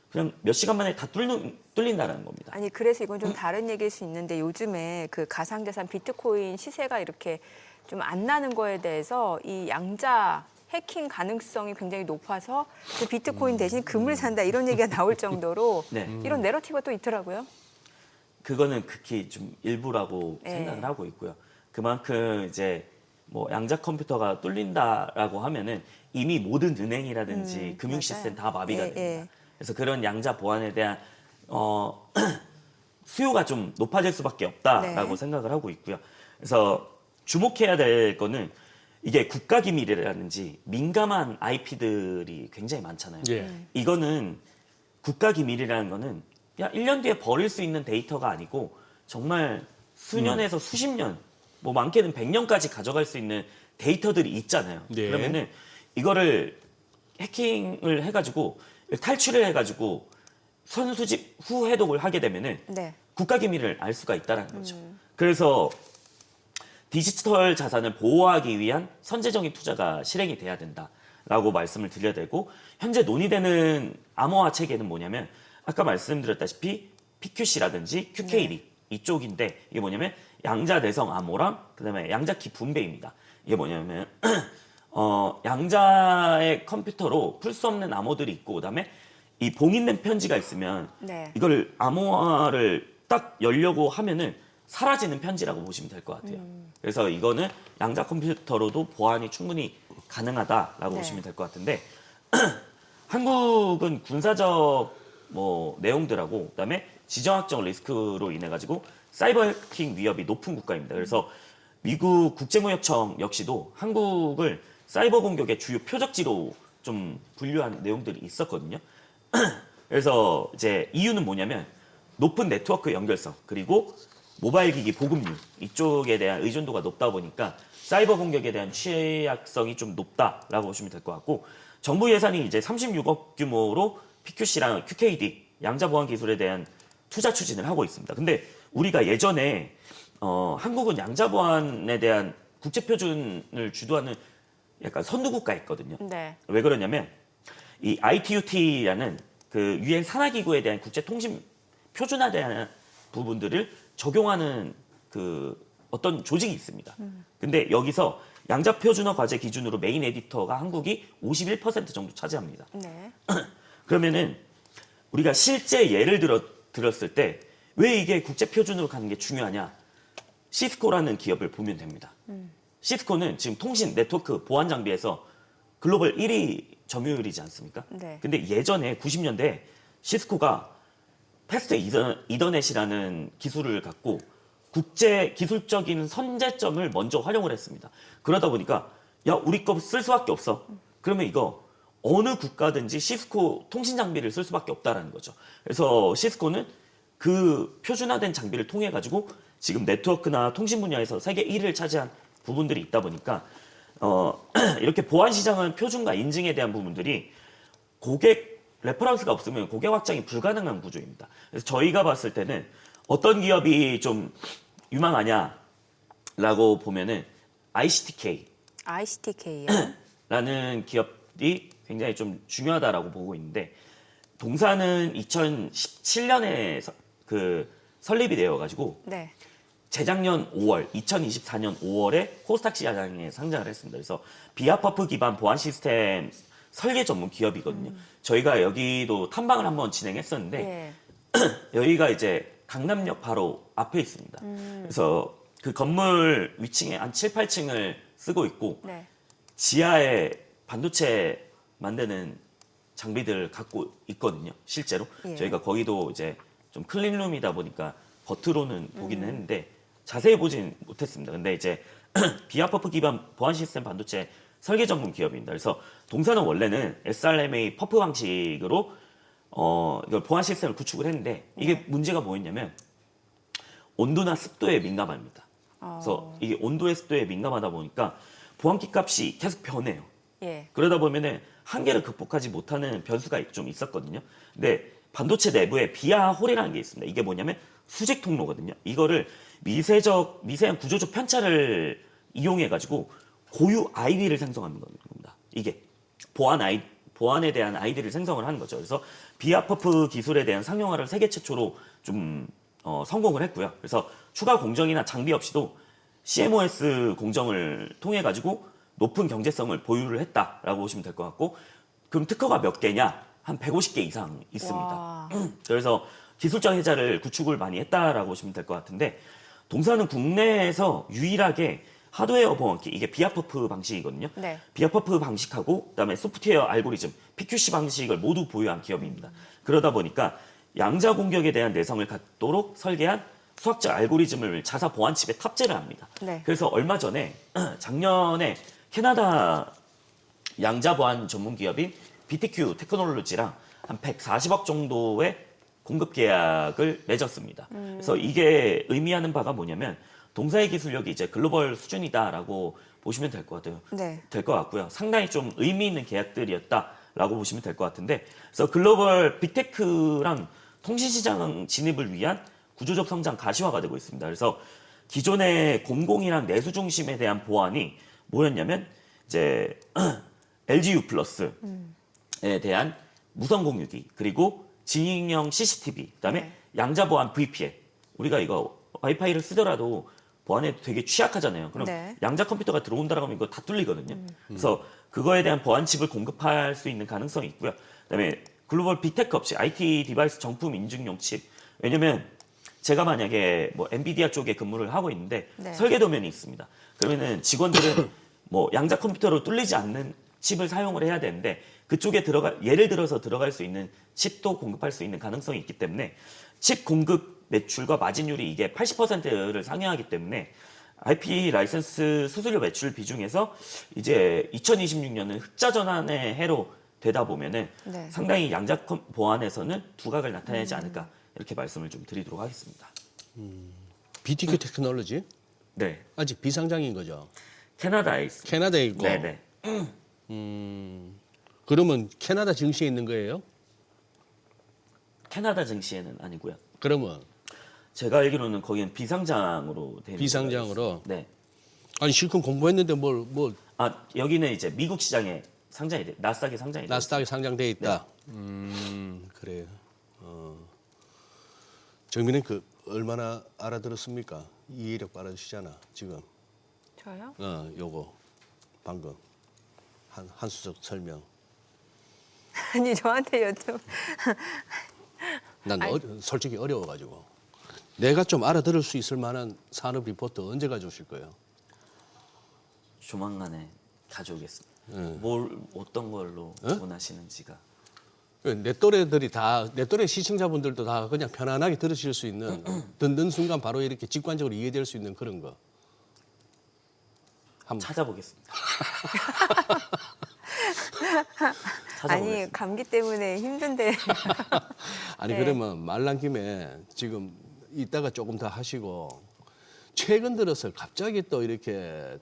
그냥 몇 시간 만에 다 뚫린다는 겁니다. 아니 그래서 이건 좀 다른 얘기일 수 있는데 요즘에 그 가상자산 비트코인 시세가 이렇게 좀 안 나는 거에 대해서 이 양자 해킹 가능성이 굉장히 높아서 그 비트코인 대신 금을 산다 이런 얘기가 나올 정도로 네. 이런 내러티브가 또 있더라고요. 그거는 극히 좀 일부라고 네. 생각을 하고 있고요. 그만큼 이제 뭐 양자 컴퓨터가 뚫린다라고 하면은 이미 모든 은행이라든지 금융 시스템 다 마비가 예, 됩니다. 예. 그래서 그런 양자 보안에 대한 수요가 좀 높아질 수밖에 없다라고 네. 생각을 하고 있고요. 그래서 주목해야 될 거는 이게 국가기밀이라든지 민감한 IP들이 굉장히 많잖아요. 예. 이거는 국가기밀이라는 거는 그냥 1년 뒤에 버릴 수 있는 데이터가 아니고 정말 수년에서 수십 년, 뭐 많게는 100년까지 가져갈 수 있는 데이터들이 있잖아요. 네. 그러면은 이거를 해킹을 해가지고 탈취를 해가지고 선수집 후 해독을 하게 되면은 네. 국가기밀을 알 수가 있다는 거죠. 그래서 디지털 자산을 보호하기 위한 선제적인 투자가 실행이 돼야 된다라고 말씀을 드려야 되고 현재 논의되는 암호화 체계는 뭐냐면 아까 말씀드렸다시피 PQC라든지 QKD 이쪽인데 이게 뭐냐면 양자 내성 암호랑 그다음에 양자키 분배입니다. 이게 뭐냐면 양자의 컴퓨터로 풀 수 없는 암호들이 있고 그다음에 이 봉인된 편지가 있으면 네. 이걸 암호화를 딱 열려고 하면은 사라지는 편지라고 보시면 될 것 같아요. 그래서 이거는 양자 컴퓨터로도 보안이 충분히 가능하다라고 네. 보시면 될 것 같은데 한국은 군사적 뭐 내용들하고 그다음에 지정학적 리스크로 인해 가지고 사이버 해킹 위협이 높은 국가입니다. 그래서 미국 국제무역청 역시도 한국을 사이버 공격의 주요 표적지로 좀 분류한 내용들이 있었거든요. 그래서 이제 이유는 뭐냐면 높은 네트워크 연결성 그리고 모바일 기기 보급률 이쪽에 대한 의존도가 높다 보니까 사이버 공격에 대한 취약성이 좀 높다라고 보시면 될 것 같고 정부 예산이 이제 36억 규모로 PQC랑 QKD 양자 보안 기술에 대한 투자 추진을 하고 있습니다. 근데 우리가 예전에 한국은 양자 보안에 대한 국제 표준을 주도하는 약간 선두국가였거든요. 네. 왜 그러냐면 이 ITU-T라는 그 유엔 산하기구에 대한 국제 통신 표준화에 대한 부분들을 적용하는 그 어떤 조직이 있습니다. 근데 여기서 양자 표준화 과제 기준으로 메인 에디터가 한국이 51% 정도 차지합니다. 네. 그러면은 우리가 실제 예를 들었을 때 왜 이게 국제 표준으로 가는 게 중요하냐? 시스코라는 기업을 보면 됩니다. 시스코는 지금 통신 네트워크 보안 장비에서 글로벌 1위 점유율이지 않습니까? 네. 근데 예전에 90년대 시스코가 패스트 이더넷이라는 기술을 갖고 국제 기술적인 선제점을 먼저 활용을 했습니다. 그러다 보니까 야 우리 거 쓸 수밖에 없어. 그러면 이거 어느 국가든지 시스코 통신 장비를 쓸 수밖에 없다라는 거죠. 그래서 시스코는 그 표준화된 장비를 통해 가지고 지금 네트워크나 통신 분야에서 세계 1위를 차지한 부분들이 있다 보니까 이렇게 보안 시장은 표준과 인증에 대한 부분들이 고객 레퍼런스가 없으면 고객 확장이 불가능한 구조입니다. 그래서 저희가 봤을 때는 어떤 기업이 좀 유망하냐라고 보면은 ICTK ICTK요. 라는 기업이 굉장히 좀 중요하다라고 보고 있는데 동사는 2017년에 그 설립이 되어가지고 네. 재작년 5월, 2024년 5월에 코스닥 시장에 상장을 했습니다. 그래서 비아퍼프 기반 보안 시스템 설계 전문 기업이거든요. 저희가 여기도 탐방을 한번 진행했었는데 네. 여기가 이제 강남역 바로 앞에 있습니다. 그래서 그 건물 위층에 한 7, 8층을 쓰고 있고 네. 지하에 반도체 만드는 장비들을 갖고 있거든요. 실제로. 예. 저희가 거기도 이제 좀 클린룸이다 보니까 겉으로는 보기는 했는데 자세히 보진 못했습니다. 근데 이제 비아퍼프 기반 보안 시스템 반도체 설계 전문 기업입니다. 그래서 동사는 원래는 SRMA 퍼프 방식으로 이걸 보안 시스템을 구축을 했는데 이게 문제가 뭐였냐면 온도나 습도에 민감합니다. 그래서 이게 온도에 습도에 민감하다 보니까 보안기 값이 계속 변해요. 예. 그러다 보면은 한계를 극복하지 못하는 변수가 좀 있었거든요. 근데 반도체 내부에 비아홀이라는 게 있습니다. 이게 뭐냐면 수직 통로거든요. 이거를 미세한 구조적 편차를 이용해가지고 고유 아이디를 생성하는 겁니다. 이게 보안에 대한 아이디를 생성을 하는 거죠. 그래서 비아퍼프 기술에 대한 상용화를 세계 최초로 좀 성공을 했고요. 그래서 추가 공정이나 장비 없이도 CMOS 공정을 통해 가지고 높은 경제성을 보유를 했다라고 보시면 될 것 같고, 그럼 특허가 몇 개냐? 한 150개 이상 있습니다. 와. 그래서 기술적 혜자를 구축을 많이 했다라고 보시면 될 것 같은데, 동사는 국내에서 유일하게 하드웨어 보안기, 이게 비아퍼프 방식이거든요. 네. 비아퍼프 방식하고 그다음에 소프트웨어 알고리즘, PQC 방식을 모두 보유한 기업입니다. 그러다 보니까 양자 공격에 대한 내성을 갖도록 설계한 수학적 알고리즘을 자사 보안 칩에 탑재를 합니다. 네. 그래서 얼마 전에 작년에 캐나다 양자 보안 전문 기업인 BTQ 테크놀로지랑 한 140억 정도의 공급 계약을 맺었습니다. 그래서 이게 의미하는 바가 뭐냐면 동사의 기술력이 이제 글로벌 수준이다라고 보시면 될 것 같아요. 네. 될 것 같고요. 상당히 좀 의미 있는 계약들이었다라고 보시면 될 것 같은데, 그래서 글로벌 빅테크랑 통신시장 진입을 위한 구조적 성장 가시화가 되고 있습니다. 그래서 기존의 공공이랑 내수 중심에 대한 보안이 뭐였냐면 이제 LGU 플러스에 대한 무선 공유기, 그리고 진인형 CCTV, 그다음에 네. 양자 보안 VPN. 우리가 이거 와이파이를 쓰더라도 보안에 되게 취약하잖아요. 그럼 네. 양자 컴퓨터가 들어온다라고 하면 이거 다 뚫리거든요. 그래서 그거에 대한 보안 칩을 공급할 수 있는 가능성이 있고요. 그다음에 글로벌 빅테크 없이 IT 디바이스 정품 인증용 칩. 왜냐면 제가 만약에 뭐 엔비디아 쪽에 근무를 하고 있는데 네. 설계 도면이 있습니다. 그러면은 직원들은 뭐 양자 컴퓨터로 뚫리지 않는 칩을 사용을 해야 되는데, 그쪽에 예를 들어서 들어갈 수 있는 칩도 공급할 수 있는 가능성이 있기 때문에 칩 공급 매출과 마진율이 이게 80%를 상회하기 때문에 IP 라이선스 수수료 매출 비중에서 이제 2026년은 흑자 전환의 해로 되다 보면은 네. 상당히 양자 보안에서는 두각을 나타내지 않을까, 이렇게 말씀을 좀 드리도록 하겠습니다. BTQ 테크놀로지 네, 아직 비상장인 거죠. 캐나다에 있습니다. 캐나다에 있고. 네네. 그러면 캐나다 증시에 있는 거예요? 캐나다 증시에는 아니고요. 그러면 제가 알기로는 거기는 비상장으로 되는 비상장으로? 걸로 알고 있어요. 네. 아니 실컷 공부했는데 뭘 아, 여기는 이제 미국 시장에 상장이 돼, 나스닥에 상장이 돼. 나스닥에 상장돼 있다. 그래요. 정민은 그 얼마나 알아들었습니까? 이해력 빠르시잖아 지금. 저요? 요거 방금 한 수적 설명. 아니 저한테 여쭤. 난 솔직히 어려워가지고. 내가 좀 알아들을 수 있을 만한 산업 리포트 언제 가져오실 거예요? 조만간에 가져오겠습니다. 네. 어떤 걸로 원하시는지가. 내 또래 시청자분들도 다 그냥 편안하게 들으실 수 있는, 듣는 순간 바로 이렇게 직관적으로 이해될 수 있는 그런 거. 찾아보겠습니다. 아니 감기 때문에 힘든데. 아니 네. 그러면 말 난 김에 지금 이따가 조금 더 하시고, 최근 들어서 갑자기 또 이렇게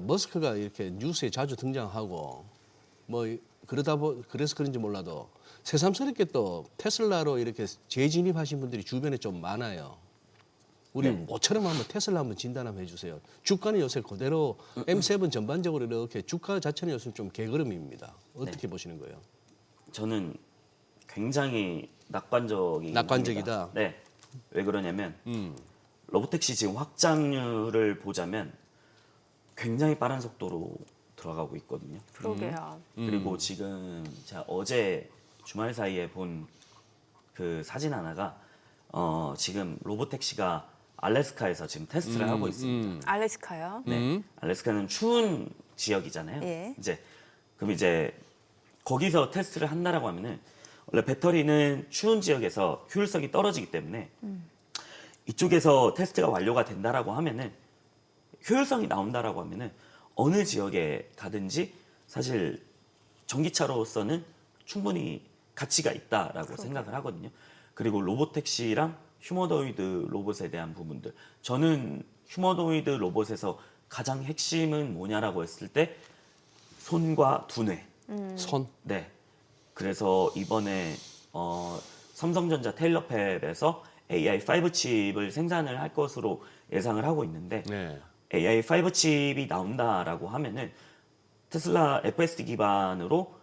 머스크가 이렇게 뉴스에 자주 등장하고 그래서 그런지 몰라도 새삼스럽게 또 테슬라로 이렇게 재진입하신 분들이 주변에 좀 많아요. 우리 모처럼 한번 테슬라 한번 진단 한번 해주세요. 주가는 요새 그대로 M7 전반적으로 이렇게 주가 자체는 요새 좀 개걸음입니다. 어떻게 보시는 거예요? 저는 굉장히 낙관적이다. 네. 왜 그러냐면 로보택시 지금 확장률을 보자면 굉장히 빠른 속도로 들어가고 있거든요. 그러게요. 그리고 지금 제가 어제 주말 사이에 본 그 사진 하나가 지금 로보택시가 알래스카에서 지금 테스트를 하고 있습니다. 알래스카요? 네. 알래스카는 추운 지역이잖아요. 예. 그럼 이제 거기서 테스트를 한다라고 하면은 원래 배터리는 추운 지역에서 효율성이 떨어지기 때문에 이쪽에서 테스트가 완료가 된다라고 하면은 효율성이 나온다라고 하면은 어느 지역에 가든지 사실 전기차로서는 충분히 가치가 있다라고 생각을 하거든요. 그리고 로보택시랑 휴머노이드 로봇에 대한 부분들. 저는 휴머노이드 로봇에서 가장 핵심은 뭐냐라고 했을 때 손과 두뇌. 손? 네. 그래서 이번에 삼성전자 테일러팹에서 AI5 칩을 생산을 할 것으로 예상을 하고 있는데 네. AI5 칩이 나온다라고 하면은 테슬라 FSD 기반으로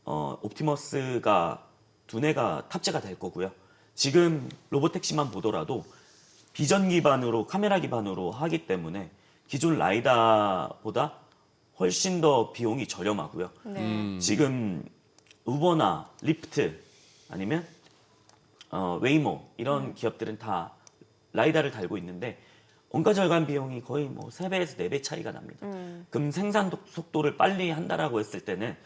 옵티머스가 두뇌가 탑재가 될 거고요. 지금 로보택시만 보더라도 비전 기반으로 카메라 기반으로 하기 때문에 기존 라이다보다 훨씬 더 비용이 저렴하고요. 지금 우버나 리프트 아니면 웨이모 이런 기업들은 다 라이다를 달고 있는데 원가 절감 비용이 거의 뭐 3배에서 4배 차이가 납니다. 그럼 생산 속도를 빨리 한다라고 했을 때는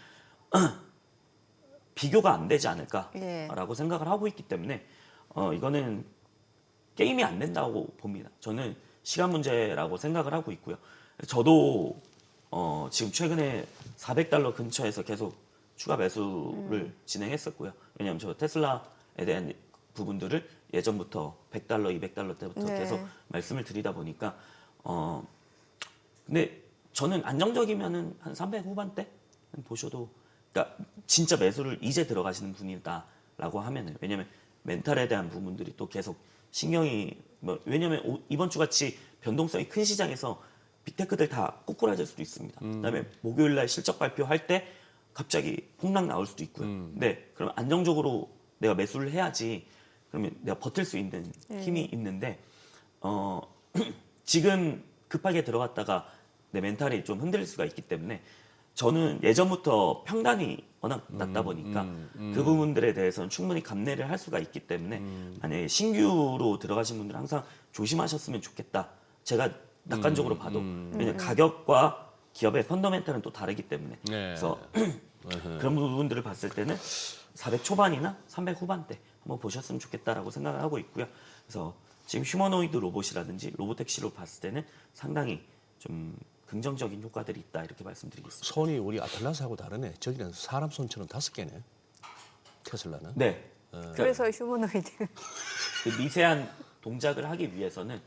비교가 안 되지 않을까라고 생각을 하고 있기 때문에 이거는 게임이 안 된다고 봅니다. 저는 시간 문제라고 생각을 하고 있고요. 저도 지금 최근에 $400 근처에서 계속 추가 매수를 진행했었고요. 왜냐하면 저 테슬라에 대한 부분들을 예전부터 $100, $200 때부터 계속 말씀을 드리다 보니까 근데 저는 안정적이면은 한 300 후반대 보셔도 그러니까 진짜 매수를 이제 들어가시는 분이다라고 하면은 왜냐면 멘탈에 대한 부분들이 또 계속 신경이 왜냐면 이번 주 같이 변동성이 큰 시장에서 빅테크들 다 꼬꾸라질 수도 있습니다. 그다음에 목요일 날 실적 발표할 때 갑자기 폭락 나올 수도 있고요. 네, 그럼 안정적으로 내가 매수를 해야지. 그러면 내가 버틸 수 있는 힘이 있는데 지금 급하게 들어갔다가 내 멘탈이 좀 흔들릴 수가 있기 때문에 저는 예전부터 평단이 워낙 낮다 보니까 그 부분들에 대해서는 충분히 감내를 할 수가 있기 때문에 만약에 신규로 들어가신 분들은 항상 조심하셨으면 좋겠다. 제가 낙관적으로 봐도 왜냐면 가격과 기업의 펀더멘탈은 또 다르기 때문에 그래서 그런 부분들을 봤을 때는 400 초반이나 300 후반대 한번 보셨으면 좋겠다라고 생각을 하고 있고요. 그래서 지금 휴머노이드 로봇이라든지 로보택시로 봤을 때는 상당히 좀 긍정적인 효과들이 있다 이렇게 말씀드리겠습니다. 손이 우리 아틀라스하고 다르네. 저기는 사람 손처럼 5개네. 테슬라는. 네. 그래서 휴머노이드. 그 미세한 동작을 하기 위해서는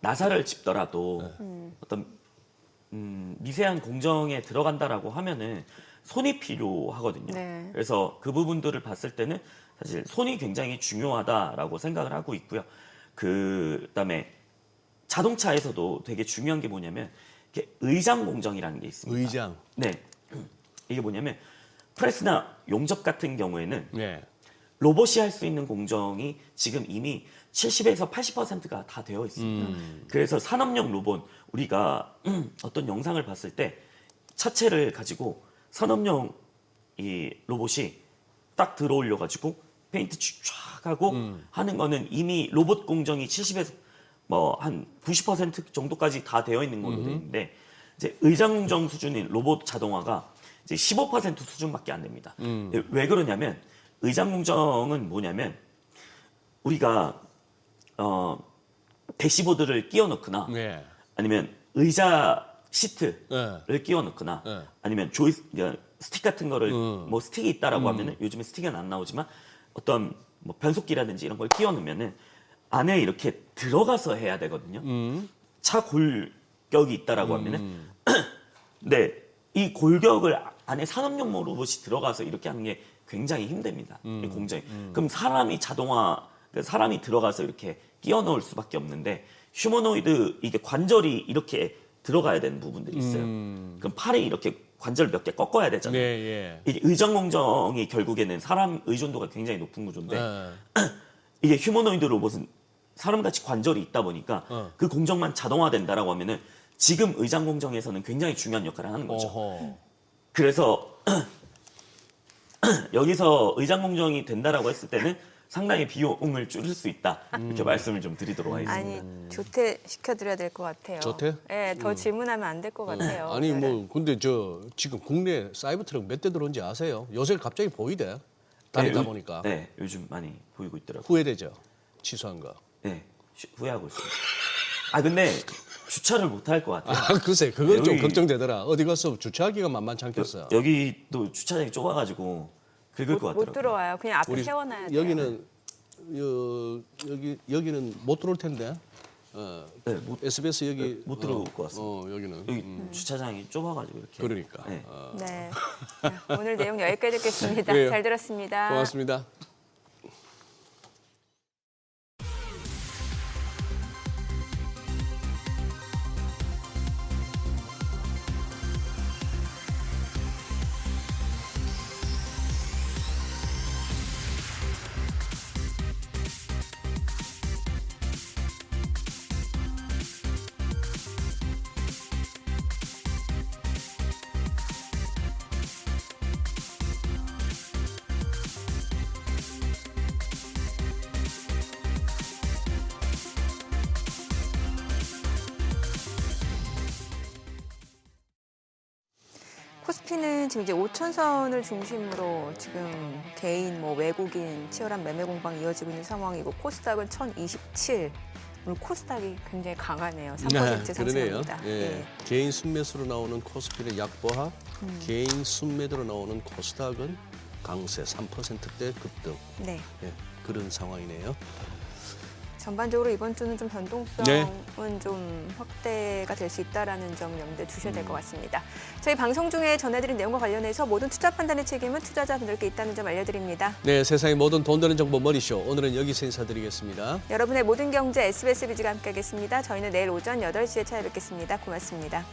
나사를 짚더라도 어떤 미세한 공정에 들어간다라고 하면은 손이 필요하거든요. 네. 그래서 그 부분들을 봤을 때는 사실 손이 굉장히 중요하다라고 생각을 하고 있고요. 그다음에 자동차에서도 되게 중요한 게 뭐냐면 이렇게 의장 공정이라는 게 있습니다. 의장. 네. 이게 뭐냐면 프레스나 용접 같은 경우에는 네. 로봇이 할 수 있는 공정이 지금 이미 70에서 80%가 다 되어 있습니다. 그래서 산업용 로봇 우리가 어떤 영상을 봤을 때 차체를 가지고 산업용 이 로봇이 딱 들어올려 가지고 페인트 쫙 하고 하는 거는 이미 로봇 공정이 70에서 뭐 한 90% 정도까지 다 되어 있는 걸로 되어 있는데 이제 의장 공정 수준인 로봇 자동화가 이제 15% 수준밖에 안 됩니다. 왜 그러냐면 의장 공정은 뭐냐면 우리가 대시보드를 끼워 넣거나 네. 아니면 의자 시트를 네. 끼워 넣거나 네. 아니면 스틱 같은 거를 뭐 스틱이 있다라고 하면은 요즘에 스틱은 안 나오지만 어떤 뭐 변속기라든지 이런 걸 끼워 넣으면은 안에 이렇게 들어가서 해야 되거든요. 차 골격이 있다라고 하면은 근데 이 골격을 안에 산업용 로봇이 들어가서 이렇게 하는 게 굉장히 힘듭니다. 이 공정이. 그럼 사람이 사람이 들어가서 이렇게 끼워 넣을 수밖에 없는데 휴머노이드 이게 관절이 이렇게 들어가야 되는 부분들이 있어요. 그럼 팔이 이렇게 관절 몇 개 꺾어야 되잖아요. 네, 이게 의장 공정이 결국에는 사람 의존도가 굉장히 높은 구조인데 네. 이게 휴머노이드 로봇은 사람같이 관절이 있다 보니까 그 공정만 자동화된다라고 하면은 지금 의장 공정에서는 굉장히 중요한 역할을 하는 거죠. 어허. 그래서 여기서 의장 공정이 된다라고 했을 때는 상당히 비용을 줄일 수 있다 이렇게 말씀을 좀 드리도록 하겠습니다. 아니 조퇴 시켜드려야 될 것 같아요. 조퇴? 네, 더 질문하면 안 될 것 같아요. 아니 뭐 근데 저 지금 국내 사이버 트럭 몇 대 들어온지 아세요? 요새 갑자기 보이대. 다니다 보니까. 네, 요즘 많이 보이고 있더라고요. 후회되죠. 취소한 거. 네, 후회하고 있습니다. 아 근데 주차를 못 할 것 같아요. 아 글쎄 그건 좀 여기- 걱정되더라. 어디 가서 주차하기가 만만치 않겠어. 여기도 주차장이 좁아가지고 긁을 것 못 같더라고요. 들어와요. 그냥 앞에 우리 세워놔야 돼요. 여기는 여기는 못 들어올 텐데. 네, SBS 여기 못 들어올 것 같습니다. 여기는 여기 주차장이 좁아가지고 이렇게. 그러니까. 네. 네. 자, 오늘 내용 여기까지 듣겠습니다. 그래요. 잘 들었습니다. 고맙습니다. 코스피는 지금 이제 5천선을 중심으로 지금 개인, 외국인 치열한 매매 공방이 이어지고 있는 상황이고 코스닥은 1027. 오늘 코스닥이 굉장히 강하네요. 3% 그러네요. 상승합니다. 예. 개인 순매수로 나오는 코스피는 약보합, 개인 순매도로 나오는 코스닥은 강세 3%대 급등. 네. 예, 그런 상황이네요. 전반적으로 이번 주는 좀 변동성은 네. 좀 확대가 될 수 있다라는 점 염두에 두셔야 될 것 같습니다. 저희 방송 중에 전해드린 내용과 관련해서 모든 투자 판단의 책임은 투자자분들께 있다는 점 알려드립니다. 네, 세상의 모든 돈 되는 정보 머리쇼. 오늘은 여기서 인사드리겠습니다. 여러분의 모든 경제 SBS 비즈가 함께하겠습니다. 저희는 내일 오전 8시에 찾아뵙겠습니다. 고맙습니다.